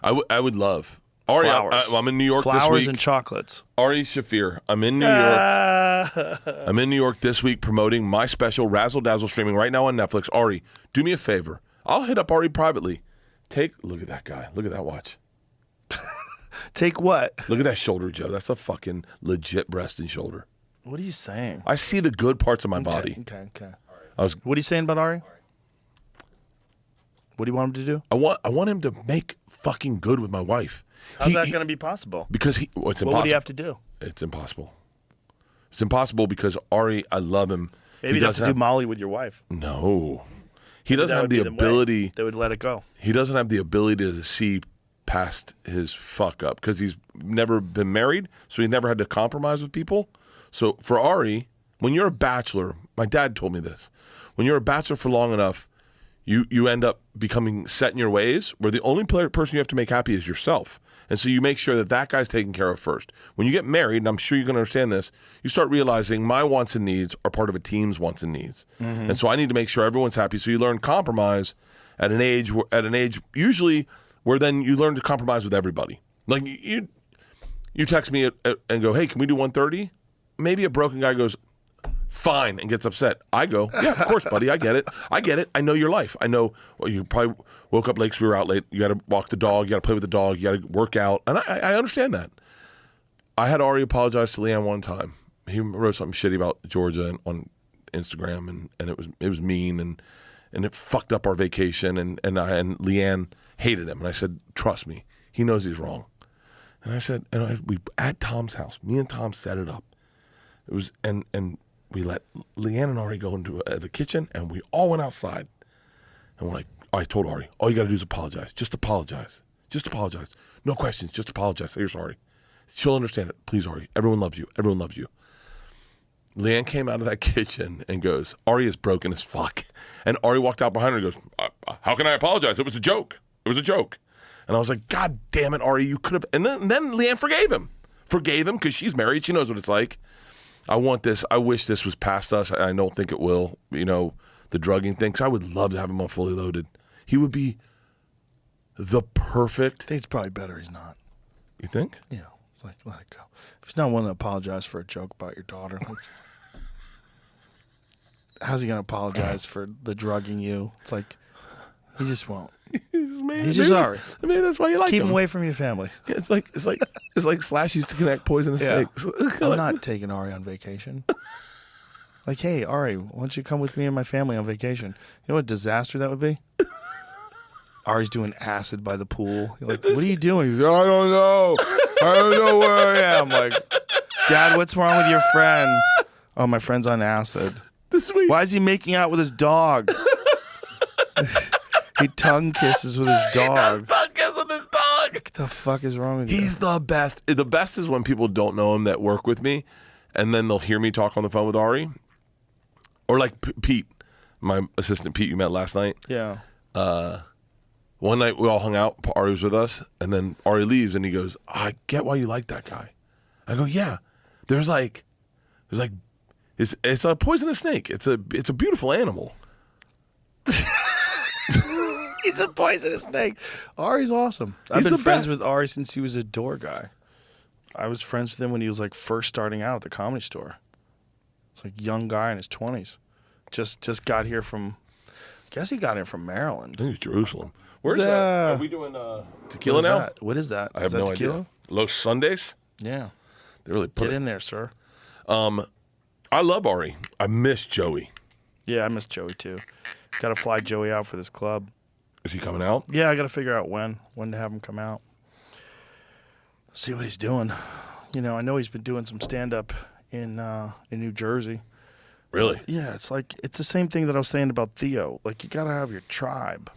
I would love Ari. Flowers. I'm in New York Flowers this week. and chocolates. Ari Shafir. I'm in New York. I'm in New York this week promoting my special Razzle Dazzle streaming right now on Netflix. Ari, do me a favor. I'll hit up Ari privately. Look at that guy. Look at that watch. Take what? Look at that shoulder, Joe. That's a fucking legit breast and shoulder. What are you saying? I see the good parts of my body. Okay. I was. What are you saying about Ari? What do you want him to do? I want him to make fucking good with my wife. How's that going to be possible? Because it's impossible. What would he have to do? It's impossible. It's impossible because Ari, I love him. Maybe you'd have to do Molly with your wife. No. He doesn't That have would the be way ability. They would let it go. He doesn't have the ability to see past his fuck up because he's never been married, so he never had to compromise with people. So for Ari, when you're a bachelor, my dad told me this. When you're a bachelor for long enough, you end up becoming set in your ways where the only person you have to make happy is yourself. And so you make sure that that guy's taken care of first. When you get married, and I'm sure you can understand this, you start realizing my wants and needs are part of a team's wants and needs. Mm-hmm. And so I need to make sure everyone's happy. So you learn compromise at an age usually where then you learn to compromise with everybody. Like you text me and go, hey, can we do 1:30? Maybe a broken guy goes, fine, and gets upset. I go, yeah, of course, buddy. I get it. I know your life. I know you probably woke up late because we were out late. You got to walk the dog. You got to play with the dog. You got to work out. And I understand that. I had Ari apologize to Leanne one time. He wrote something shitty about Georgia on Instagram, and it was mean, and it fucked up our vacation. And Leanne hated him. And I said, trust me, he knows he's wrong. And I said, we at Tom's house. Me and Tom set it up. It was and we let Leanne and Ari go into the kitchen, and we all went outside. And we're like, I told Ari, all you got to do is apologize. Just apologize. Just apologize. No questions. Just apologize. Say you're sorry. She'll understand it. Please, Ari. Everyone loves you. Everyone loves you. Leanne came out of that kitchen and goes, Ari is broken as fuck. And Ari walked out behind her and goes, how can I apologize? It was a joke. It was a joke. And I was like, God damn it, Ari, you could have. And then Leanne forgave him. Forgave him because she's married. She knows what it's like. I want this. I wish this was past us. I don't think it will. You know, the drugging thing. 'Cause I would love to have him on fully loaded. He would be the perfect. I think it's probably better he's not. You think? Yeah. It's like, let it go. If he's not willing to apologize for a joke about your daughter, how's he going to apologize for the drugging you? It's like, he just won't. He's just sorry. Maybe that's why you like him. Keep him away from your family. It's like Slash used to connect poisonous Yeah. snakes. I'm not taking Ari on vacation. Like, hey, Ari, why don't you come with me and my family on vacation? You know what disaster that would be? Ari's doing acid by the pool. You're like, what are you doing? He's like, I don't know. I don't know where I am. Like, Dad, what's wrong with your friend? Oh, my friend's on acid. This week. Why is he making out with his dog? He tongue kisses with his dog. Stuck kissing his dog. What the fuck is wrong with you? He's the best. The best is when people don't know him that work with me, and then they'll hear me talk on the phone with Ari. Or like Pete, my assistant Pete you met last night. Yeah. One night we all hung out. Ari was with us, and then Ari leaves, and he goes, "I get why you like that guy." I go, "Yeah, there's like, it's a poisonous snake. It's a beautiful animal." He's a poisonous snake. Ari's awesome. I've He's been the friends best. with Ari since he was a door guy. I was friends with him when he was like first starting out at the Comedy Store. It's like young guy in his 20s. Just got here from Guess he got in from Maryland. I think it's Jerusalem. Where's The- that? Are we doing tequila What is now? that? What is that? I have Is that no tequila? idea. Los Sundays? Yeah. They really put Get it. in there, sir. I love Ari. I miss Joey. Yeah, I miss Joey too. Got to fly Joey out for this club. Is he coming out? Yeah, I got to figure out when to have him come out. See what he's doing. You know, I know he's been doing some stand up in New Jersey. Really? Yeah, it's the same thing that I was saying about Theo. Like, you got to have your tribe.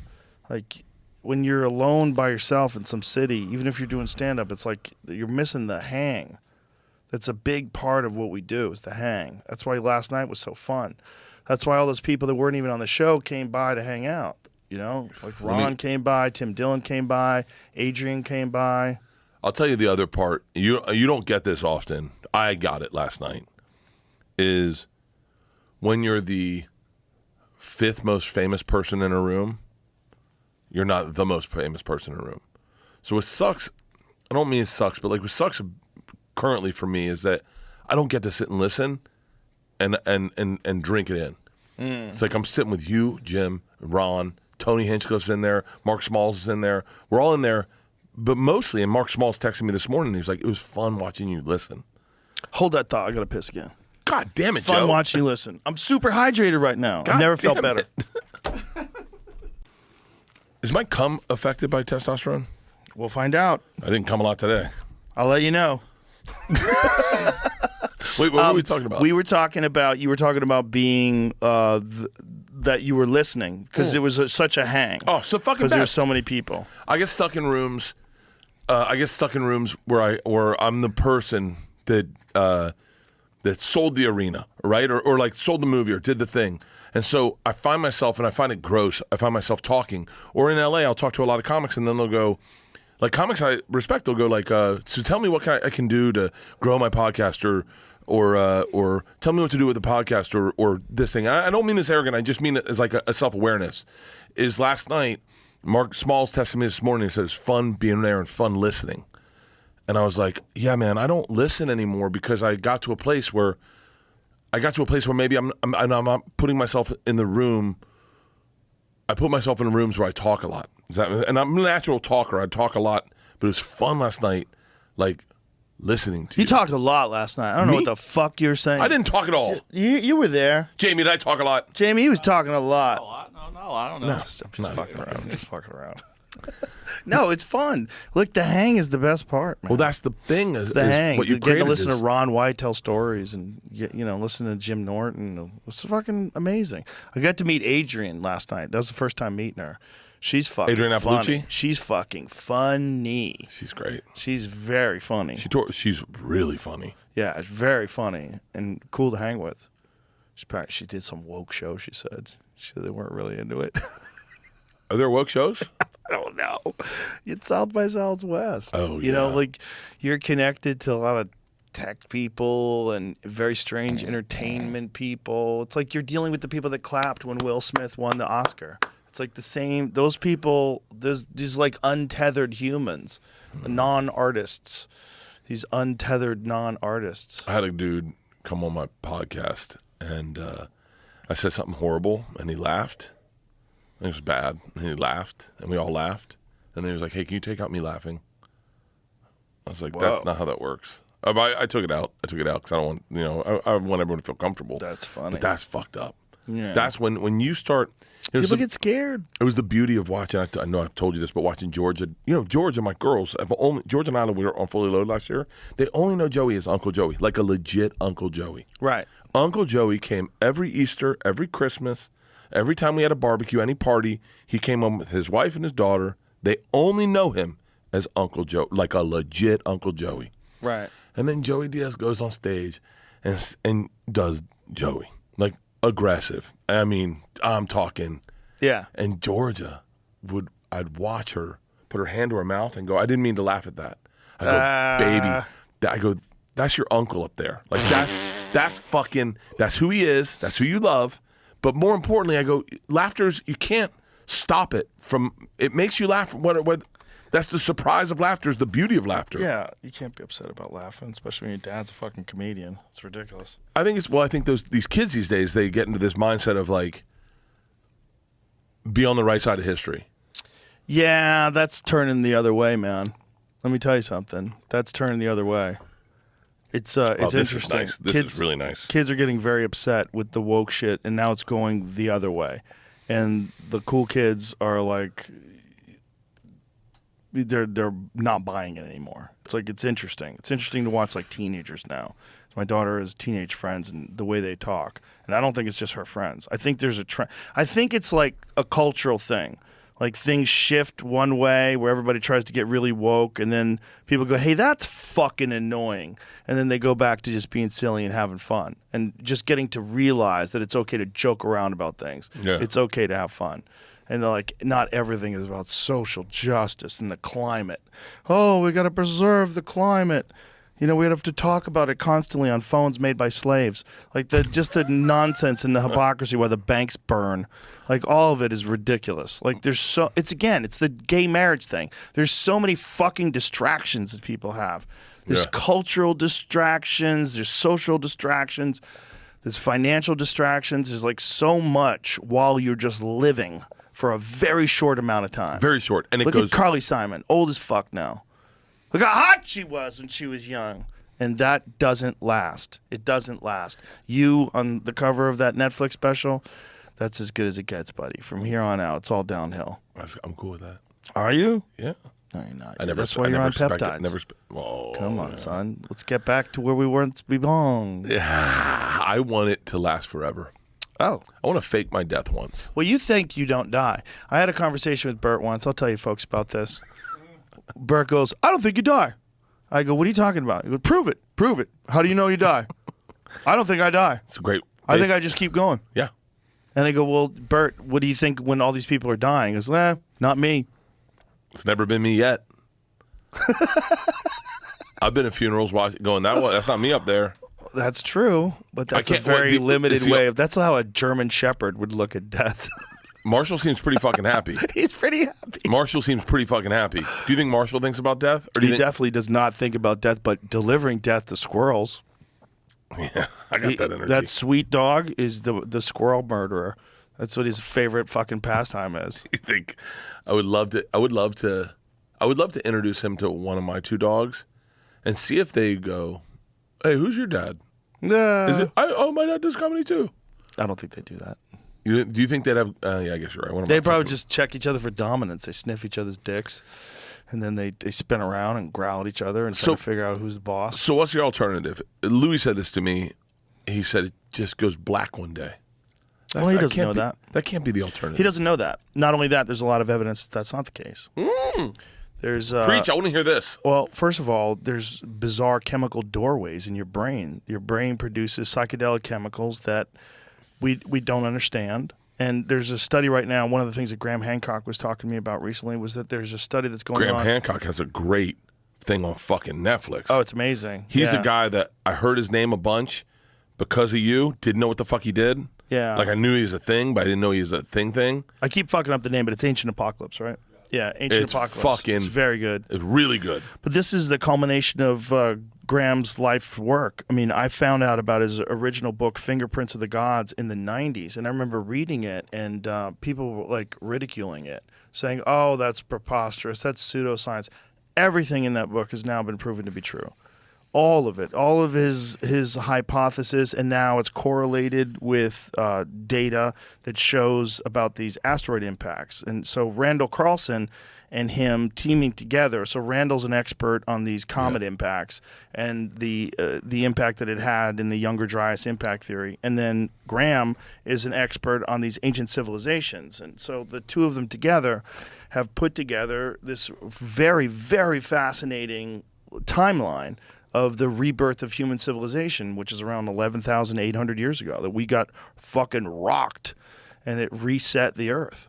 Like, when you're alone by yourself in some city, even if you're doing stand up, it's like you're missing the hang. That's a big part of what we do, is the hang. That's why last night was so fun. That's why all those people that weren't even on the show came by to hang out. You know, like Ron came by, Tim Dillon came by, Adrian came by. I'll tell you the other part. You don't get this often. I got it last night. Is when you're the fifth most famous person in a room, you're not the most famous person in a room. So what sucks, I don't mean it sucks, but like what sucks currently for me is that I don't get to sit and listen and drink it in. It's like I'm sitting with you, Jim, Ron, Tony Hinchcliffe's in there, Mark Smalls is in there. We're all in there, but mostly, and Mark Smalls texted me this morning, he's like, it was fun watching you listen. Hold that thought. I got to piss again. God damn it, Fun Joe. watching you listen. I'm super hydrated right now. I've never felt damn better. it. Is my cum affected by testosterone? We'll find out. I didn't cum a lot today. I'll let you know. Wait, what were we talking about? You were talking about being that you were listening because it was such a hang. Oh, so fucking because there were best. so many people. I get stuck in rooms. Where I'm the person that sold the arena, right, or like sold the movie or did the thing, and so I find myself and I find it gross. I find myself talking, or in LA, I'll talk to a lot of comics, and then they'll go, like comics I respect, they'll go like, so tell me what I can do to grow my podcast, or tell me what to do with the podcast, or this thing. I don't mean this arrogant. I just mean it as like a self-awareness. Is last night. Mark Smalls texted me this morning and said it's fun being there and fun listening. And I was like, yeah, man, I don't listen anymore because I got to a place where maybe I'm not putting myself in the room. I put myself in rooms where I talk a lot. And I'm a natural talker. I talk a lot, but it was fun last night, like listening to you. You talked a lot last night. I don't know Me? what the fuck you're saying. I didn't talk at all. You were there. Jamie, did I talk a lot? Jamie, he was talking a lot. No, I don't know. I'm just fucking around. I'm just fucking around. No, it's fun. Look, the hang is the best part, man. Well, that's the thing. Is the hang. What you You get to created listen is- to Ron White tell stories and listen to Jim Norton. It was fucking amazing. I got to meet Adrian last night. That was the first time meeting her. She's fucking Adrian funny. Appalucci? She's fucking funny. She's great. She's very funny. She's really funny. Yeah, it's very funny and cool to hang with. She did some woke show, she said. They weren't really into it. Are there woke shows? I don't know. It's South by Southwest. Oh, You know, yeah. like you're connected to a lot of tech people and very strange entertainment people. It's like you're dealing with the people that clapped when Will Smith won the Oscar. It's like the same. Those people, these like untethered humans, non-artists. These untethered non-artists. I had a dude come on my podcast, and I said something horrible, and he laughed. It was bad, and he laughed, and we all laughed. And then he was like, "Hey, can you take out me laughing?" I was like, Whoa. "That's not how that works." I took it out. I took it out because I don't want, I want everyone to feel comfortable. That's funny. But that's fucked up. Yeah. That's when you start. People get scared. It was the beauty of watching. I know I've told you this, but watching Georgia. Georgia, my girls Georgia and Isla, we were on Fully Loaded last year. They only know Joey as Uncle Joey, like a legit Uncle Joey. Right. Uncle Joey came every Easter, every Christmas, every time we had a barbecue, any party. He came home with his wife and his daughter. They only know him as Uncle Joe, like a legit Uncle Joey. Right. And then Joey Diaz goes on stage and does Joey, like aggressive. I mean, I'm talking. Yeah. And Georgia I'd watch her put her hand to her mouth and go, I didn't mean to laugh at that. I go, baby. I go, that's your uncle up there. Like that's who he is. That's who you love. But more importantly, I go, laughter's, you can't stop it from, it makes you laugh. What that's the surprise of laughter, is the beauty of laughter. Yeah, you can't be upset about laughing, especially when your dad's a fucking comedian. It's ridiculous. I think these kids these days, they get into this mindset of like, be on the right side of history. Yeah, that's turning the other way, man. Let me tell you something. That's turning the other way. It's This interesting. Is nice. This is really nice. Kids are getting very upset with the woke shit, and now it's going the other way. And the cool kids are like, they're not buying it anymore. It's like, it's interesting. It's interesting to watch like teenagers now. My daughter has teenage friends and the way they talk. And I don't think it's just her friends. I think there's a trend. I think it's like a cultural thing. Like things shift one way where everybody tries to get really woke, and then people go, hey, that's fucking annoying. And then they go back to just being silly and having fun and just getting to realize that it's okay to joke around about things. Yeah. It's okay to have fun. And they're like, not everything is about social justice and the climate. Oh, we got to preserve the climate. You know, we have to talk about it constantly on phones made by slaves. Like just the nonsense and the hypocrisy why the banks burn. Like all of it is ridiculous. Like it's the gay marriage thing. There's so many fucking distractions that people have. There's cultural distractions, there's social distractions, there's financial distractions. There's like so much while you're just living for a very short amount of time. Very short. And it Look goes. at Carly Simon, old as fuck now. Look how hot she was when she was young. And that doesn't last. It doesn't last. You, on the cover of that Netflix special, that's as good as it gets, buddy. From here on out, it's all downhill. I'm cool with that. Are you? Yeah. No, you're not. I never. That's why I you're never on suspected- peptides. Never. Come on, son. Let's get back to where we once belonged. Yeah. I want it to last forever. Oh. I want to fake my death once. Well, you think you don't die. I had a conversation with Bert once. I'll tell you folks about this. Bert goes, I don't think you die. I go, what are you talking about? He goes, prove it. Prove it. How do you know you die? I don't think I die. It's a great. I think I just keep going. Yeah. And I go, well, Bert, what do you think when all these people are dying? He goes, not me. It's never been me yet. I've been at funerals going, that's not me up there. That's true, but that's a can't- very well, limited it's the- way of. That's how a German Shepherd would look at death. Marshall seems pretty fucking happy. He's pretty happy. Marshall seems pretty fucking happy. Do you think Marshall thinks about death? Or do He you think, definitely does not think about death, but delivering death to squirrels. Yeah, I got that energy. That sweet dog is the squirrel murderer. That's what his favorite fucking pastime is. You think I would love to introduce him to one of my two dogs and see if they go, hey, who's your dad? No, My dad does comedy too. I don't think they do that. Do you think they'd have? Yeah, I guess you're right. One of They my probably fucking- just check each other for dominance. They sniff each other's dicks, and then they spin around and growl at each other and try to figure out who's the boss. So what's your alternative? Louis said this to me. He said it just goes black one day. Well, he doesn't know that. That can't be the alternative. He doesn't know that. Not only that, there's a lot of evidence that's not the case. There's Preach! I want to hear this. Well, first of all, there's bizarre chemical doorways in your brain. Your brain produces psychedelic chemicals that we don't understand. And there's a study right now. One of the things that Graham Hancock was talking to me about recently was that there's a study that's going Graham on. Hancock has a great thing on fucking Netflix. Oh, it's amazing. He's Yeah. a guy that I heard his name a bunch because of you. Didn't know what the fuck he did. Yeah. Like I knew he was a thing, but I didn't know he was a thing. I keep fucking up the name, but it's Ancient Apocalypse, right? Yeah, Ancient It's Apocalypse. fucking- It's very good. It's really good. But this is the culmination of Graham's life work. I mean, I found out about his original book, Fingerprints of the Gods, in the 90s. And I remember reading it, and people were like ridiculing it, saying, oh, that's preposterous. That's pseudoscience. Everything in that book has now been proven to be true. All of it. All of his hypothesis, and now it's correlated with data that shows about these asteroid impacts. And so Randall Carlson and him teaming together. So Randall's an expert on these comet impacts and the impact that it had in the Younger Dryas impact theory. And then Graham is an expert on these ancient civilizations. And so the two of them together have put together this very, very fascinating timeline of the rebirth of human civilization, which is around 11,800 years ago, that we got fucking rocked and it reset the earth.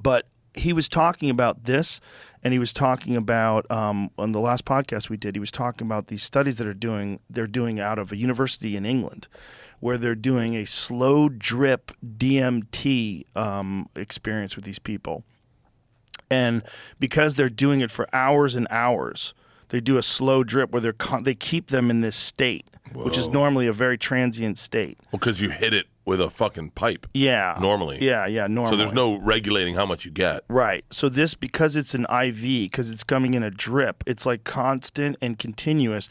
But he was talking about this, and he was talking about, on the last podcast we did, he was talking about these studies that they're doing out of a university in England, where they're doing a slow drip DMT experience with these people. And because they're doing it for hours and hours, they do a slow drip where they keep them in this state, which is normally a very transient state. Well, because you hit it with a fucking pipe. Yeah. Normally. Yeah, normally. So there's no regulating how much you get. Right. So this, because it's an IV, because it's coming in a drip, it's like constant and continuous.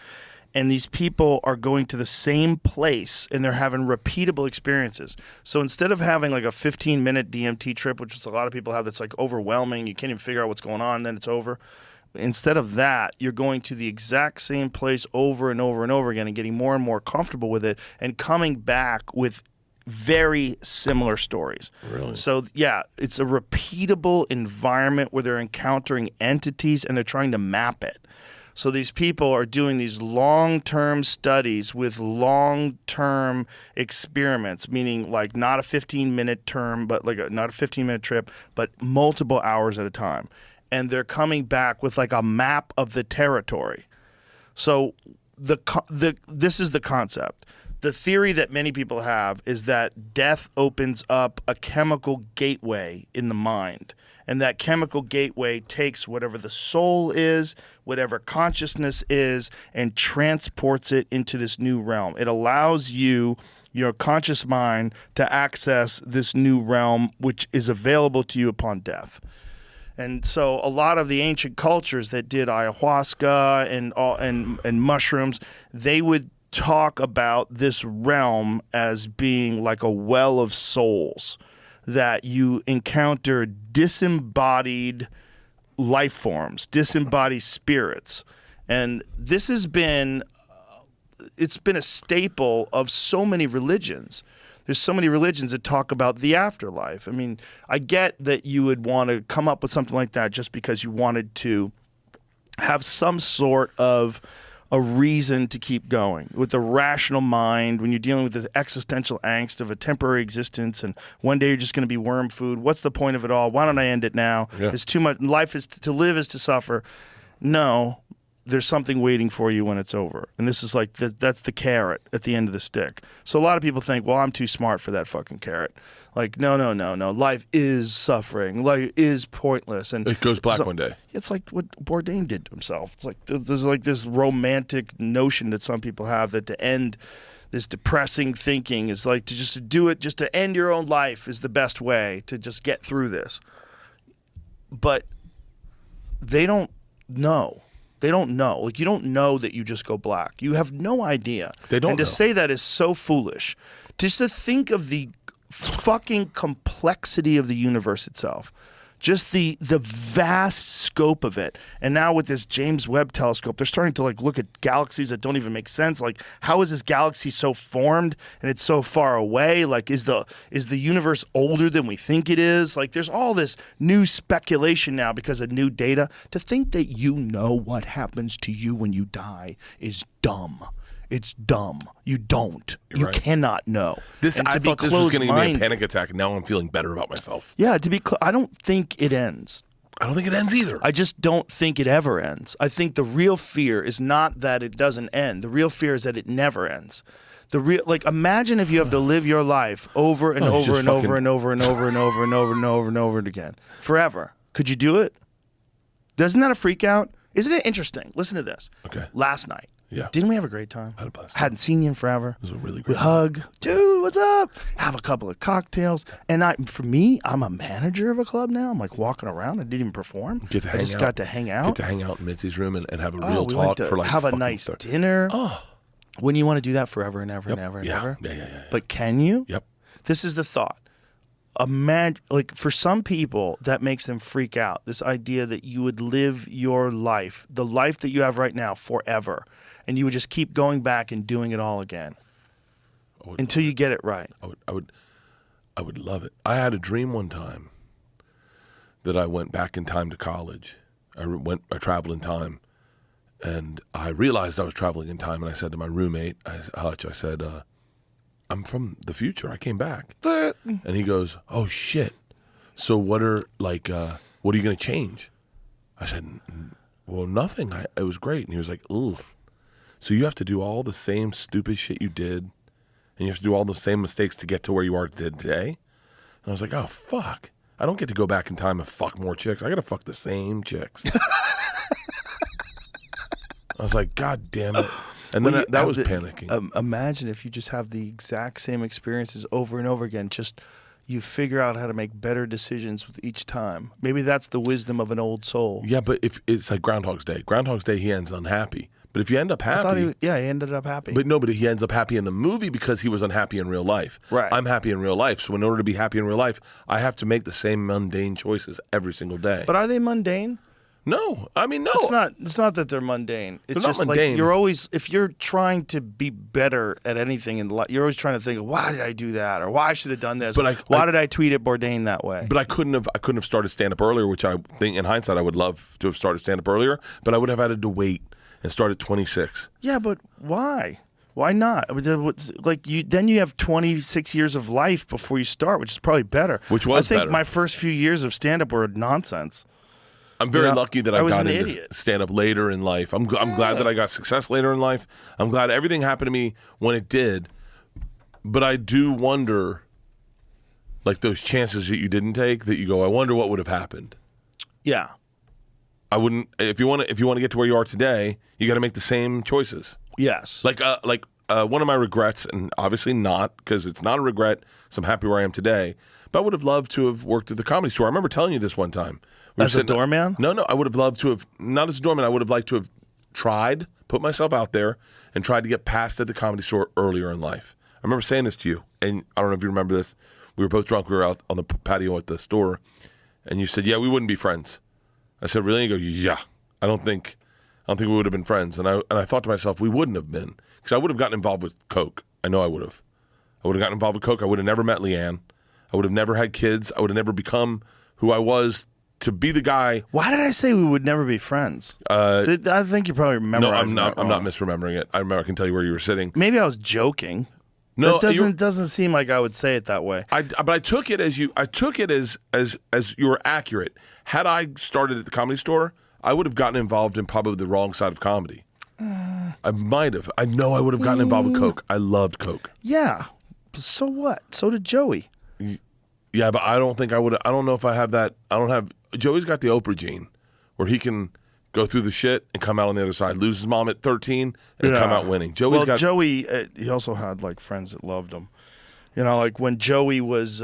And these people are going to the same place and they're having repeatable experiences. So instead of having like a 15-minute DMT trip, which is a lot of people have, that's like overwhelming, you can't even figure out what's going on, then it's over. Instead of that, you're going to the exact same place over and over and over again and getting more and more comfortable with it and coming back with very similar stories. Really? So, yeah, it's a repeatable environment where they're encountering entities and they're trying to map it. So these people are doing these long-term studies with long-term experiments, meaning like not a 15-minute term, but like not a 15-minute trip, but multiple hours at a time. And they're coming back with like a map of the territory. So this is the concept. The theory that many people have is that death opens up a chemical gateway in the mind. And that chemical gateway takes whatever the soul is, whatever consciousness is, and transports it into this new realm. It allows you, your conscious mind, to access this new realm, which is available to you upon death. And so a lot of the ancient cultures that did ayahuasca and mushrooms, they would talk about this realm as being like a well of souls, that you encounter disembodied life forms, disembodied spirits. And this has been, it's been a staple of so many religions. There's so many religions that talk about the afterlife. I mean, I get that you would want to come up with something like that just because you wanted to have some sort of a reason to keep going with the rational mind when you're dealing with this existential angst of a temporary existence and one day you're just going to be worm food. What's the point of it all? Why don't I end it now? Yeah. It's too much. Life is to live is to suffer. No, there's something waiting for you when it's over. And this is like, that's the carrot at the end of the stick. So a lot of people think, well, I'm too smart for that fucking carrot. Like, no. Life is suffering. Life is pointless. And It goes black one day. it's like what Bourdain did to himself. It's like there's like this romantic notion that some people have that to end this depressing thinking is like to do it, just to end your own life is the best way to just get through this. But they don't know. They don't know. Like, you don't know that you just go black. You have no idea. They don't And to know. say that is so foolish. Just to think of the fucking complexity of the universe itself. Just the vast scope of it. And now with this James Webb telescope, they're starting to like look at galaxies that don't even make sense. Like, how is this galaxy so formed and it's so far away? Like, is the universe older than we think it is? Like, there's all this new speculation now because of new data. To think that you know what happens to you when you die is dumb. It's dumb. You don't. You right. cannot know. And I to be thought this was going to give me a closed-minded- panic attack, and now I'm feeling better about myself. Yeah, I don't think it ends. I don't think it ends either. I just don't think it ever ends. I think the real fear is not that it doesn't end. The real fear is that it never ends. Imagine if you have to live your life over and over and over and over and over and over and over and over and over again forever. Could you do it? Doesn't that a freak out? Isn't it interesting? Listen to this. Okay. Last night. Yeah. Didn't we have a great time? Had a blast. Hadn't seen you in forever. It was a really We great hug. Dude, what's up? Have a couple of cocktails. And for me, I'm a manager of a club now. I'm like walking around. I didn't even perform. Get to hang I just out. got to hang out. Get to hang out in Mitzi's room and have a real we went talk to for like have a fucking nice 30. dinner. Oh. When you want to do that forever and ever and Yep. ever and Yeah. ever. Yeah. But can you? Yep. This is the thought. Like, for some people, that makes them freak out. This idea that you would live your life, the life that you have right now, forever, and you would just keep going back and doing it all again until you get it right. I would love it. I had a dream one time that I went back in time to college. I traveled in time, and I realized I was traveling in time. And I said to my roommate, Hutch, I said, "I'm from the future. I came back." And he goes, "Oh shit! So what are you going to change?" I said, "Well, nothing. It was great." And he was like, "Oof. So you have to do all the same stupid shit you did, and you have to do all the same mistakes to get to where you are today?" And I was like, "Oh, fuck. I don't get to go back in time and fuck more chicks. I got to fuck the same chicks." I was like, "God damn it." And then Well, that you was have panicking. Imagine if you just have the exact same experiences over and over again. Just you figure out how to make better decisions with each time. Maybe that's the wisdom of an old soul. Yeah, but if it's like Groundhog's Day. Groundhog's Day, he ends unhappy. But if you end up happy, I thought he ended up happy. but nobody, he ends up happy in the movie because he was unhappy in real life. Right. I'm happy in real life, so in order to be happy in real life, I have to make the same mundane choices every single day. But are they mundane? No, I mean no. It's not that they're mundane. It's They're not just mundane. like you're always, if you're trying to be better at anything in life, you're always trying to think, why did I do that, or why I should have done this, But why did I tweet at Bourdain that way? But I couldn't have started stand up earlier, which I think in hindsight I would love to have started stand up earlier. But I would have had to wait and start at 26. Yeah, but why? Why not? I mean, like then you have 26 years of life before you start, which is probably better. Which was I think better. my first few years of stand up were nonsense. I'm very Yeah, lucky that I I was got an into idiot. stand up later in life. I'm glad that I got success later in life. I'm glad everything happened to me when it did. But I do wonder, like those chances that you didn't take, that you go, I wonder what would have happened. Yeah. I wouldn't. If you want to get to where you are today, you got to make the same choices. Yes. Like one of my regrets, and obviously not because it's not a regret. So I'm happy where I am today. But I would have loved to have worked at the Comedy Store. I remember telling you this one time. We were As a sitting- doorman? No. I would have loved to have, not as a doorman. I would have liked to have tried, put myself out there, and tried to get past at the Comedy Store earlier in life. I remember saying this to you, and I don't know if you remember this. We were both drunk. We were out on the patio at the store, and you said, "Yeah, we wouldn't be friends." I said, "Really?" And you go, "Yeah, I don't think we would have been friends." And I thought to myself, we wouldn't have been, because I would have gotten involved with coke. I know I would have. I would have gotten involved with coke. I would have never met Leanne. I would have never had kids. I would have never become who I was to be the guy. Why did I say we would never be friends? I think you probably remember. No, I'm not misremembering it. I remember. I can tell you where you were sitting. Maybe I was joking. No, it doesn't seem like I would say it that way. But I took it as you. I took it as you were accurate. Had I started at the Comedy Store, I would have gotten involved in probably the wrong side of comedy. I might have. I know I would have gotten involved with coke. I loved coke. Yeah. So what? So did Joey. Yeah, but I don't think I would. I don't know if I have that. I don't have. Joey's got the Oprah gene, where he can go through the shit and come out on the other side. Lose his mom at 13 and come out winning. Joey, he also had like friends that loved him. You know, like when Joey was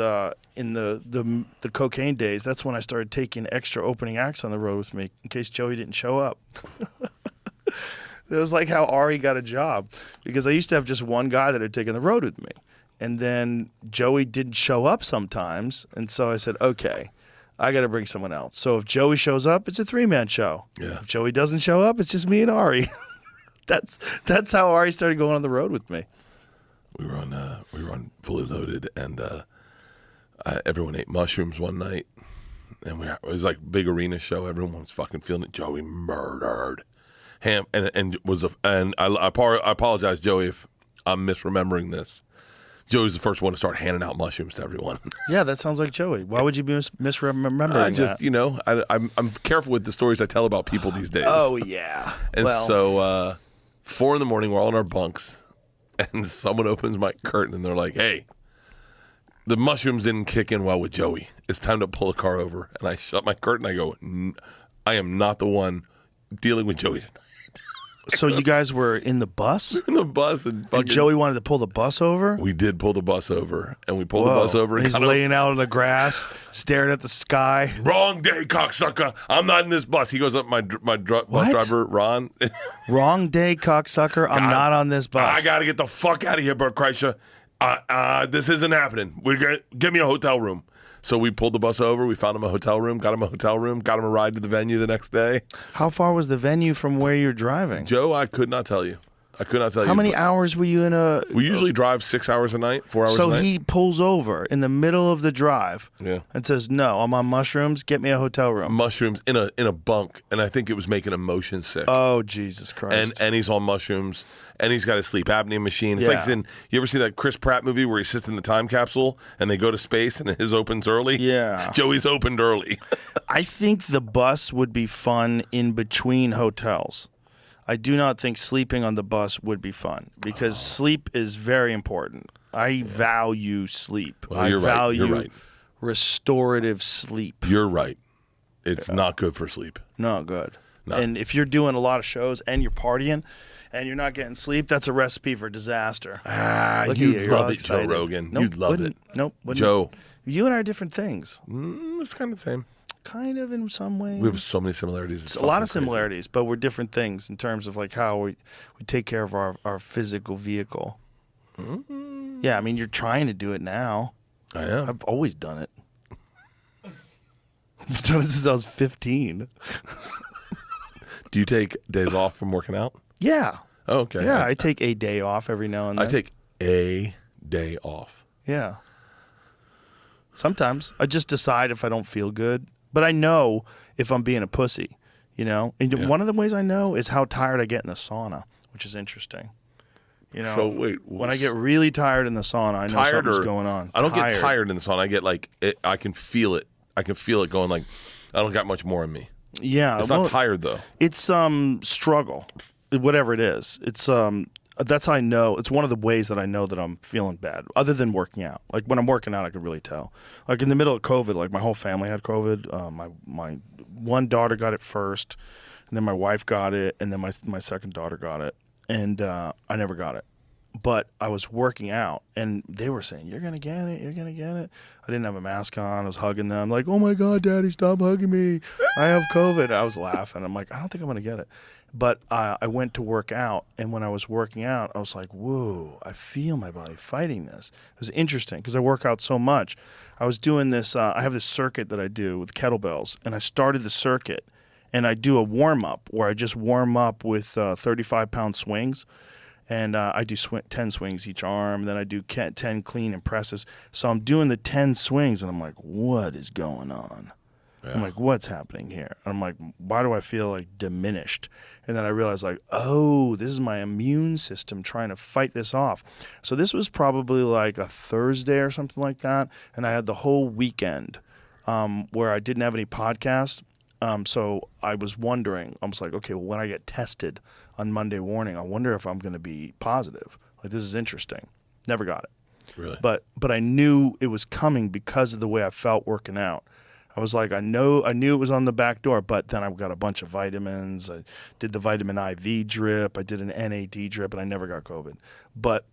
in the cocaine days, that's when I started taking extra opening acts on the road with me in case Joey didn't show up. It was like how Ari got a job, because I used to have just one guy that had taken the road with me. And then Joey didn't show up sometimes. And so I said, okay, I got to bring someone else. So if Joey shows up, it's a 3-man show. Yeah. If Joey doesn't show up, it's just me and Ari. That's how Ari started going on the road with me. We were on Fully Loaded, and everyone ate mushrooms one night, and it was like a big arena show. Everyone was fucking feeling it. Joey murdered him, and I apologize, Joey, if I'm misremembering this. Joey's the first one to start handing out mushrooms to everyone. Yeah, that sounds like Joey. Why would you be misremembering that? I'm careful with the stories I tell about people these days. Oh, yeah. And so 4 a.m, we're all in our bunks, and someone opens my curtain, and they're like, "Hey, the mushrooms didn't kick in well with Joey. It's time to pull a car over." And I shut my curtain. I go, "I am not the one dealing with Joey tonight." So you guys were in the bus? In the bus, and Joey wanted to pull the bus over? We did pull the bus over, and we pulled the bus over. And he's laying out on the grass, staring at the sky. Wrong day, cocksucker. I'm not in this bus. He goes up, my bus driver, Ron. Wrong day, cocksucker. I'm not on this bus. I got to get the fuck out of here, Bert Kreischer. This isn't happening. Give me a hotel room. So we pulled the bus over. We found him a hotel room, got him a ride to the venue the next day. How far was the venue from where you're driving? Joe, I could not tell you. How many hours were you in a... We usually drive 6 hours a night, 4 hours a night. So he pulls over in the middle of the drive and says, "No, I'm on mushrooms. Get me a hotel room." Mushrooms in a bunk, and I think it was making him motion sick. Oh, Jesus Christ. And he's on mushrooms, and he's got a sleep apnea machine. It's like you ever see that Chris Pratt movie where he sits in the time capsule and they go to space and his opens early? Yeah. Joey's opened early. I think the bus would be fun in between hotels. I do not think sleeping on the bus would be fun, because sleep is very important. I value sleep. Well, you're right. You're right. Restorative sleep. You're right. It's not good for sleep. No, good. And if you're doing a lot of shows and you're partying and you're not getting sleep, that's a recipe for disaster. You'd at you, you're all love it, Joe excited. Rogan. Nope, You'd love it. wouldn't. Nope. Wouldn't. Joe. You and I are different things. It's kind of the same. Kind of in some ways. We have so many similarities. It's a lot fucking of crazy. similarities, but we're different things in terms of like how we take care of our physical vehicle. Yeah, I mean, you're trying to do it now. I am. I've always done it. I've done it since I was 15. Do you take days off from working out? Yeah. Oh, okay. Yeah, I take a day off every now and then. I take a day off. Yeah. Sometimes I just decide if I don't feel good, but I know if I'm being a pussy, you know. And one of the ways I know is how tired I get in the sauna, which is interesting. You know, So wait, when I get really tired in the sauna, I know something's going on. I don't get tired in the sauna. I get like I can feel it. I can feel it going like I don't got much more in me. Yeah, It's not tired though. It's struggle, whatever it is. It's that's how I know. It's one of the ways that I know that I'm feeling bad, other than working out. Like when I'm working out, I can really tell. Like in the middle of COVID, like my whole family had COVID. My one daughter got it first, and then my wife got it, and then my second daughter got it, and I never got it. But I was working out, and they were saying, "You're gonna get it. You're gonna get it." I didn't have a mask on. I was hugging them, like, "Oh my God, Daddy, stop hugging me! I have COVID." I was laughing. I'm like, "I don't think I'm gonna get it." But I went to work out, and when I was working out, I was like, "Whoa! I feel my body fighting this." It was interesting because I work out so much. I was doing this. I have this circuit that I do with kettlebells, and I started the circuit, and I do a warm up where I just warm up with 35-pound swings. And I do 10 swings each arm. Then I do 10 clean and presses. So I'm doing the 10 swings, and I'm like, what is going on? Yeah. I'm like, what's happening here? And I'm like, why do I feel like diminished? And then I realized, like, oh, this is my immune system trying to fight this off. So this was probably like a Thursday or something like that. And I had the whole weekend where I didn't have any podcast. So I was wondering, I was like, okay, well, when I get tested on Monday morning, I wonder if I'm going to be positive. Like, this is interesting. Never got it. Really? But I knew it was coming because of the way I felt working out. I was like, I knew it was on the back door, but then I got a bunch of vitamins. I did the vitamin IV drip. I did an NAD drip, and I never got COVID. But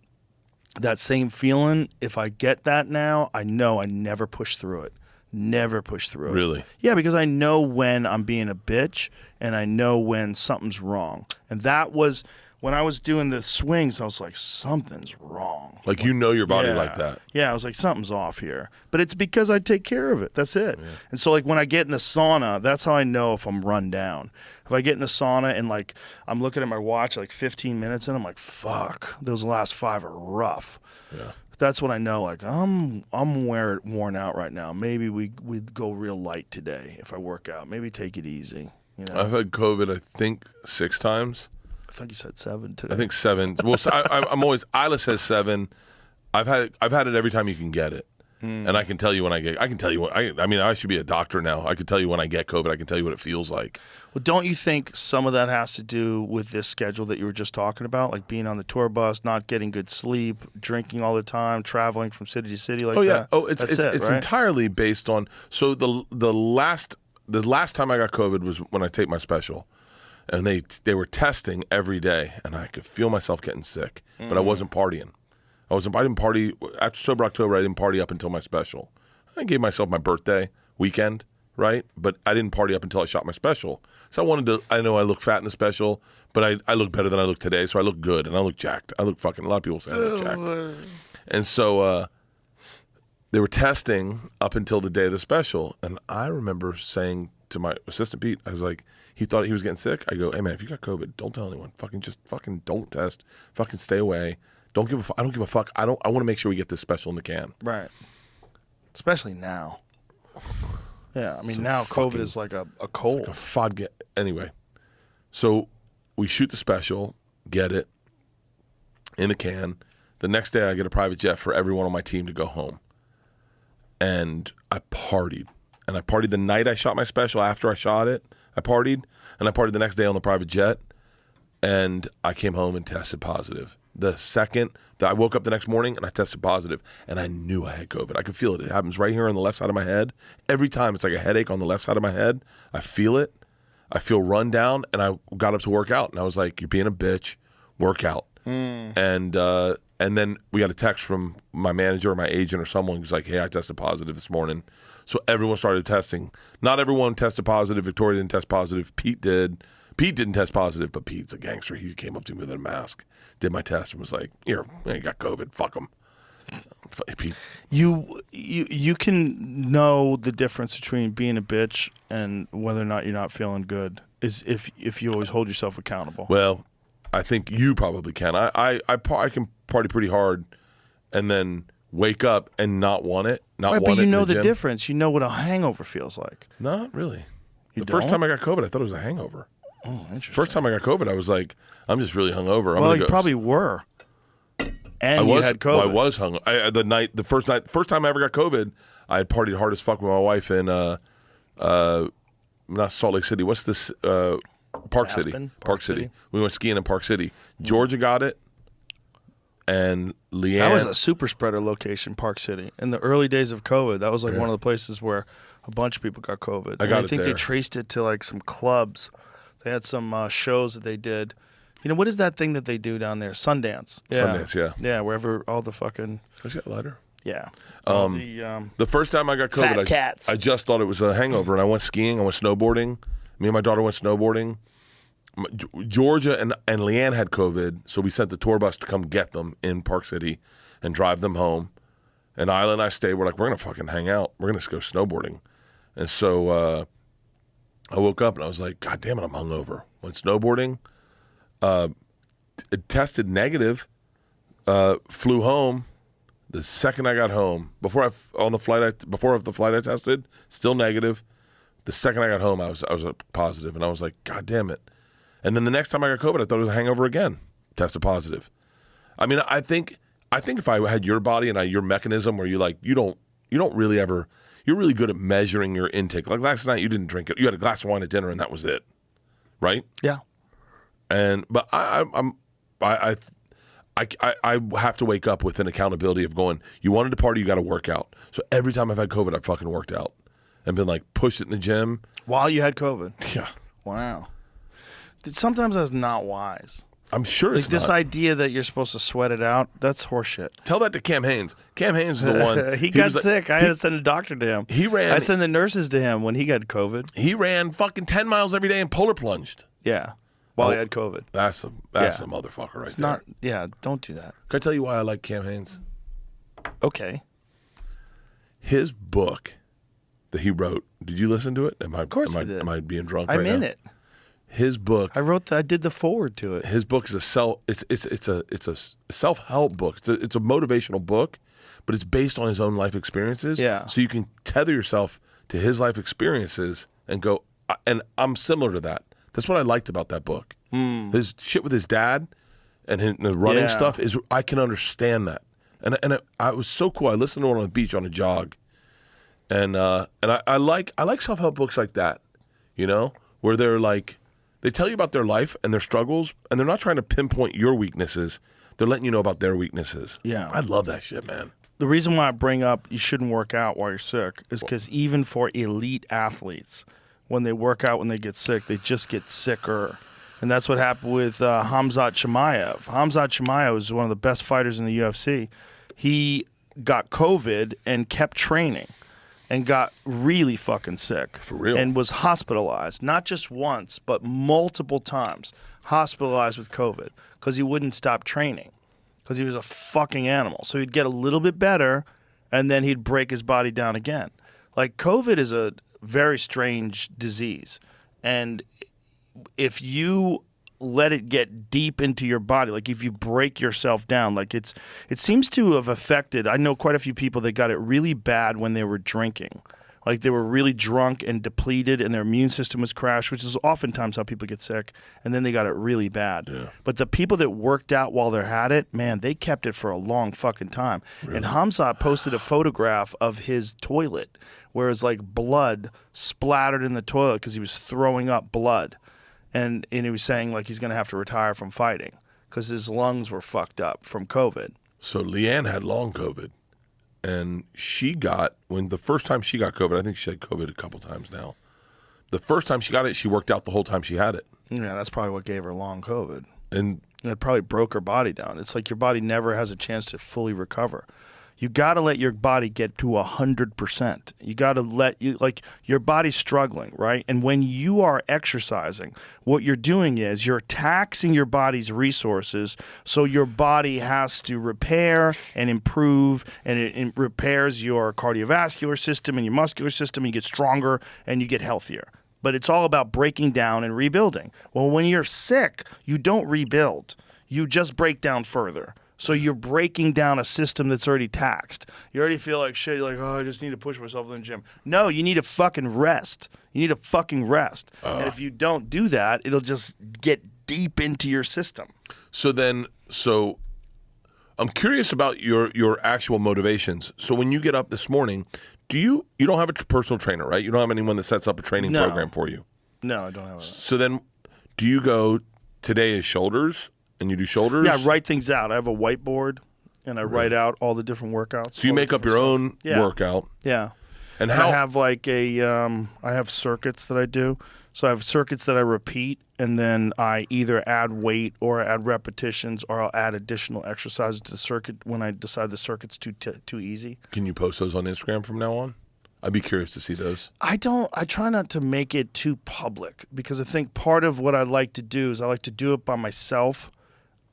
that same feeling, if I get that now, I know I never push through it. Never push through it. Really? Yeah, because I know when I'm being a bitch, and I know when something's wrong. And that was when I was doing the swings. I was like, something's wrong. Like you know your body like that. Yeah, I was like, something's off here. But it's because I take care of it. That's it. Yeah. And so like when I get in the sauna, that's how I know if I'm run down. If I get in the sauna and like I'm looking at my watch like 15 minutes in, I'm like, fuck, those last 5 are rough. Yeah. That's when I know, like, I'm worn out right now. Maybe we'd go real light today if I work out. Maybe take it easy. You know? I've had COVID, I think, 6 times. I think you said 7 today. I think 7. Well, so I'm always. Isla says 7. I've had it every time you can get it, and I can tell you when I get. I can tell you when. I mean, I should be a doctor now. I can tell you when I get COVID. I can tell you what it feels like. Well, don't you think some of that has to do with this schedule that you were just talking about, like being on the tour bus, not getting good sleep, drinking all the time, traveling from city to city like that? Oh yeah. Oh, That's it's right? entirely based on. So the last time I got COVID was when I take my special, and they were testing every day, and I could feel myself getting sick, but I wasn't partying. I didn't party after Sober October. I didn't party up until my special. I gave myself my birthday weekend, right? But I didn't party up until I shot my special. So I wanted to. I know I look fat in the special, but I look better than I look today. So I look good and I look jacked. I look fucking. A lot of people say I look jacked. And so they were testing up until the day of the special, and I remember saying to my assistant Pete, I was like, he thought he was getting sick. I go, hey man, if you got COVID, don't tell anyone. Fucking don't test. Fucking stay away. I don't give a fuck. I want to make sure we get this special in the can. Right. Especially now. Yeah, I mean, So now COVID fucking- is like a cold. Like a fodga. Anyway, so we shoot the special, get it in a can. The next day, I get a private jet for everyone on my team to go home. And I partied. And I partied the night I shot my special. After I shot it, I partied. And I partied the next day on the private jet. And I came home and tested positive. The second that I woke up the next morning and I tested positive, and I knew I had COVID. I could feel it. It happens right here on the left side of my head. Every time it's like a headache on the left side of my head. I feel it. I feel run down, and I got up to work out, and I was like, "You're being a bitch. Work out." And then we got a text from my manager or my agent or someone who's like, "Hey, I tested positive this morning." So everyone started testing. Not everyone tested positive. Victoria didn't test positive. Pete did. Pete didn't test positive, but Pete's a gangster. He came up to me with a mask, did my test, and was like, "Here, you got COVID. Fuck him." Pete. You can know the difference between being a bitch and whether or not you're not feeling good is if you always hold yourself accountable. Well, I think you probably can. I can party pretty hard, and then wake up and not want it. Not Right, want but it you know in the the gym. difference. You know what a hangover feels like. Not really. You The first don't? time I got COVID, I thought it was a hangover. Oh, interesting. First time I got COVID, I was like, I'm just really hungover. Well, you probably were. And I was, you had COVID. Well, I was hung. The first time I ever got COVID, I had partied hard as fuck with my wife in not Salt Lake City. What's this? Park City. Aspen? Park City. We went skiing in Park City. Georgia got it, and Leanne. That was a super spreader location, Park City. In the early days of COVID, that was like one of the places where a bunch of people got COVID. I got and it I think there. they traced it to like some clubs. They had some shows that they did. You know, what is that thing that they do down there? Sundance. Sundance, yeah. Yeah, wherever all the fucking, Can I see that lighter? yeah. All the, The first time I got Fat COVID, cats. I just thought it was a hangover, and I went skiing. I went snowboarding. Me and my daughter went snowboarding. Georgia and Leanne had COVID, so we sent the tour bus to come get them in Park City and drive them home. And Isla and I stayed. We're like, we're going to fucking hang out. We're going to go snowboarding. And so I woke up, and I was like, God damn it, I'm hungover. Went snowboarding. It tested negative. Flew home. The second I got home, before the flight I tested, still negative. The second I got home, I was positive, and I was like, God damn it. And then the next time I got COVID, I thought it was a hangover again. Tested positive. I mean, I think if I had your body and your mechanism where you don't really ever, you're really good at measuring your intake. Like last night, you didn't drink it. You had a glass of wine at dinner, and that was it, right? yeah. But I have to wake up with an accountability of going, you wanted to party, you got to work out. So every time I've had COVID, I've fucking worked out and been like, pushed it in the gym. While you had COVID. Yeah. Wow. Sometimes that's not wise. I'm sure Like it's this not. idea that you're supposed to sweat it out, that's horseshit. Tell that to Cam Haynes. Cam Haynes is the one. he got was like- sick. I had to send a doctor to him. He ran. I sent the nurses to him when he got COVID. He ran fucking 10 miles every day and polar plunged. Yeah. While he had COVID. That's a motherfucker right It's there. not, yeah, don't do that. Can I tell you why I like Cam Haynes? Okay. His book that he wrote, did you listen to it? Of course I did. Am I being drunk I'm right in now? it. His book. I did the forward to it. His book is it's a self-help book. It's a motivational book, but it's based on his own life experiences. Yeah. So you can tether yourself to his life experiences and go, and I'm similar to that. That's what I liked about that book. His shit with his dad and the running Yeah. stuff is, I can understand that. And it was so cool. I listened to it on the beach on a jog. And I like self-help books like that, you know, where they're like, they tell you about their life and their struggles, and they're not trying to pinpoint your weaknesses. They're letting you know about their weaknesses. Yeah. I love that shit, man. The reason why I bring up you shouldn't work out while you're sick is because even for elite athletes, when they work out when they get sick, they just get sicker. And that's what happened with Khamzat Chimaev. Khamzat Chimaev was one of the best fighters in the UFC. He got COVID and kept training and got really fucking sick. For real? And was hospitalized, not just once, but multiple times. Hospitalized with COVID because he wouldn't stop training because he was a fucking animal. So he'd get a little bit better and then he'd break his body down again. Like COVID is a very strange disease. And if you let it get deep into your body, like if you break yourself down, like it seems to have affected, I know quite a few people that got it really bad when they were drinking. Like they were really drunk and depleted and their immune system was crashed, which is oftentimes how people get sick, and then they got it really bad. Yeah. But the people that worked out while they had it, man, they kept it for a long fucking time. Really? And Khamzat posted a photograph of his toilet where it was like blood splattered in the toilet because he was throwing up blood. And he was saying like he's going to have to retire from fighting because his lungs were fucked up from COVID. So Leanne had long COVID, and when the first time she got COVID, I think she had COVID a couple times now, the first time she got it, she worked out the whole time she had it. Yeah, that's probably what gave her long COVID. And And it probably broke her body down. It's like your body never has a chance to fully recover. You got to let your body get to 100%. You got to let your body's struggling, right? And when you are exercising, what you're doing is you're taxing your body's resources, so your body has to repair and improve, and it repairs your cardiovascular system and your muscular system. And you get stronger and you get healthier. But it's all about breaking down and rebuilding. Well, when you're sick, you don't rebuild. You just break down further. So you're breaking down a system that's already taxed. You already feel like shit. You're like, oh, I just need to push myself in the gym. No, you need to fucking rest. You need to fucking rest. And if you don't do that, it'll just get deep into your system. so I'm curious about your actual motivations. So when you get up this morning, you don't have a personal trainer, right? You don't have anyone that sets up a training No. program for you. No, I don't have that. So then do you go, today is shoulders, and you do shoulders? Yeah, I write things out. I have a whiteboard, and I write out all the different workouts. So you all the make up different your stuff. own Yeah. workout. Yeah. And And how I have like I have circuits that I do. So I have circuits that I repeat, and then I either add weight or add repetitions, or I'll add additional exercises to the circuit when I decide the circuit's too easy. can you post those on Instagram from now on? I'd be curious to see those. I try not to make it too public, because I think part of what I like to do is I like to do it by myself.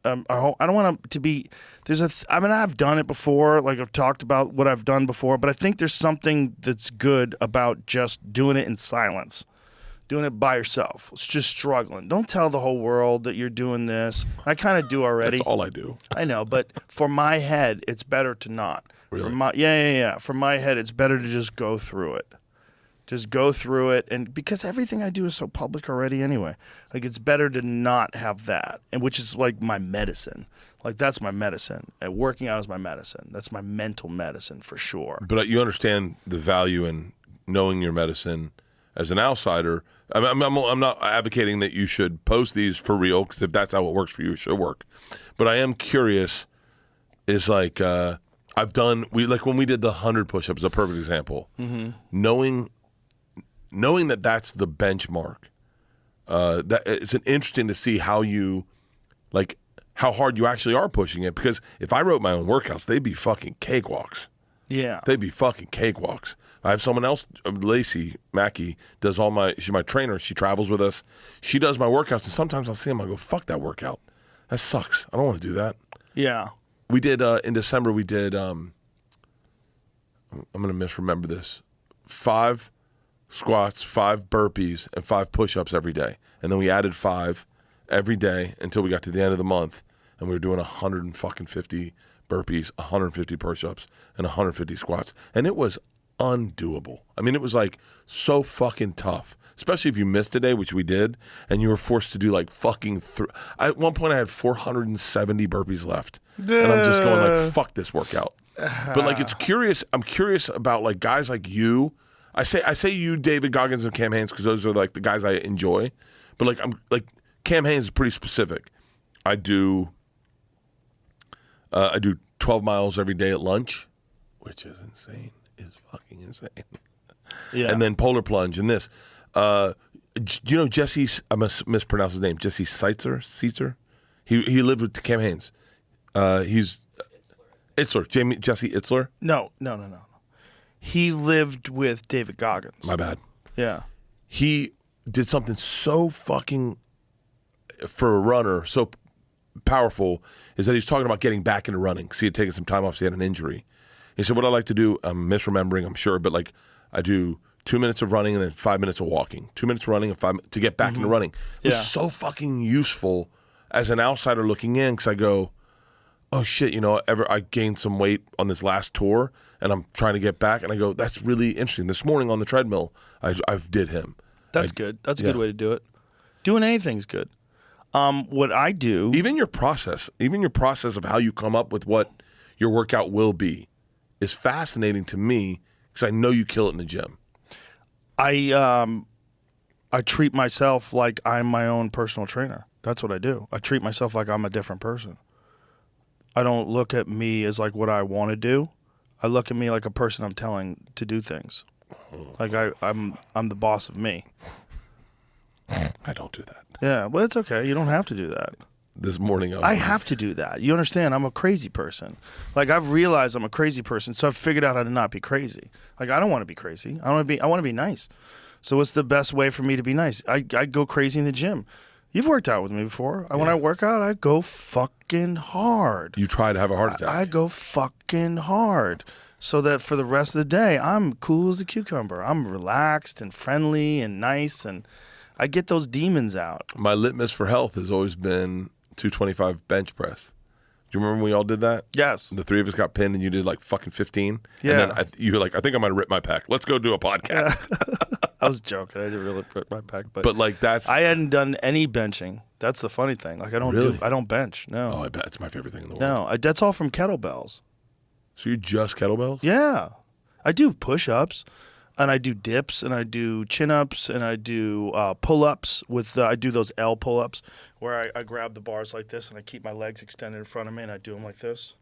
I don't want to be, I've done it before, like I've talked about what I've done before, but I think there's something that's good about just doing it in silence, doing it by yourself. It's just struggling. Don't tell the whole world that you're doing this. I kind of do already. That's all I do. I know, but for my head, it's better to not. Really? For my head, it's better to just go through it. Just go through it, and because everything I do is so public already anyway, like it's better to not have that, and which is like my medicine. Like that's my medicine. And working out is my medicine. That's my mental medicine for sure. But you understand the value in knowing your medicine as an outsider. I'm not advocating that you should post these for real, because if that's how it works for you, it should work. But I am curious, is like when we did the 100 push-ups, a perfect example. Mm-hmm. Knowing that that's the benchmark, that it's interesting to see how hard you actually are pushing it. Because if I wrote my own workouts, they'd be fucking cakewalks. Yeah. They'd be fucking cakewalks. I have someone else, Lacey Mackey, she's my trainer. She travels with us. She does my workouts, and sometimes I'll see them. I go, fuck that workout. That sucks. I don't want to do that. Yeah. We did, in December, I'm going to misremember this, 5 squats, 5 burpees, and 5 push-ups every day. And then we added 5 every day until we got to the end of the month, and we were doing 150 burpees, 150 push-ups, and 150 squats. And it was undoable. I mean, it was like so fucking tough, especially if you missed a day, which we did, and you were forced to do like fucking at one point I had 470 burpees left. And I'm just going like, fuck this workout. But like, it's curious. I'm curious about like guys like you. I say you, David Goggins, and Cam Hanes, because those are like the guys I enjoy. But like, I'm like, Cam Hanes is pretty specific. I do 12 miles every day at lunch, which is insane. Is fucking insane. Yeah. And then polar plunge and this. Do you know Jesse? I must mispronounce his name. Jesse Seitzer. He lived with Cam Hanes. He's Itzler. Jesse Itzler. No. He lived with David Goggins. My bad. Yeah. He did something so fucking, for a runner, so powerful, is that he's talking about getting back into running because he had taken some time off. So he had an injury. He said, what I like to do, I'm misremembering, I'm sure, but like I do 2 minutes of running and then 5 minutes of walking. 2 minutes running and 5 to get back into running. It was so fucking useful as an outsider looking in, because I go, oh shit, I gained some weight on this last tour and I'm trying to get back, and I go, that's really interesting. This morning on the treadmill, I did him. That's good. That's a good way to do it. Doing anything's good. What I do, Even your process of how you come up with what your workout will be is fascinating to me, because I know you kill it in the gym. I treat myself like I'm my own personal trainer. That's what I do. I treat myself like I'm a different person. I don't look at me as like what I want to do. I look at me like a person I'm telling to do things. Like I'm the boss of me. I don't do that. Yeah, well, it's okay. You don't have to do that. This morning I have to do that. You understand? I'm a crazy person. Like, I've realized I'm a crazy person, so I've figured out how to not be crazy. Like, I don't want to be crazy. I want to be nice. So what's the best way for me to be nice? I go crazy in the gym. You've worked out with me before. When I work out, I go fucking hard. You try to have a heart attack. I go fucking hard. So that for the rest of the day, I'm cool as a cucumber. I'm relaxed and friendly and nice, and I get those demons out. My litmus for health has always been 225 bench press. Do you remember when we all did that? Yes. The three of us got pinned and you did like fucking 15. Yeah. And then you were like, I think I might have ripped my pack. Let's go do a podcast. I was joking. I didn't really rip my back, But like that's... I hadn't done any benching. That's the funny thing. Like I don't bench. No. Oh, I bet it's my favorite thing in the world. No, that's all from kettlebells. So you just kettlebells? Yeah. I do push-ups, and I do dips, and I do chin-ups, and I do pull-ups with I do those L pull-ups where I grab the bars like this and I keep my legs extended in front of me and I do them like this.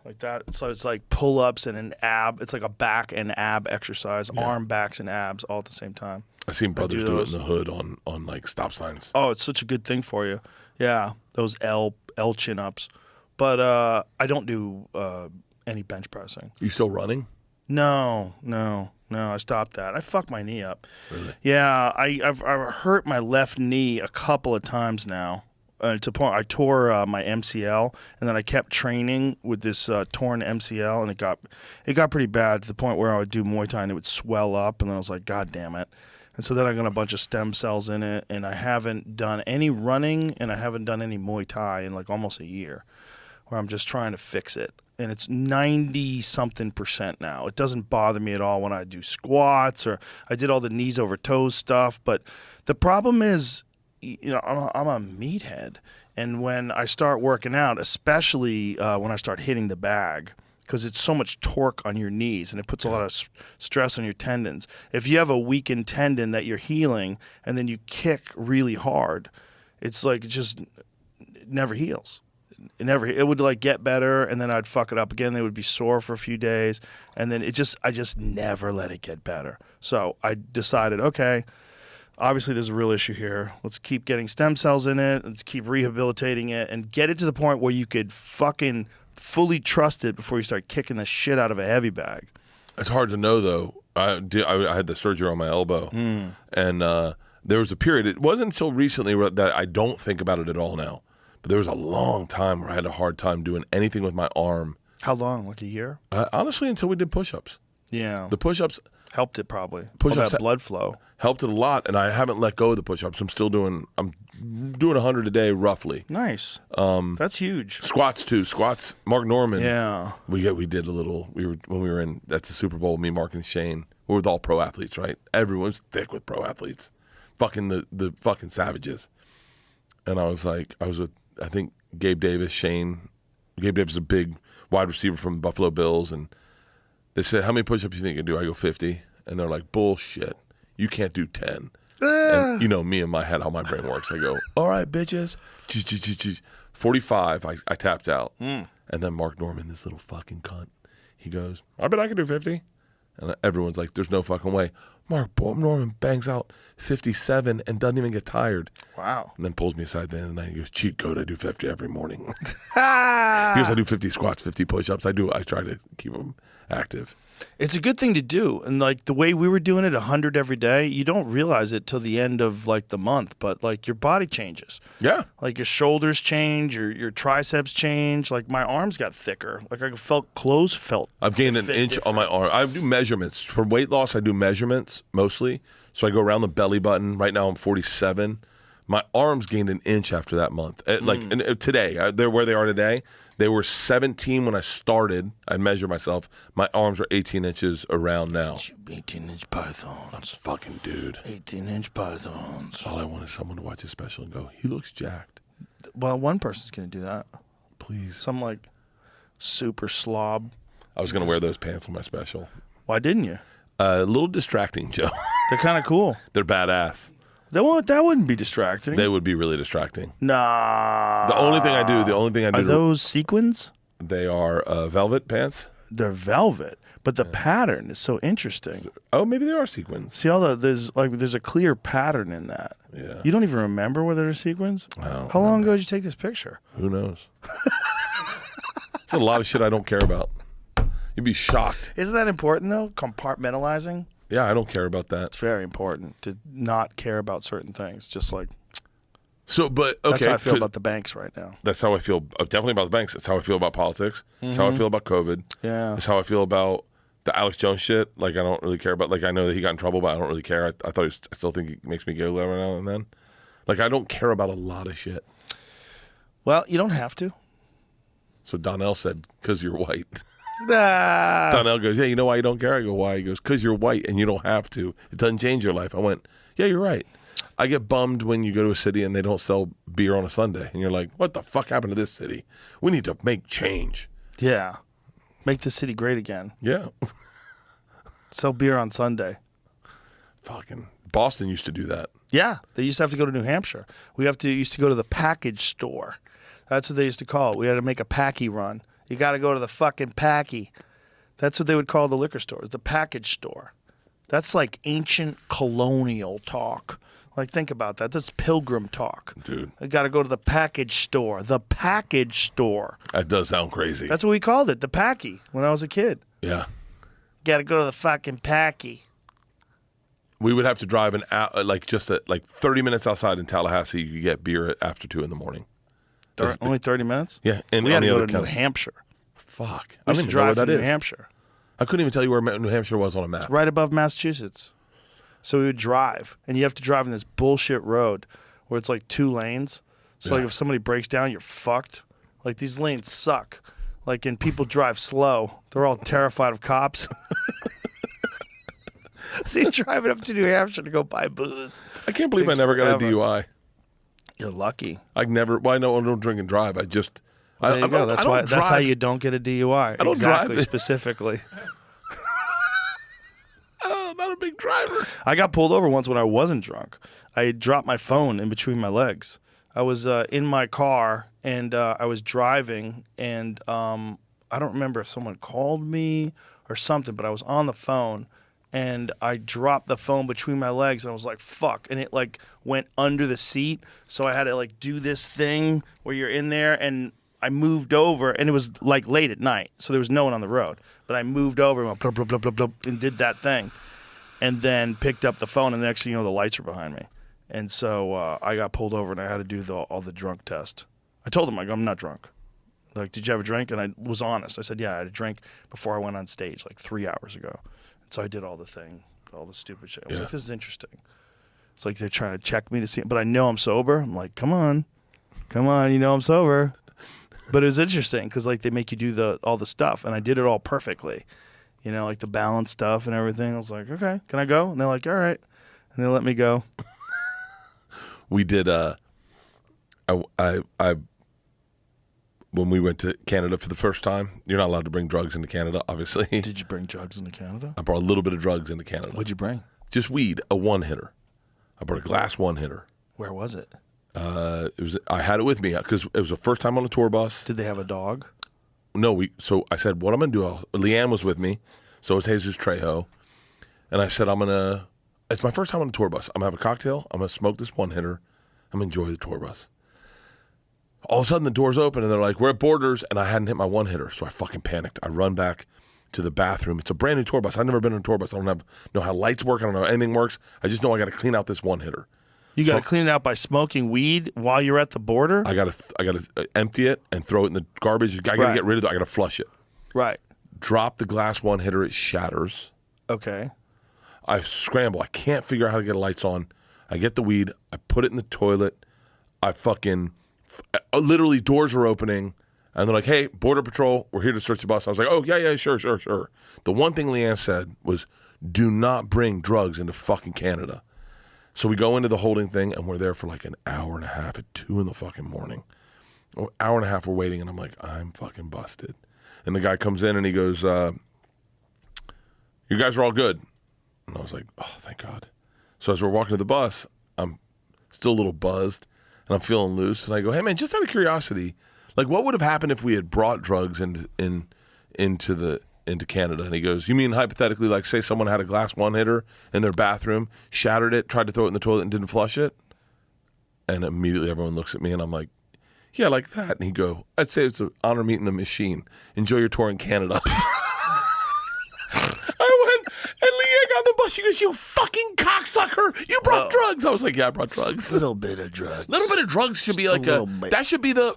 Like that. So it's like pull-ups and an ab. It's like a back and ab exercise, arm, backs, and abs all at the same time. I've seen brothers do it those. in the hood on like stop signs. Oh, it's such a good thing for you. Yeah, those L chin-ups. But I don't do any bench pressing. You still running? No. I stopped that. I fucked my knee up. Really? Yeah, I've hurt my left knee a couple of times now. To the point I tore my MCL, and then I kept training with this torn MCL, and it got pretty bad to the point where I would do Muay Thai and it would swell up, and then I was like, God damn it. And so then I got a bunch of stem cells in it, and I haven't done any running, and I haven't done any Muay Thai in like almost a year, where I'm just trying to fix it. And it's 90-something% now. It doesn't bother me at all when I do squats or I did all the knees over toes stuff. But the problem is, I'm a meathead. And when I start working out, especially when I start hitting the bag, because it's so much torque on your knees and it puts a lot of stress on your tendons. If you have a weakened tendon that you're healing and then you kick really hard, it's like it never heals. It would like get better, and then I'd fuck it up again. They would be sore for a few days, and then I just never let it get better. So I decided, okay, obviously there's a real issue here. Let's keep getting stem cells in it. Let's keep rehabilitating it and get it to the point where you could fucking fully trust it before you start kicking the shit out of a heavy bag. It's hard to know though. I had the surgery on my elbow, and there was a period. It wasn't until recently that I don't think about it at all now. But there was a long time where I had a hard time doing anything with my arm. How long? Like a year? Honestly, until we did push-ups. Yeah. The push-ups helped it probably. Push-ups all that blood flow. Helped it a lot, and I haven't let go of the push-ups. I'm doing 100 a day roughly. Nice. That's huge. Squats too. Squats. Mark Norman. Yeah. We did a little. When we were in at the Super Bowl. Me, Mark, and Shane. We were with all pro athletes, right? Everyone's thick with pro athletes. Fucking the fucking savages. And I was with. I think Gabe Davis, Shane. Gabe Davis is a big wide receiver from the Buffalo Bills, and they said, how many push-ups you think you can do? I go 50. And they're like, bullshit. You can't do 10. And you know me in my head, how my brain works. I go, all right, bitches. 45, I tapped out. And then Mark Norman, this little fucking cunt, he goes, I bet I can do 50. And everyone's like, there's no fucking way. Mark Norman bangs out 57 and doesn't even get tired. Wow. And then pulls me aside at the end of the night. He goes, cheat code, I do 50 every morning. He goes, I do 50 squats, 50 push-ups. I try to keep them active. It's a good thing to do. And like the way we were doing it 100 every day, you don't realize it till the end of like the month, but like your body changes. Yeah. Like your shoulders change, your triceps change. Like my arms got thicker. Like clothes felt. I've gained an inch on my arm. I do measurements. For weight loss, I do measurements mostly. So I go around the belly button. Right now I'm 47. My arms gained an inch after that month. Today, they're where they are today. They were 17 when I started. I measured myself. My arms are 18 inches around now. 18-inch pythons. Fucking dude. 18-inch pythons. All I want is someone to watch this special and go, he looks jacked. Well, one person's going to do that. Please. Some like super slob. I was going to wear those pants on my special. Why didn't you? A little distracting, Joe. They're kind of cool. They're badass. That wouldn't be distracting. They would be really distracting. Nah. The only thing I do. Are those sequins? They are velvet pants. they're velvet, but the pattern is so interesting. Oh, maybe they are sequins. See there's a clear pattern in that. Yeah. You don't even remember whether they're sequins? I How long ago did you take this picture? Who knows? There's a lot of shit I don't care about. You'd be shocked. Isn't that important though? Compartmentalizing? Yeah, I don't care about that. It's very important to not care about certain things. Just like So, but okay, that's how I feel 'cause about the banks right now. that's how I feel. Definitely about the banks. That's how I feel about politics. That's how I feel about COVID. Yeah. That's how I feel about the Alex Jones shit. Like I don't really care about. Like I know that he got in trouble, but I don't really care. I thought I still think he makes me giggle every now and then. Like I don't care about a lot of shit. Well, you don't have to. So Donnell said, "Cause you're white." Ah. Donnell goes, "Yeah, you know why you don't care?" I go, "Why?" He goes, "Cause you're white and you don't have to. It doesn't change your life." I went, "Yeah, you're right." I get bummed when you go to a city and they don't sell beer on a Sunday, and you're like, "What the fuck happened to this city? We need to make change." Yeah. Make the city great again. Yeah, Sell beer on Sunday. fucking Boston used to do that. Yeah, they used to have to go to New Hampshire. Used to go to the package store. That's what they used to call it. We had to make a packy run. You got to go to the fucking packy. That's what they would call the liquor stores, the package store. That's like ancient colonial talk. Like, think about that. That's pilgrim talk. Dude. I got to go to the package store. The package store. That does sound crazy. That's what we called it, the packy, when I was a kid. Yeah. Got to go to the fucking packy. We would have to drive like 30 minutes outside in Tallahassee. You could get beer after 2 in the morning. Only 30 minutes? Yeah, and We had on to the go other to New county. Hampshire. Fuck. We I used don't to even know where drive that to New is. Hampshire. I couldn't even tell you where New Hampshire was on a map. It's right above Massachusetts. So we would drive, and you have to drive in this bullshit road where it's like 2 lanes. So like Yeah. if somebody breaks down, you're fucked. Like these lanes suck. Like, and people drive slow. They're all terrified of cops. So you're driving up to New Hampshire to go buy booze. I can't believe Takes I never got a forever. DUI. You're lucky. I never. Well, I don't drink and drive. I just. There you go. That's why. That's how drive. you don't get a DUI. I don't exactly, drive. specifically. I'm not a big driver. I got pulled over once when I wasn't drunk. I dropped my phone in between my legs. I was in my car and I was driving, and I don't remember if someone called me or something, but I was on the phone and I dropped the phone between my legs and I was like, fuck. And it like went under the seat. So I had to like do this thing where you're in there, and I moved over, and it was like late at night. So there was no one on the road, but I moved over and went blub, blub, blub, blub, blub, and did that thing. And then picked up the phone, and the next thing you know, the lights were behind me. And so I got pulled over, and I had to do all the drunk test. I told them, I'm not drunk. Like, did you have a drink? And I was honest. I said, yeah, I had a drink before I went on stage, like 3 hours ago. And so I did all the thing, all the stupid shit. I was like, this is interesting. It's like they're trying to check me to see, but I know I'm sober. I'm like, come on, you know I'm sober. But it was interesting because like they make you do all the stuff, and I did it all perfectly. You know, like the balance stuff and everything. I was like, okay, can I go? And they're like, all right. And they let me go. We did. When we went to Canada for the first time, you're not allowed to bring drugs into Canada, obviously. Did you bring drugs into Canada? I brought a little bit of drugs into Canada. What'd you bring? Just weed, a 1-hitter. I brought a glass 1-hitter. Where was it? I had it with me because it was the first time on a tour bus. Did they have a dog? No, so I said, what I'm going to do, Leanne was with me, so was Jesus Trejo. And I said, it's my first time on a tour bus. I'm going to have a cocktail. I'm going to smoke this 1-hitter. I'm going to enjoy the tour bus. All of a sudden, the doors open, and they're like, we're at Borders, and I hadn't hit my 1-hitter, so I fucking panicked. I run back to the bathroom. It's a brand new tour bus. I've never been on a tour bus. I don't know how lights work. I don't know how anything works. I just know I got to clean out this 1-hitter. You got to clean it out by smoking weed while you're at the border? I got to empty it and throw it in the garbage. I got to Right. get rid of it. I got to flush it. Right. Drop the glass 1-hitter. It shatters. Okay. I scramble. I can't figure out how to get lights on. I get the weed. I put it in the toilet. I fucking literally doors are opening, and they're like, "Hey, Border Patrol, we're here to search the bus." I was like, "Oh yeah, sure." The one thing Leanne said was, "Do not bring drugs into fucking Canada." So we go into the holding thing, and we're there for like an hour and a half at 2 in the fucking morning. An hour and a half we're waiting, and I'm like, I'm fucking busted. And the guy comes in and he goes, "You guys are all good." And I was like, oh, thank God. So as we're walking to the bus, I'm still a little buzzed, and I'm feeling loose. And I go, hey, man, just out of curiosity, like what would have happened if we had brought drugs into into Canada. And he goes, you mean hypothetically, like say someone had a glass one-hitter in their bathroom, shattered it, tried to throw it in the toilet and didn't flush it? And immediately everyone looks at me and I'm like, yeah, like that. And he'd go, I'd say it's an honor meeting the machine. Enjoy your tour in Canada. I went, and Leanne got on the bus. She goes, you fucking cocksucker. You brought drugs. I was like, yeah, I brought drugs. Little bit of drugs. Little bit of drugs should be like little bit. that should be the,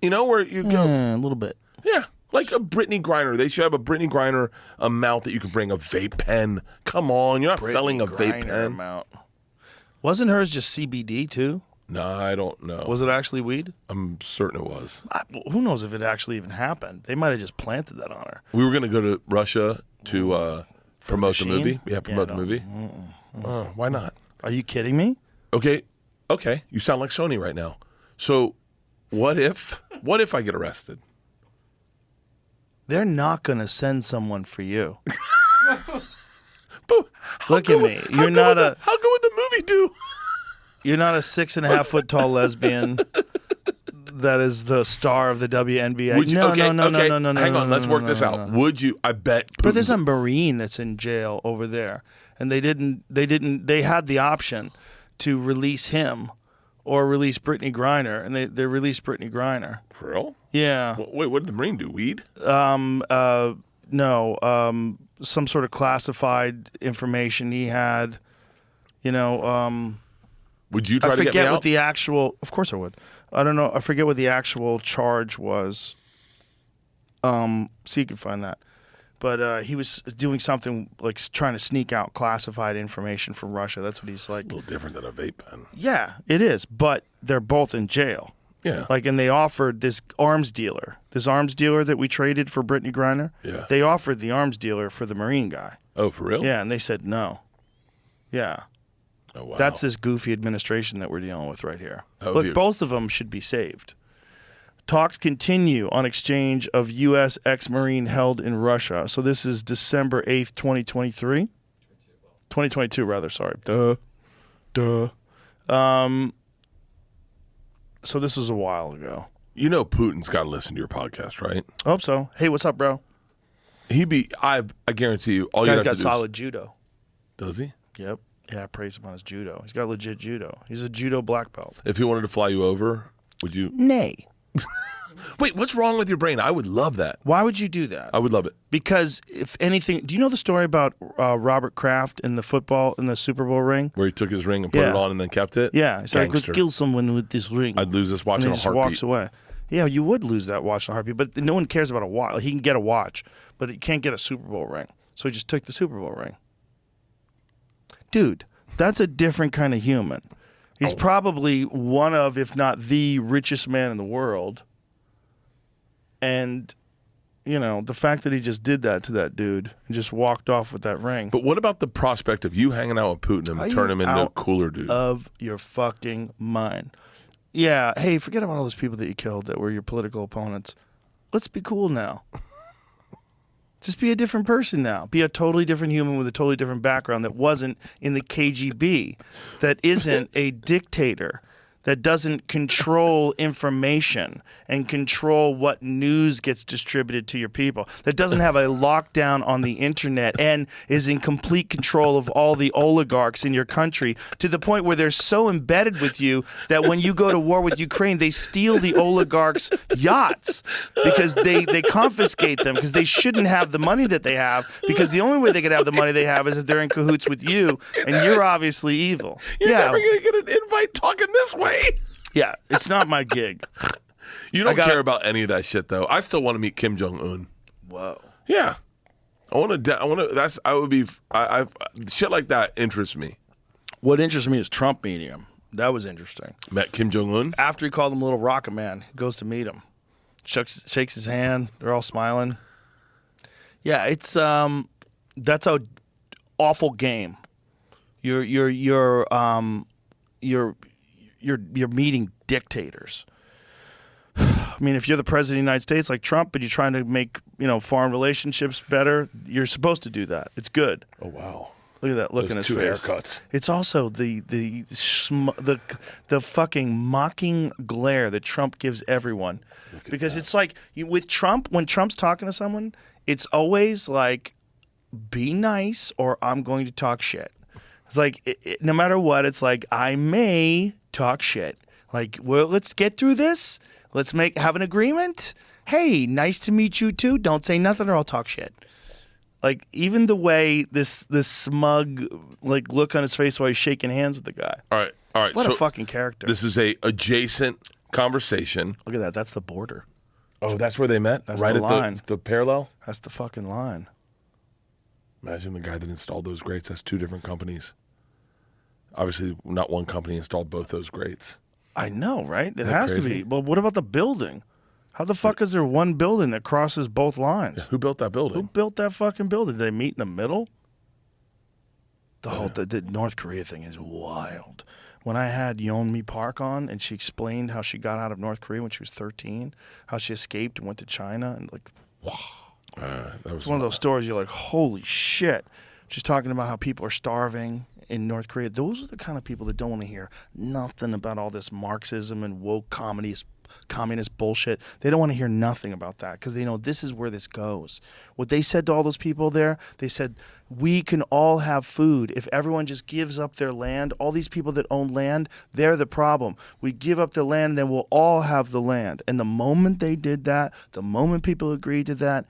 where you go. A little bit. Yeah, like a Brittany Griner. They should have a Brittany Griner amount that you can bring. A vape pen. Come on, you're not selling a vape pen. Amount. Wasn't hers just CBD too? No, I don't know. Was it actually weed? I'm certain it was. Who knows if it actually even happened? They might have just planted that on her. We were going to go to Russia to promote the machine? movie. Yeah, promote the movie. Oh, why not? Are you kidding me? Okay. You sound like Sony right now. So, what if I get arrested? They're not going to send someone for you. But Look at me. You're not a. How good would the movie do? You're not a 6.5 foot tall lesbian that is the star of the WNBA. Would you, no. Hang on, let's work this out. Would you? I bet. But there's a Marine that's in jail over there, and they had the option to release him or release Brittany Griner, and they released Brittany Griner. For real? Yeah. Wait, what did the Marine do? Weed? No. Some sort of classified information he had. Would you try to get me I forget out? what the actual. Of course I would. I don't know. I forget what the actual charge was. So you can find that. But he was doing something like trying to sneak out classified information from Russia. That's what he's like. A little different than a vape pen. Yeah, it is. But they're both in jail. Yeah. And they offered this arms dealer that we traded for Brittany Griner. Yeah. They offered the arms dealer for the Marine guy. Oh, for real? Yeah, and they said no. Yeah. Oh, wow. That's this goofy administration that we're dealing with right here. That would Look, be- both of them should be saved. Talks continue on exchange of U.S. ex-Marine held in Russia. So this is December 8th, 2023? 2022, rather, sorry. Duh. So this was a while ago. You know Putin's got to listen to your podcast, right? I hope so. Hey, what's up, bro? I guarantee you, all you Guy's have got to do solid judo. Does he? Yep. Yeah, I praise him on his judo. He's got legit judo. He's a judo black belt. If he wanted to fly you over, would you? Nay. Wait, what's wrong with your brain? I would love that. Why would you do that? I would love it. Because if anything, do you know the story about Robert Kraft in the Super Bowl ring? Where he took his ring and put Yeah. it on and then kept it? Yeah, he's like, Gangster. let's kill someone with this ring. I'd lose this watch and in he a just heartbeat. walks away. Yeah, you would lose that watch in a heartbeat, but no one cares about a watch. He can get a watch, but he can't get a Super Bowl ring. So he just took the Super Bowl ring. Dude, that's a different kind of human. He's probably one of, if not the richest man in the world. And, the fact that he just did that to that dude and just walked off with that ring. But what about the prospect of you hanging out with Putin and Are turn you him into a out cooler dude? Of your fucking mind. Yeah, hey, forget about all those people that you killed that were your political opponents. Let's be cool now. Just be a different person now. Be a totally different human with a totally different background that wasn't in the KGB, that isn't a dictator, that doesn't control information and control what news gets distributed to your people, that doesn't have a lockdown on the internet and is in complete control of all the oligarchs in your country to the point where they're so embedded with you that when you go to war with Ukraine, they steal the oligarchs' yachts because they confiscate them because they shouldn't have the money that they have, because the only way they could have the money they have is if they're in cahoots with you, and you're obviously evil. You're never going to get an invite talking this way. Yeah, it's not my gig. You don't care about any of that shit, though. I still want to meet Kim Jong-un. Whoa. Yeah. Shit like that interests me. What interests me is Trump meeting him. That was interesting. Met Kim Jong-un? After he called him Little Rocket Man, he goes to meet him. Shakes his hand. They're all smiling. Yeah, it's that's a awful game. You're meeting dictators. I mean, if you're the president of the United States like Trump and you're trying to make, foreign relationships better, you're supposed to do that. It's good. Oh, wow. Look at that look Those in his two face. haircuts. It's also the fucking mocking glare that Trump gives everyone, because it's like with Trump, when Trump's talking to someone, it's always like, be nice or I'm going to talk shit. It's like no matter what, it's like I may talk shit. Like, well, let's get through this. Let's have an agreement. Hey, nice to meet you too. Don't say nothing or I'll talk shit. Like, even the way this smug like look on his face while he's shaking hands with the guy. All right. What so a fucking character. This is a adjacent conversation. Look at that. That's the border. Oh, that's where they met? That's right the at line. the parallel? That's the fucking line. Imagine the guy that installed those grates. That's two different companies. Obviously, not one company installed both those grates. I know, right? It that has to crazy? be. But what about the building? How the fuck is there one building that crosses both lines? Who built that Who building? built that fucking building? Did they meet in the middle? The North Korea thing is wild. When I had Yeonmi Park on and she explained how she got out of North Korea when she was 13, how she escaped and went to China, and like, That was it's one of those stories you're like, holy shit. She's talking about how people are starving in North Korea. Those are the kind of people that don't want to hear nothing about all this Marxism and woke communist bullshit. They don't want to hear nothing about that because they know this is where this goes. What they said to all those people there, they said, we can all have food if everyone just gives up their land. All these people that own land, they're the problem. We give up the land, then we'll all have the land. And the moment they did that, the moment people agreed to that,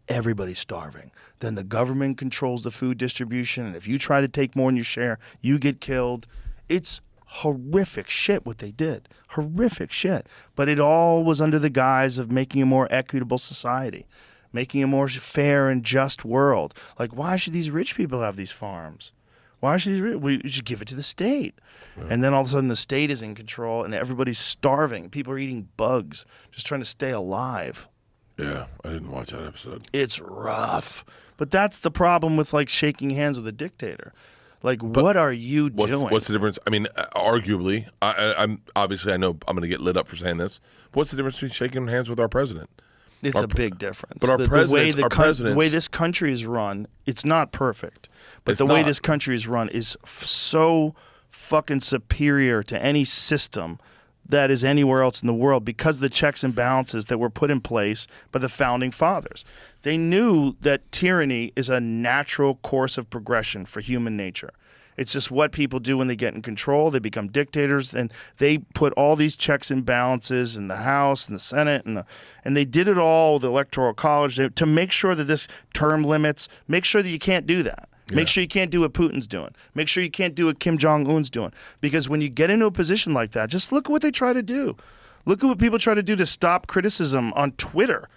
everybody's starving. Then the government controls the food distribution, and if you try to take more than your share, you get killed. It's horrific shit what they did. Horrific shit. But it all was under the guise of making a more equitable society, making a more fair and just world. Like, why should these rich people have these farms? Why should we should give it to the state? Yeah. And then all of a sudden the state is in control and everybody's starving. People are eating bugs, just trying to stay alive. Yeah, I didn't watch that episode. It's rough. But that's the problem with like shaking hands with a dictator. Like, what are you doing? What's the difference? I mean, arguably, I'm obviously I know I'm going to get lit up for saying this. But what's the difference between shaking hands with our president? It's a big difference. But the way this country is run, it's not perfect. But the way this country is run is so fucking superior to any system that is anywhere else in the world because of the checks and balances that were put in place by the founding fathers. They knew that tyranny is a natural course of progression for human nature. It's just what people do when they get in control. They become dictators, and they put all these checks and balances in the House and the Senate, and they did it all with the Electoral College to make sure that this term limits, make sure that you can't do that. Yeah. Make sure you can't do what Putin's doing. Make sure you can't do what Kim Jong-un's doing. Because when you get into a position like that, just look at what they try to do. Look at what people try to do to stop criticism on Twitter.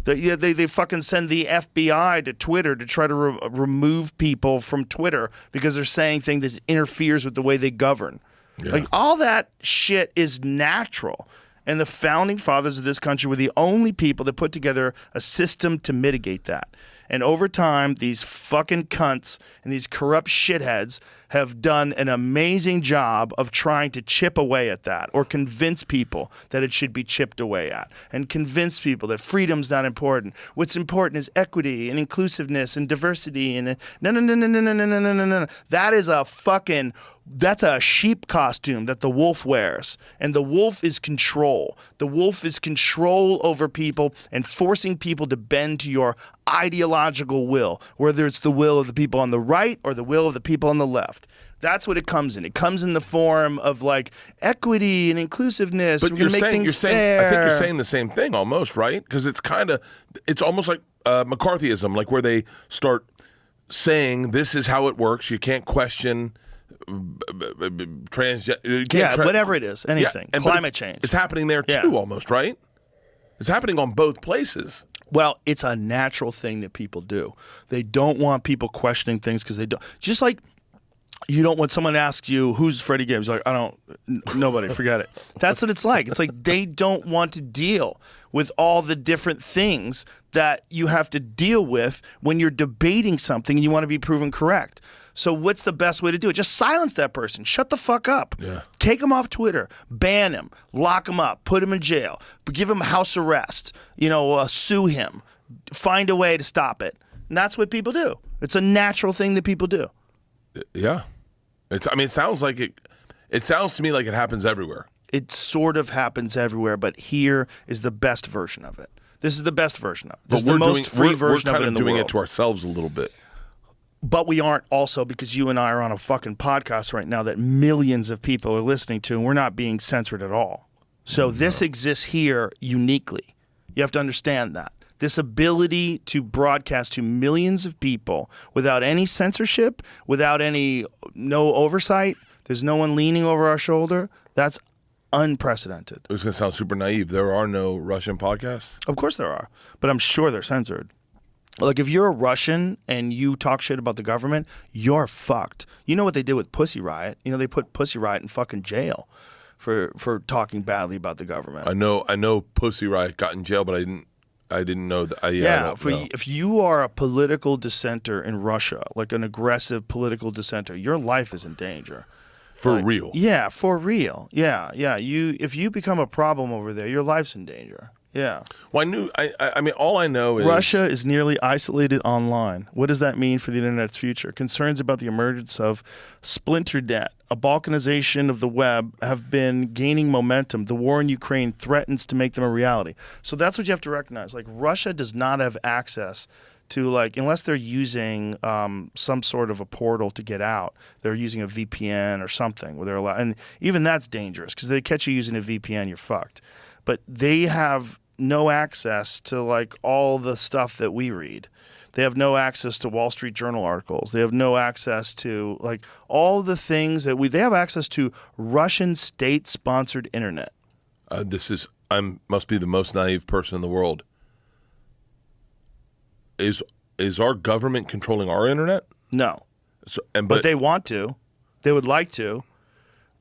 They fucking send the FBI to Twitter to try to remove people from Twitter because they're saying things that interferes with the way they govern. Yeah. Like, all that shit is natural. And the founding fathers of this country were the only people that put together a system to mitigate that. And over time, these fucking cunts and these corrupt shitheads have done an amazing job of trying to chip away at that or convince people that it should be chipped away at and convince people that freedom's not important. What's important is equity and inclusiveness and diversity. And no. That is that's a sheep costume that the wolf wears. And the wolf is control. The wolf is control over people and forcing people to bend to your ideological will, whether it's the will of the people on the right or the will of the people on the left. That's what it comes in. It comes in the form of like equity and inclusiveness. But we're going to make things fair. I think you're saying the same thing almost, right? Because it's almost like McCarthyism, like where they start saying this is how it works. You can't question whatever it is, anything. Yeah, climate change. It's happening there too, almost, right? It's happening on both places. Well, it's a natural thing that people do. They don't want people questioning things because they don't. Just like you don't want someone to ask you, who's Freddie Gibbs? Like, nobody, forget it. That's what it's like. It's like they don't want to deal with all the different things that you have to deal with when you're debating something and you want to be proven correct. So what's the best way to do it? Just silence that person. Shut the fuck up. Yeah. Take him off Twitter. Ban him. Lock him up. Put him in jail. Give him house arrest. Sue him. Find a way to stop it. And that's what people do. It's a natural thing that people do. Yeah. I mean, it sounds like it. It sounds to me like it happens everywhere. It sort of happens everywhere, but here is the best version of it. This is the best version of it. This is the most free version we're of kind it in the doing world. it to ourselves a little bit. But we aren't also, because you and I are on a fucking podcast right now that millions of people are listening to, and we're not being censored at all. So this exists here uniquely. You have to understand that. This ability to broadcast to millions of people without any censorship, without no oversight, there's no one leaning over our shoulder, that's unprecedented. It's going to sound super naive. There are no Russian podcasts? Of course there are, but I'm sure they're censored. Like, if you're a Russian and you talk shit about the government, you're fucked. You know what they did with Pussy Riot? You know, they put Pussy Riot in fucking jail for talking badly about the government. I know Pussy Riot got in jail, but I didn't know that. If you are a political dissenter in Russia, like an aggressive political dissenter, your life is in danger. For real. Yeah, for real. Yeah. If you become a problem over there, your life's in danger. Yeah. Well, I mean, all I know is Russia is nearly isolated online. What does that mean for the internet's future? Concerns about the emergence of splinternet, a balkanization of the web, have been gaining momentum. The war in Ukraine threatens to make them a reality. So that's what you have to recognize. Like, Russia does not have access to, like, unless they're using some sort of a portal to get out, they're using a VPN or something where they're allowed. And even that's dangerous, because they catch you using a VPN, you're fucked. But they have no access to, like, all the stuff that we read. They have no access to Wall Street Journal articles. They have no access to, like, all the things that they have access to Russian state-sponsored internet. I must be the most naive person in the world. Is our government controlling our internet? No. So, but they want to. They would like to.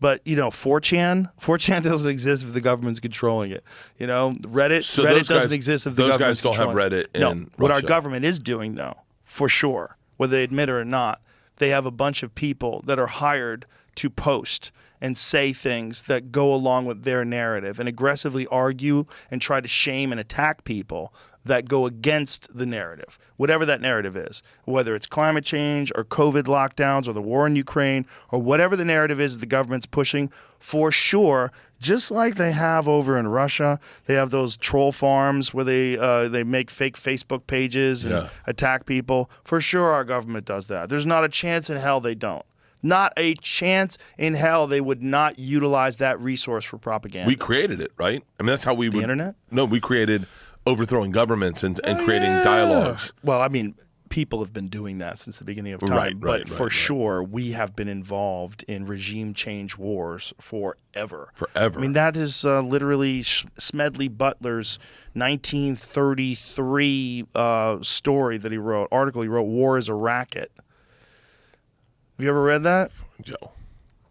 But, 4chan doesn't exist if the government's controlling it. Reddit doesn't exist if the government's controlling it. Those guys don't have Reddit in Russia. What our government is doing, though, for sure, whether they admit it or not, they have a bunch of people that are hired to post and say things that go along with their narrative and aggressively argue and try to shame and attack people that go against the narrative, whatever that narrative is, whether it's climate change or COVID lockdowns or the war in Ukraine or whatever the narrative is the government's pushing, for sure, just like they have over in Russia. They have those troll farms where they make fake Facebook pages and attack people. For sure our government does that. There's not a chance in hell they don't. Not a chance in hell they would not utilize that resource for propaganda. We created it, right? I mean, that's how we The internet? No, we created overthrowing governments and creating dialogues. Well, I mean, people have been doing that since the beginning of time. But for sure, we have been involved in regime change wars forever. Forever. I mean, that is literally Smedley Butler's 1933 story that he wrote, article he wrote, War is a Racket. Have you ever read that? Joe.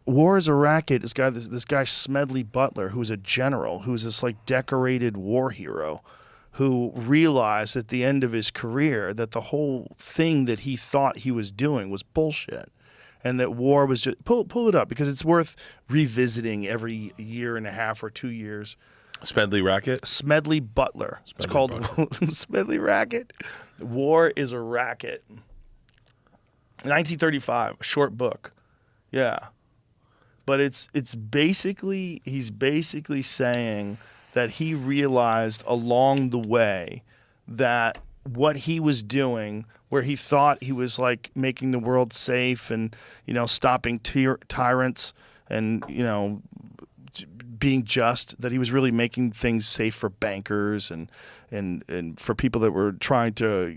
War is a Racket. This guy Smedley Butler, who's a general, who's this, like, decorated war hero, who realized at the end of his career that the whole thing that he thought he was doing was bullshit, and that war was just pull it up, because it's worth revisiting every year and a half or 2 years. Smedley Racket? Smedley Butler. It's called Smedley Racket. War is a Racket. 1935, a short book. Yeah. But it's basically, he's basically saying that he realized along the way that what he was doing, where he thought he was, like, making the world safe and, stopping tyrants and, being just, that he was really making things safe for bankers and for people that were trying to